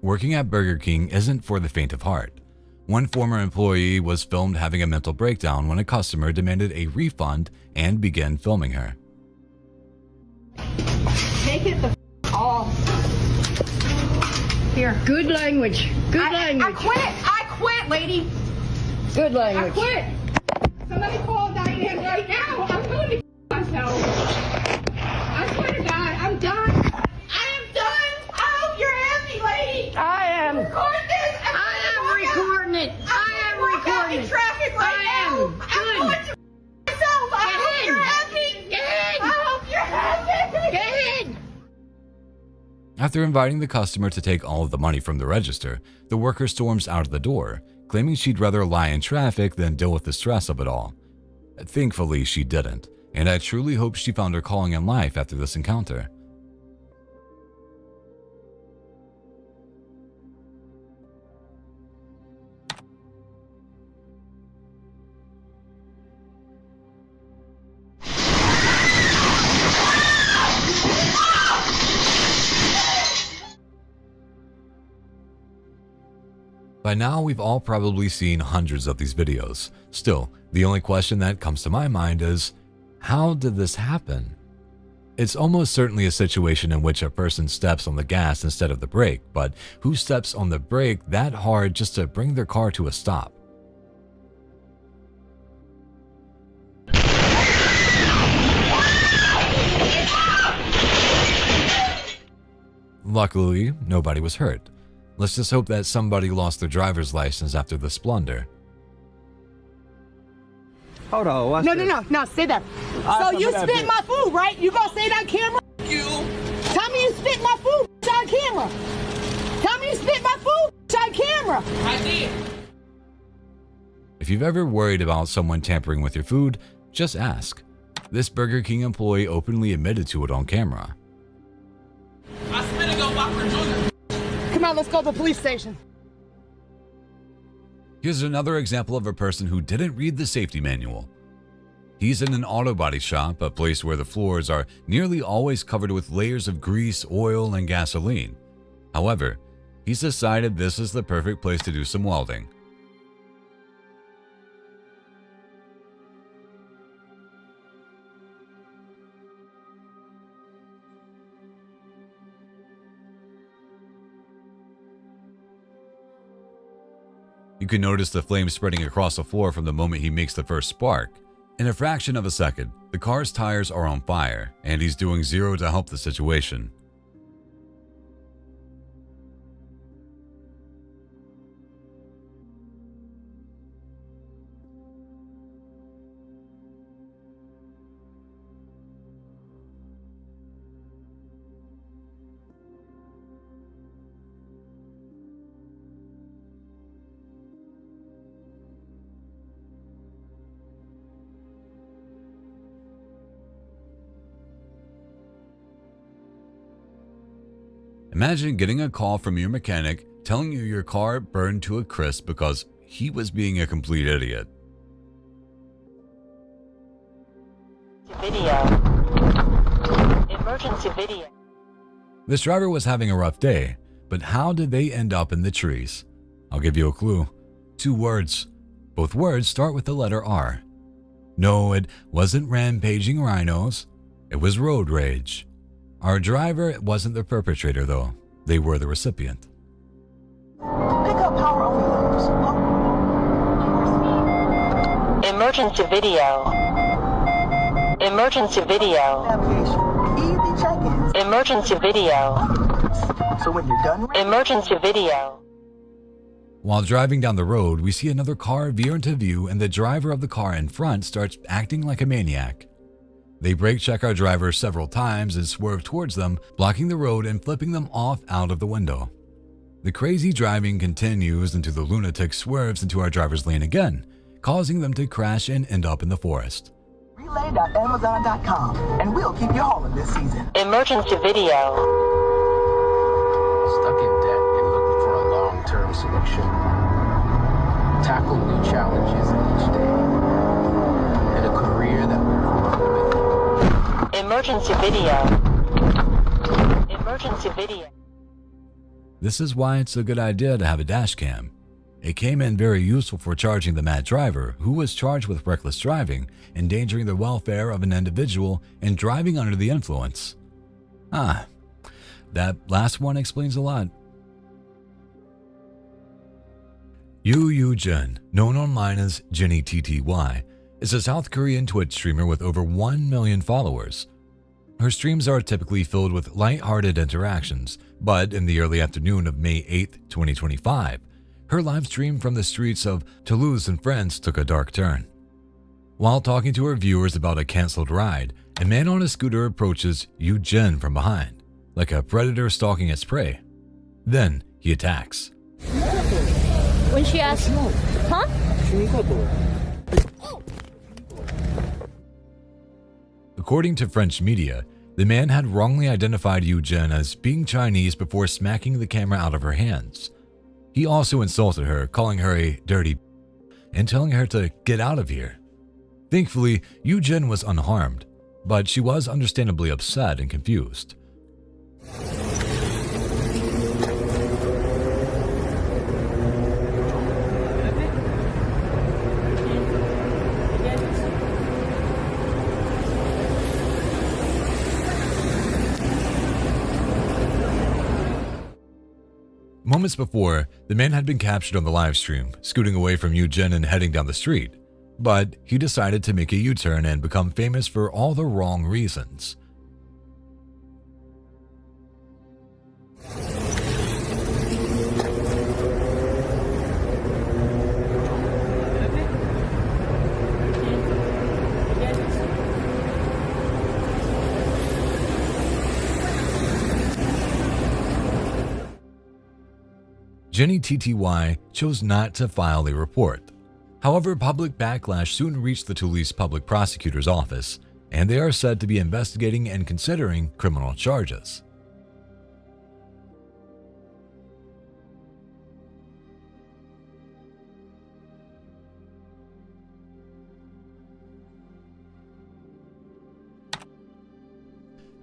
Working at Burger King isn't for the faint of heart. One former employee was filmed having a mental breakdown when a customer demanded a refund and began filming her.
Take it the off. Here.
Good language. Good language.
I quit, lady.
Good language.
I quit. Somebody call Diane right now. I'm going to myself. I swear to God, I'm done. I am done. I hope you're happy, lady.
I am.
Record this.
I am recording it. I am recording
in
it.
traffic right now.
Good.
I'm going to myself. I hope you're happy.
Go ahead.
I hope you're happy.
Go ahead.
After inviting the customer to take all of the money from the register, the worker storms out of the door, claiming she'd rather lie in traffic than deal with the stress of it all. Thankfully, she didn't, and I truly hope she found her calling in life after this encounter. By now, we've all probably seen hundreds of these videos. Still, the only question that comes to my mind is, how did this happen? It's almost certainly a situation in which a person steps on the gas instead of the brake, but who steps on the brake that hard just to bring their car to a stop? Luckily, nobody was hurt. Let's just hope that somebody lost their driver's license after this blunder.
Hold on, watch this.
No, sit there. So you spit my food, right? You gonna say that on camera? You. Tell me you spit my food on camera. Tell me you spit my food on camera. I did.
If you've ever worried about someone tampering with your food, just ask. This Burger King employee openly admitted to it on camera.
I spit and go Whopper Jr. Come on, let's go to the police station.
Here's another example of a person who didn't read the safety manual. He's in an auto body shop, a place where the floors are nearly always covered with layers of grease, oil, and gasoline. However, he's decided this is the perfect place to do some welding. You can notice the flames spreading across the floor from the moment he makes the first spark. In a fraction of a second, the car's tires are on fire, and he's doing zero to help the situation. Imagine getting a call from your mechanic telling you your car burned to a crisp because he was being a complete idiot.
Video. Emergency video.
This driver was having a rough day, but how did they end up in the trees? I'll give you a clue. 2 words. Both words start with the letter R. No, it wasn't rampaging rhinos. It was road rage. Our driver wasn't the perpetrator, though. They were the recipient.
Pick up power only loads.
Emergency video. Emergency video.
Easy check-ins.
Emergency video.
So when you're done,
Emergency video.
While driving down the road, we see another car veer into view, and the driver of the car in front starts acting like a maniac. They brake check our driver several times and swerve towards them, blocking the road and flipping them off out of the window. The crazy driving continues until the lunatic swerves into our driver's lane again, causing them to crash and end up in the forest.
relay.amazon.com and we'll keep you hauling this season.
Emergency video.
Stuck in debt and looking for a long-term solution. Tackle new challenges each day. And a career that will reward with.
Emergency video. Emergency video.
This is why it's a good idea to have a dash cam. It came in very useful for charging the mad driver, who was charged with reckless driving, endangering the welfare of an individual, and driving under the influence. That last one explains a lot. Yu Jin, known online as Jenny TTY, is a South Korean Twitch streamer with over 1 million followers. Her streams are typically filled with light-hearted interactions, but in the early afternoon of May 8, 2025, her live stream from the streets of Toulouse and France took a dark turn. While talking to her viewers about a canceled ride, a man on a scooter approaches Yu Jin from behind, like a predator stalking its prey. Then he attacks.
When she asks, huh?
According to French media, the man had wrongly identified Yu Jin as being Chinese before smacking the camera out of her hands. He also insulted her, calling her a dirty and telling her to get out of here. Thankfully, Yu Jin was unharmed, but she was understandably upset and confused. Moments before, the man had been captured on the livestream, scooting away from Yu Jin and heading down the street. But he decided to make a U-turn and become famous for all the wrong reasons. Jenny TTY chose not to file a report. However, public backlash soon reached the Toulouse public prosecutor's office, and they are said to be investigating and considering criminal charges.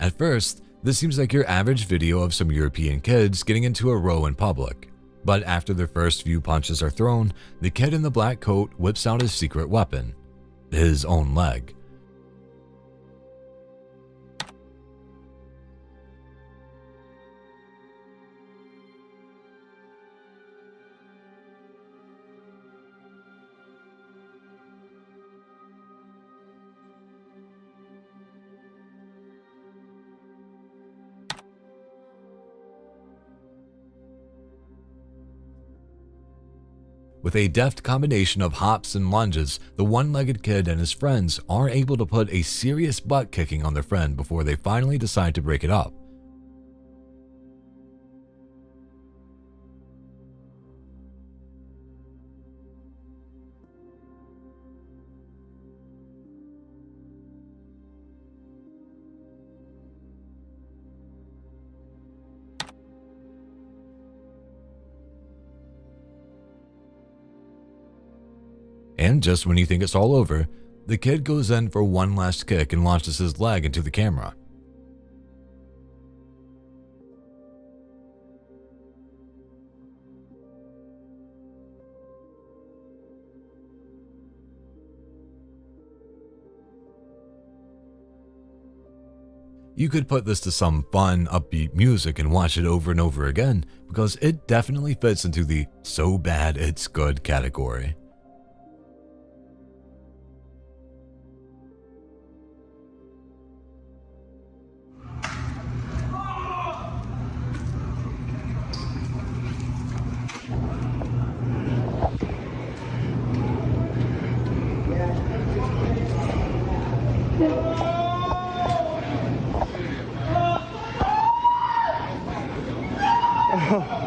At first, this seems like your average video of some European kids getting into a row in public. But after the first few punches are thrown, the kid in the black coat whips out his secret weapon, his own leg. With a deft combination of hops and lunges, the one-legged kid and his friends are able to put a serious butt kicking on their friend before they finally decide to break it up. And just when you think it's all over, the kid goes in for one last kick and launches his leg into the camera. You could put this to some fun, upbeat music and watch it over and over again, because it definitely fits into the so bad it's good category.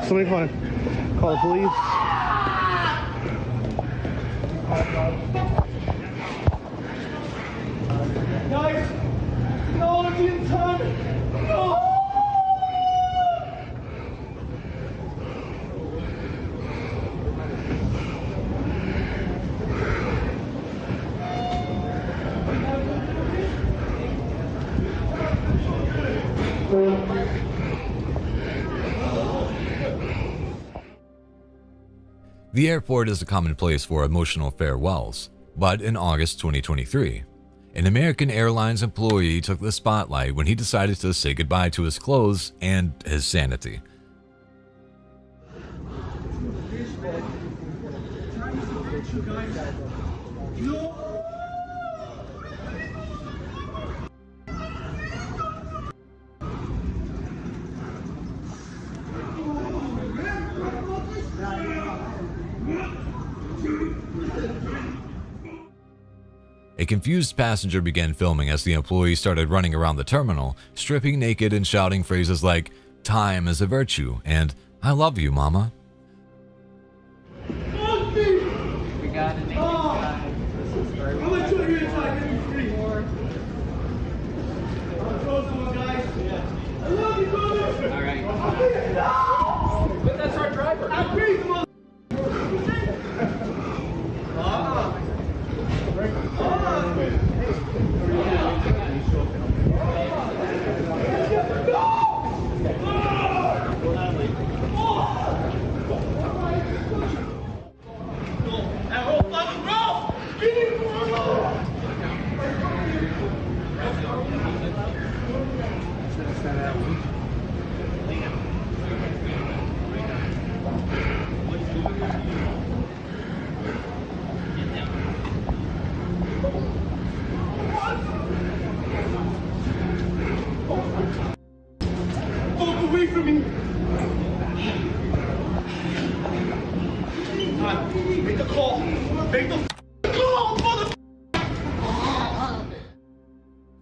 Somebody call the police.
Guys, no, it's in time. No.
The airport is a common place for emotional farewells, but in August 2023, an American Airlines employee took the spotlight when he decided to say goodbye to his clothes and his sanity. A confused passenger began filming as the employee started running around the terminal, stripping naked and shouting phrases like, "Time is a virtue," and "I love you, mama."
We got it. How much are you inside? Three more. Guys. I love you, brother. All right. But that's our driver. I'm free, mother. Away from me! Make the call! Make the call, mother!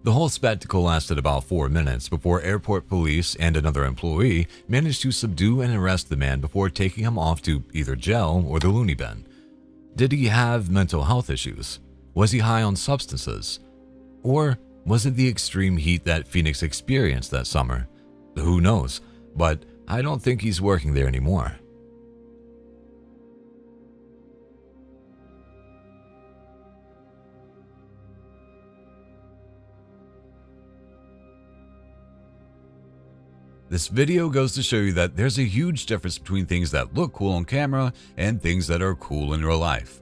The whole spectacle lasted about 4 minutes before airport police and another employee managed to subdue and arrest the man before taking him off to either jail or the loony bin. Did he have mental health issues? Was he high on substances? Or was it the extreme heat that Phoenix experienced that summer? Who knows, but I don't think he's working there anymore. This video goes to show you that there's a huge difference between things that look cool on camera and things that are cool in real life.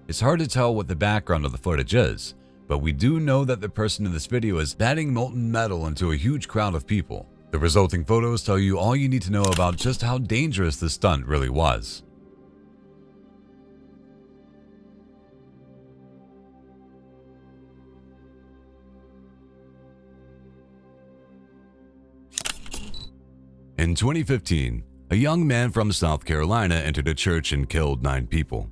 It's hard to tell what the background of the footage is, but we do know that the person in this video is batting molten metal into a huge crowd of people. The resulting photos tell you all you need to know about just how dangerous this stunt really was. In 2015, a young man from South Carolina entered a church and killed 9 people.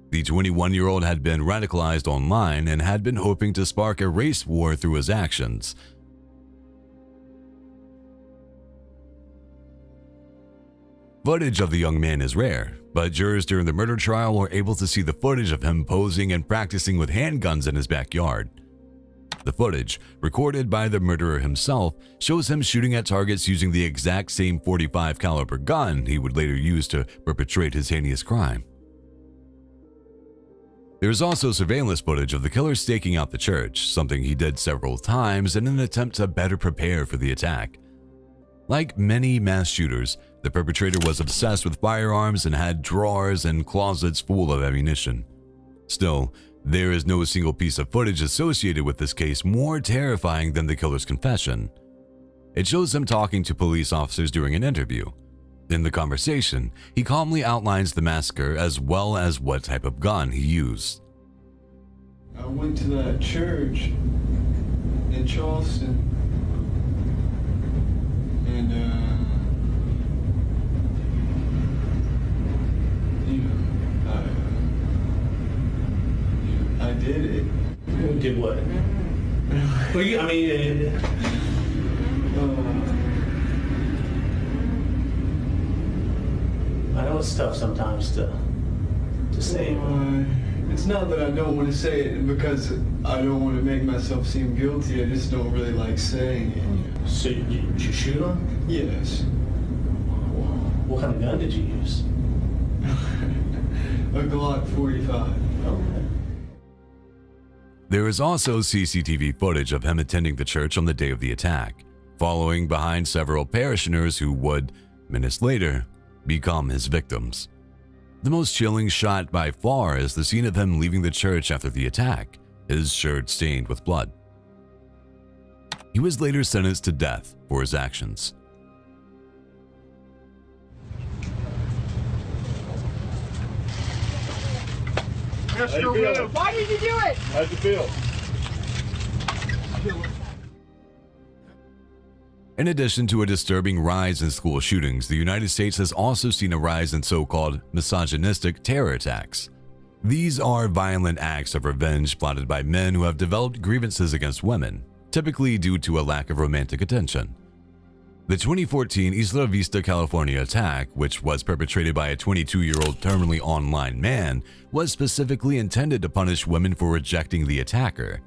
The 21-year-old had been radicalized online and had been hoping to spark a race war through his actions. Footage of the young man is rare, but jurors during the murder trial were able to see the footage of him posing and practicing with handguns in his backyard. The footage, recorded by the murderer himself, shows him shooting at targets using the exact same .45 caliber gun he would later use to perpetrate his heinous crime. There is also surveillance footage of the killer staking out the church, something he did several times in an attempt to better prepare for the attack. Like many mass shooters, the perpetrator was obsessed with firearms and had drawers and closets full of ammunition. Still, there is no single piece of footage associated with this case more terrifying than the killer's confession. It shows him talking to police officers during an interview. In the conversation, he calmly outlines the massacre as well as what type of gun he used.
I went to that church in Charleston, and I did it.
You did what? Well, I know it's tough sometimes to say.
It's not that I don't want to say it because I don't want to make myself seem guilty. I just don't really like saying it.
So you shoot him?
Yes.
What kind of gun did you use?
A Glock 45.
Okay.
There is also CCTV footage of him attending the church on the day of the attack, following behind several parishioners who would, minutes later, become his victims. The most chilling shot by far is the scene of him leaving the church after the attack, his shirt stained with blood. He was later sentenced to death for his actions.
Why did you do it?
How'd you feel?
In addition to a disturbing rise in school shootings, the United States has also seen a rise in so-called misogynistic terror attacks. These are violent acts of revenge plotted by men who have developed grievances against women, typically due to a lack of romantic attention. The 2014 Isla Vista, California attack, which was perpetrated by a 22-year-old terminally online man, was specifically intended to punish women for rejecting the attacker.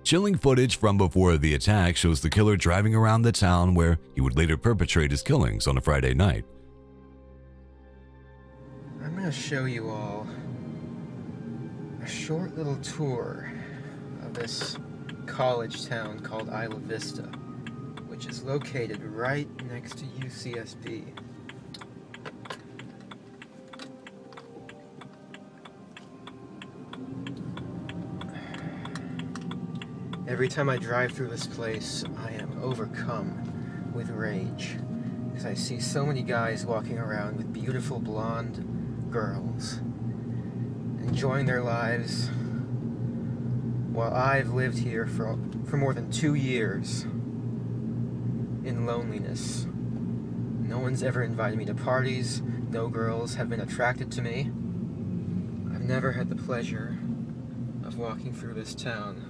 Chilling footage from before the attack shows the killer driving around the town where he would later perpetrate his killings on a Friday night.
I'm going to show you all a short little tour of this college town called Isla Vista, which is located right next to UCSB. Every time I drive through this place, I am overcome with rage, because I see so many guys walking around with beautiful blonde girls, enjoying their lives, while I've lived here for more than 2 years in loneliness. No one's ever invited me to parties, no girls have been attracted to me. I've never had the pleasure of walking through this town.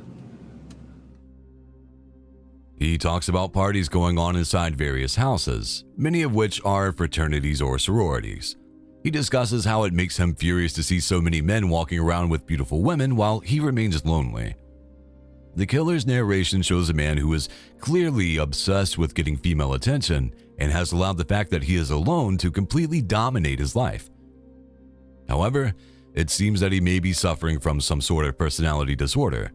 He talks about parties going on inside various houses, many of which are fraternities or sororities. He discusses how it makes him furious to see so many men walking around with beautiful women while he remains lonely. The killer's narration shows a man who is clearly obsessed with getting female attention and has allowed the fact that he is alone to completely dominate his life. However, it seems that he may be suffering from some sort of personality disorder.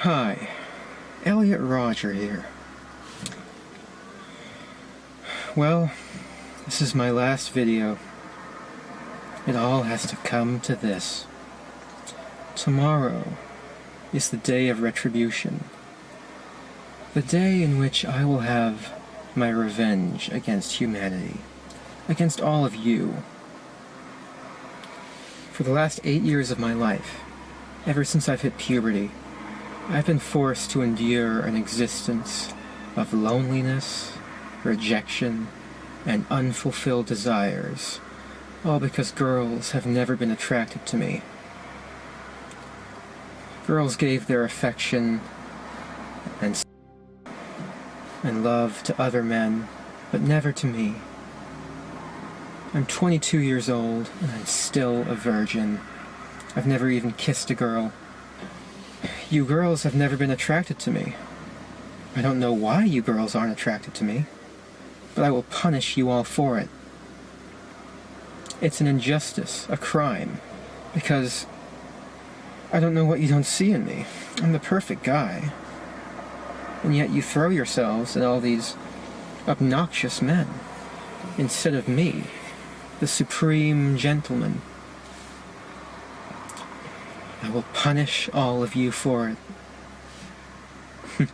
Hi, Elliot Roger here. Well, this is my last video. It all has to come to this. Tomorrow is the day of retribution. The day in which I will have my revenge against humanity, against all of you. For the last 8 years of my life, ever since I've hit puberty, I've been forced to endure an existence of loneliness, rejection, and unfulfilled desires, all because girls have never been attracted to me. Girls gave their affection and love to other men, but never to me. I'm 22 years old, and I'm still a virgin. I've never even kissed a girl. You girls have never been attracted to me. I don't know why you girls aren't attracted to me, but I will punish you all for it. It's an injustice, a crime, because I don't know what you don't see in me. I'm the perfect guy. And yet you throw yourselves at all these obnoxious men, instead of me, the supreme gentleman. I will punish all of you for it.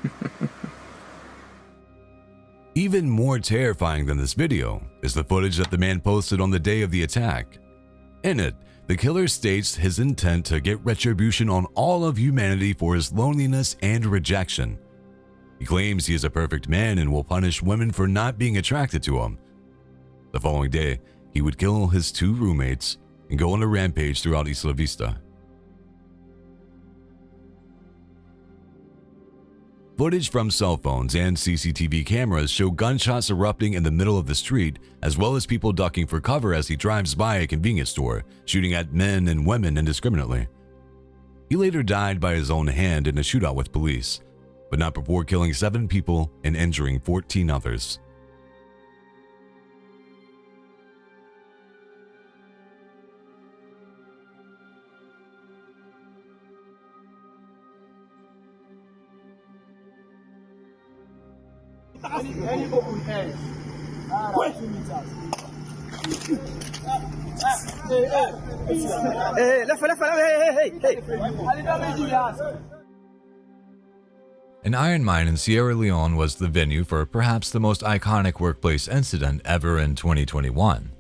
Even more terrifying than this video is the footage that the man posted on the day of the attack. In it, the killer states his intent to get retribution on all of humanity for his loneliness and rejection. He claims he is a perfect man and will punish women for not being attracted to him. The following day, he would kill his 2 roommates and go on a rampage throughout Isla Vista. Footage from cell phones and CCTV cameras show gunshots erupting in the middle of the street, as well as people ducking for cover as he drives by a convenience store, shooting at men and women indiscriminately. He later died by his own hand in a shootout with police, but not before killing 7 people and injuring 14 others. An iron mine in Sierra Leone was the venue for perhaps the most iconic workplace incident ever in 2021.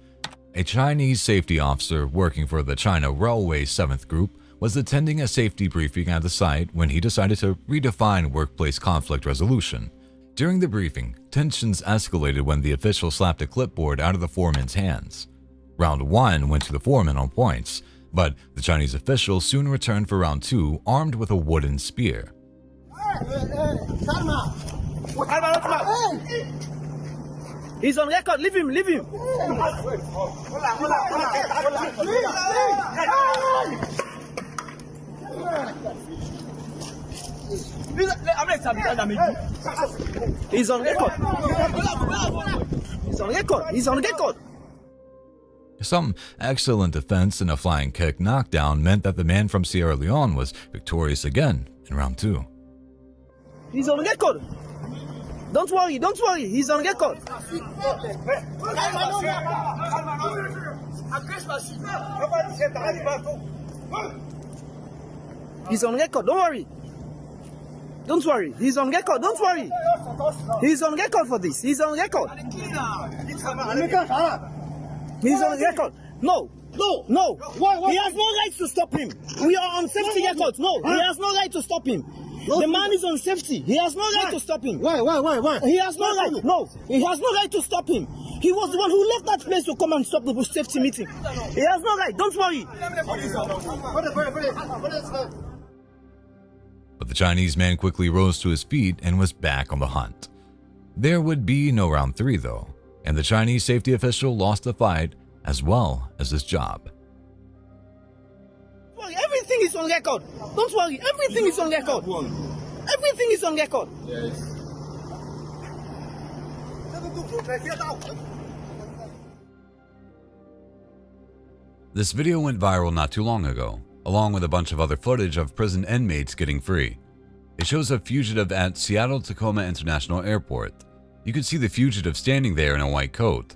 A Chinese safety officer working for the China Railway 7th Group was attending a safety briefing at the site when he decided to redefine workplace conflict resolution. During the briefing, tensions escalated when the official slapped a clipboard out of the foreman's hands. Round 1 went to the foreman on points, but the Chinese official soon returned for round 2 armed with a wooden spear.
He's on record, leave him, leave him! He's on record. He's on record. He's on record.
Some excellent defense and a flying kick knockdown meant that the man from Sierra Leone was victorious again in round 2.
He's on record. Don't worry, he's on record. He's on record, don't worry. Don't worry, he's on record, don't worry. He's on record for this, he's on record. He's on record. No. Why? He has no right to stop him. We are on safety records. No, he has no right to stop him. The man is on safety. He has no right to stop him. Why? He has no right. No, he has no right to stop him. He was the one who left that place to come and stop the safety meeting. He has no right. Don't worry.
Some excellent defense and a flying kick knockdown meant that the man from Sierra Leone was victorious again in round 2. He's on record. He's on record. He's on record. He's on record. No. He has no right to stop him. He has no right. No, he has no right to stop him. He was the one who left that place to come and stop the safety meeting. He has no right. Don't worry. but the Chinese man quickly rose to his feet and was back on the hunt. There would be no round 3 though, and the Chinese safety official lost the fight as well as his job.
Everything is on record. Don't worry, everything is on record. Everything is on record. Yes.
This video went viral not too long ago, along with a bunch of other footage of prison inmates getting free. It shows a fugitive at Seattle-Tacoma International Airport. You can see the fugitive standing there in a white coat.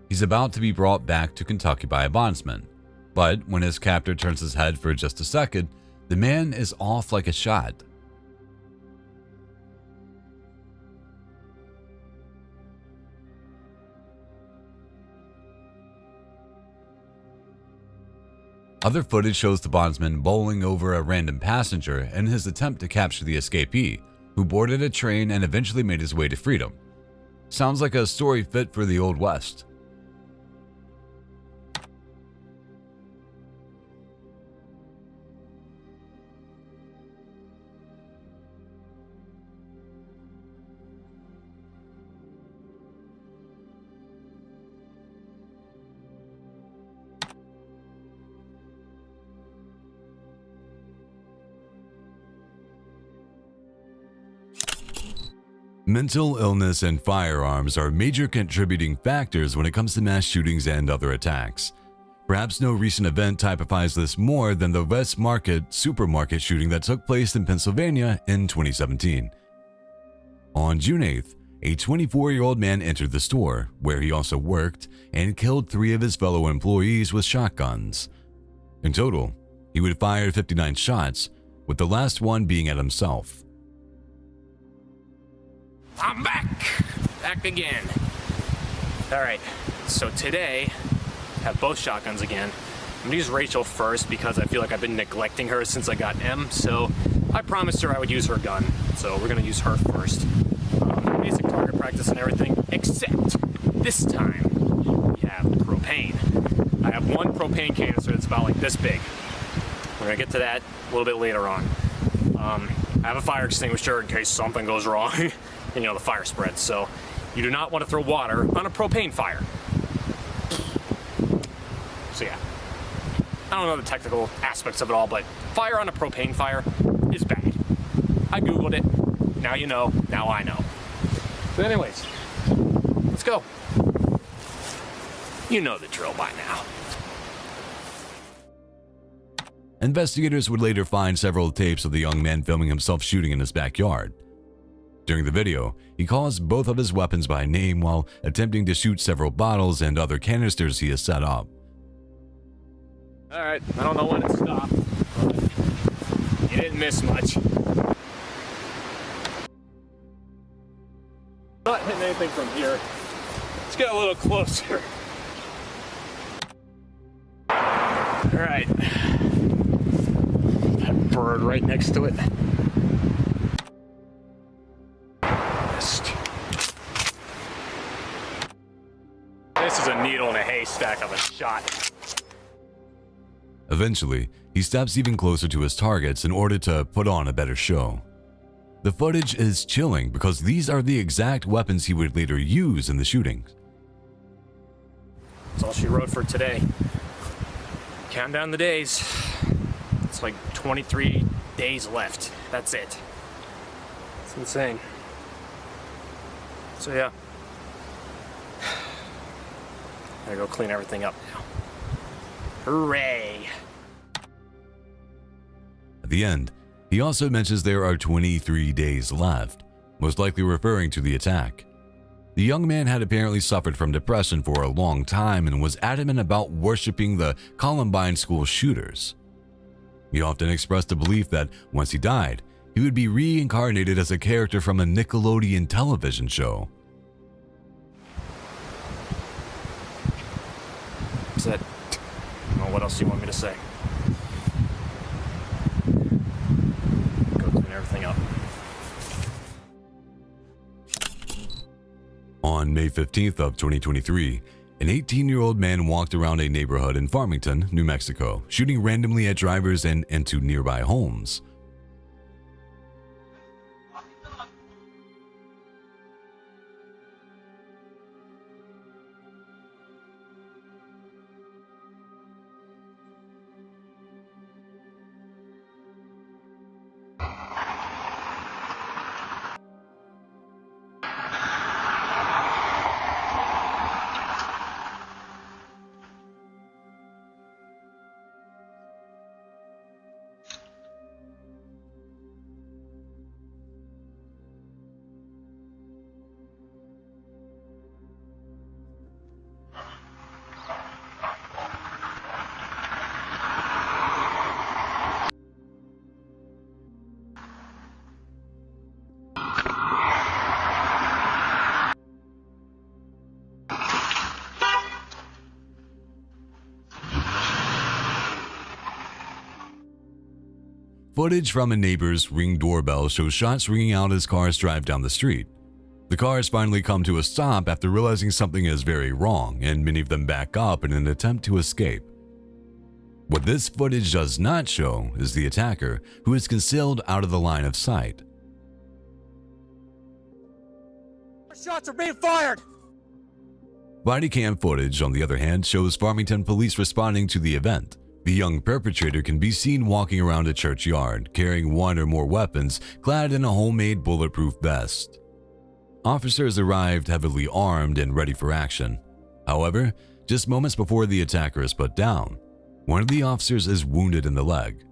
He's about to be brought back to Kentucky by a bondsman, but when his captor turns his head for just a second, the man is off like a shot. Other footage shows the bondsman bowling over a random passenger in his attempt to capture the escapee, who boarded a train and eventually made his way to freedom. Sounds like a story fit for the Old West. Mental illness and firearms are major contributing factors when it comes to mass shootings and other attacks. Perhaps no recent event typifies this more than the West Market supermarket shooting that took place in Pennsylvania in 2017. On June 8th, a 24-year-old man entered the store, where he also worked, and killed 3 of his fellow employees with shotguns. In total, he would fire 59 shots, with the last one being at himself.
I'm back again. All right, so today, I have both shotguns again. I'm gonna use Rachel first because I feel like I've been neglecting her since I got M, so I promised her I would use her gun. So we're gonna use her first. Basic target practice and everything, except this time we have propane. I have one propane canister that's about like this big. We're gonna get to that a little bit later on. I have a fire extinguisher in case something goes wrong. And you know, the fire spreads, so you do not want to throw water on a propane fire. So yeah, I don't know the technical aspects of it all, but fire on a propane fire is bad. I Googled it, now you know, now I know. But anyways, let's go. You know the drill by now.
Investigators would later find several tapes of the young man filming himself shooting in his backyard. During the video, he calls both of his weapons by name while attempting to shoot several bottles and other canisters he has set up.
Alright, I don't know when it stopped, but you didn't miss much. Not hitting anything from here. Let's get a little closer. Alright. That bird right next to it. This is a needle in a haystack of a shot.
Eventually, he steps even closer to his targets in order to put on a better show. The footage is chilling because these are the exact weapons he would later use in the shootings.
That's all she wrote for today. Count down the days. It's like 23 days left. That's it. It's insane. So yeah. Gotta go clean everything up now. Hooray!
At the end, he also mentions there are 23 days left, most likely referring to the attack. The young man had apparently suffered from depression for a long time and was adamant about worshiping the Columbine school shooters. He often expressed the belief that once he died, he would be reincarnated as a character from a Nickelodeon television show.
That's it. I don't know what else you want me to say. Go clean everything up.
On May 15th of 2023, an 18-year-old man walked around a neighborhood in Farmington, New Mexico, shooting randomly at drivers and into nearby homes. Footage from a neighbor's Ring doorbell shows shots ringing out as cars drive down the street. The cars finally come to a stop after realizing something is very wrong, and many of them back up in an attempt to escape. What this footage does not show is the attacker, who is concealed out of the line of sight.
Shots are being fired!
Body cam footage, on the other hand, shows Farmington police responding to the event. The young perpetrator can be seen walking around a churchyard, carrying one or more weapons, clad in a homemade bulletproof vest. Officers arrived heavily armed and ready for action. However, just moments before the attacker is put down, one of the officers is wounded in the leg.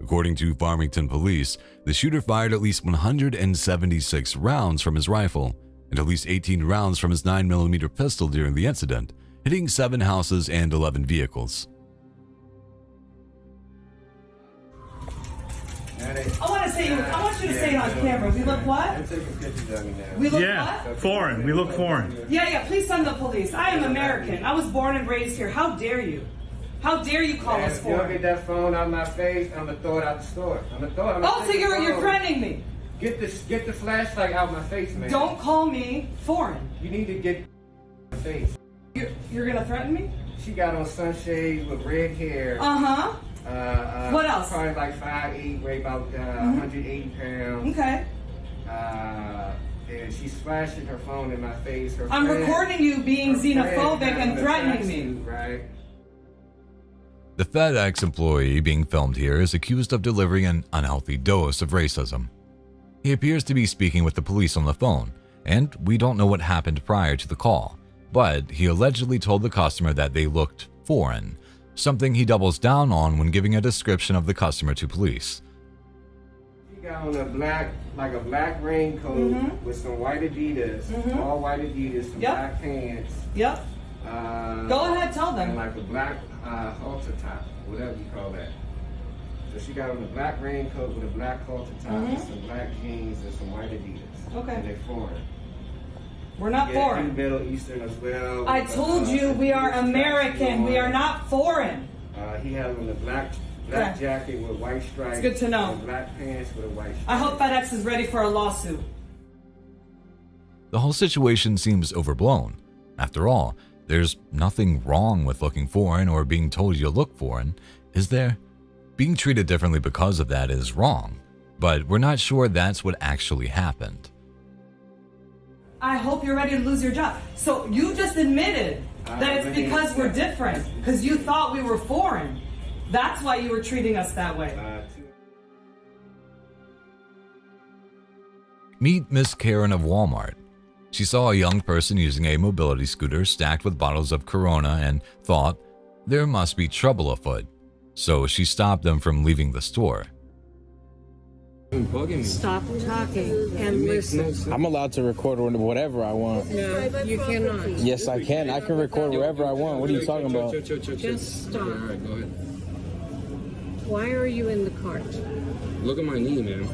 According to Farmington police, the shooter fired at least 176 rounds from his rifle and at least 18 rounds from his 9mm pistol during the incident, hitting 7 houses and 11 vehicles.
I want you to say it on camera. We look what? We look what?
Foreign. We look foreign.
Yeah, please send the police. I am American. I was born and raised here. How dare you? How dare you call us
If you don't
foreign?
get that phone out of my face, I'm gonna throw it out the store.
So you're threatening me?
Get the flashlight out of my face, man.
Don't call me foreign.
You need to get my face.
You're gonna threaten me?
She got on sunshades with red hair.
Uh-huh. What else?
Probably like 5'8", weigh about 180 pounds.
Okay.
And she's flashing her phone in my face.
I'm recording you being xenophobic and threatening me.
Right.
The FedEx employee being filmed here is accused of delivering an unhealthy dose of racism. He appears to be speaking with the police on the phone, and we don't know what happened prior to the call, but he allegedly told the customer that they looked foreign, something he doubles down on when giving a description of the customer to police.
She got on a black raincoat with some white Adidas, all white Adidas, some black pants.
Yep. Go ahead, tell them.
And like a black halter top, whatever you call that. So she got on a black raincoat with a black halter top and some black jeans and some white Adidas. Okay. And they're foreign.
We're not foreign.
Middle Eastern as well.
I told you we are American. We are not foreign.
He has on a black jacket with white stripes.
It's good to know.
And black pants with a white stripe.
I hope FedEx is ready for a lawsuit.
The whole situation seems overblown. After all, there's nothing wrong with looking foreign or being told you look foreign, is there? Being treated differently because of that is wrong, but we're not sure that's what actually happened.
I hope you're ready to lose your job. So you just admitted that it's because we're different, because you thought we were foreign. That's why you were treating us that way.
Meet Miss Karen of Walmart. She saw a young person using a mobility scooter stacked with bottles of Corona and thought there must be trouble afoot, so she stopped them from leaving the store.
Stop talking and listen.
I'm allowed to record whatever I want.
No, you cannot.
Yes, I can. I can record wherever I want. What are you talking about?
Just stop.
All right, go ahead.
Why are you in the cart?
Look at my knee, man.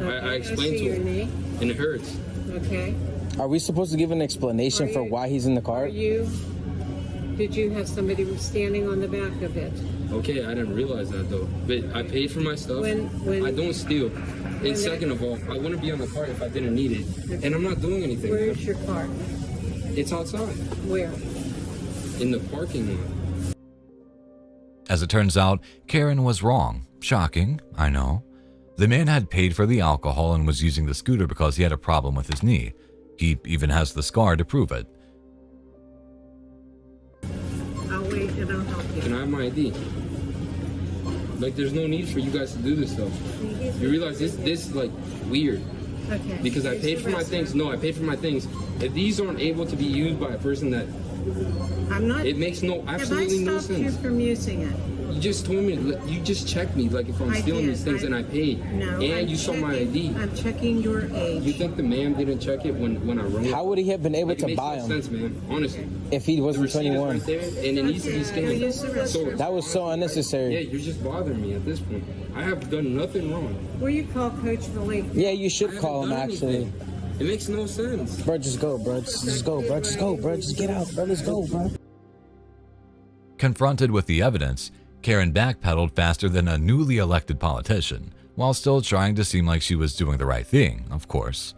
Okay,
I explained to
your
him,
knee.
and it hurts.
Okay.
Are we supposed to give an explanation for why he's in the cart?
Did you have somebody standing on the back of it?
Okay, I didn't realize that though. But I paid for my stuff. I don't steal. And second of all, I wouldn't be on the cart if I didn't need it. And I'm not doing anything.
Where's your cart?
It's outside.
Where?
In the parking lot.
As it turns out, Karen was wrong. Shocking, I know. The man had paid for the alcohol and was using the scooter because he had a problem with his knee. He even has the scar to prove it.
I'll wait and I'll help you.
Can I have my ID? Like, there's no need for you guys to do this stuff. You realize this is like weird.
Okay.
Because I paid for my things. No, I paid for my things. If these aren't able to be used by a person that
I'm not.
It makes absolutely no sense.
Have I stopped you from using it?
You just told me, you just checked me, like if I'm stealing these things and I paid.
No,
and you saw my ID.
I'm checking your age.
You think the man didn't check it when I wrote it? How would he have been able to buy them? It makes no sense, man. Honestly. If he wasn't The receipt is 21. right there, and it needs to be scanned. So that was so unnecessary.
Yeah,
you're just bothering me at this point. I have done nothing wrong.
Will you call Coach Philippe?
Yeah, you should call him actually. It makes no sense. Bro, just go, bro. Just go, bro. Just go, bro. Just get out, bro. Let's go, bro.
Confronted with the evidence, Karen backpedaled faster than a newly elected politician, while still trying to seem like she was doing the right thing, of course.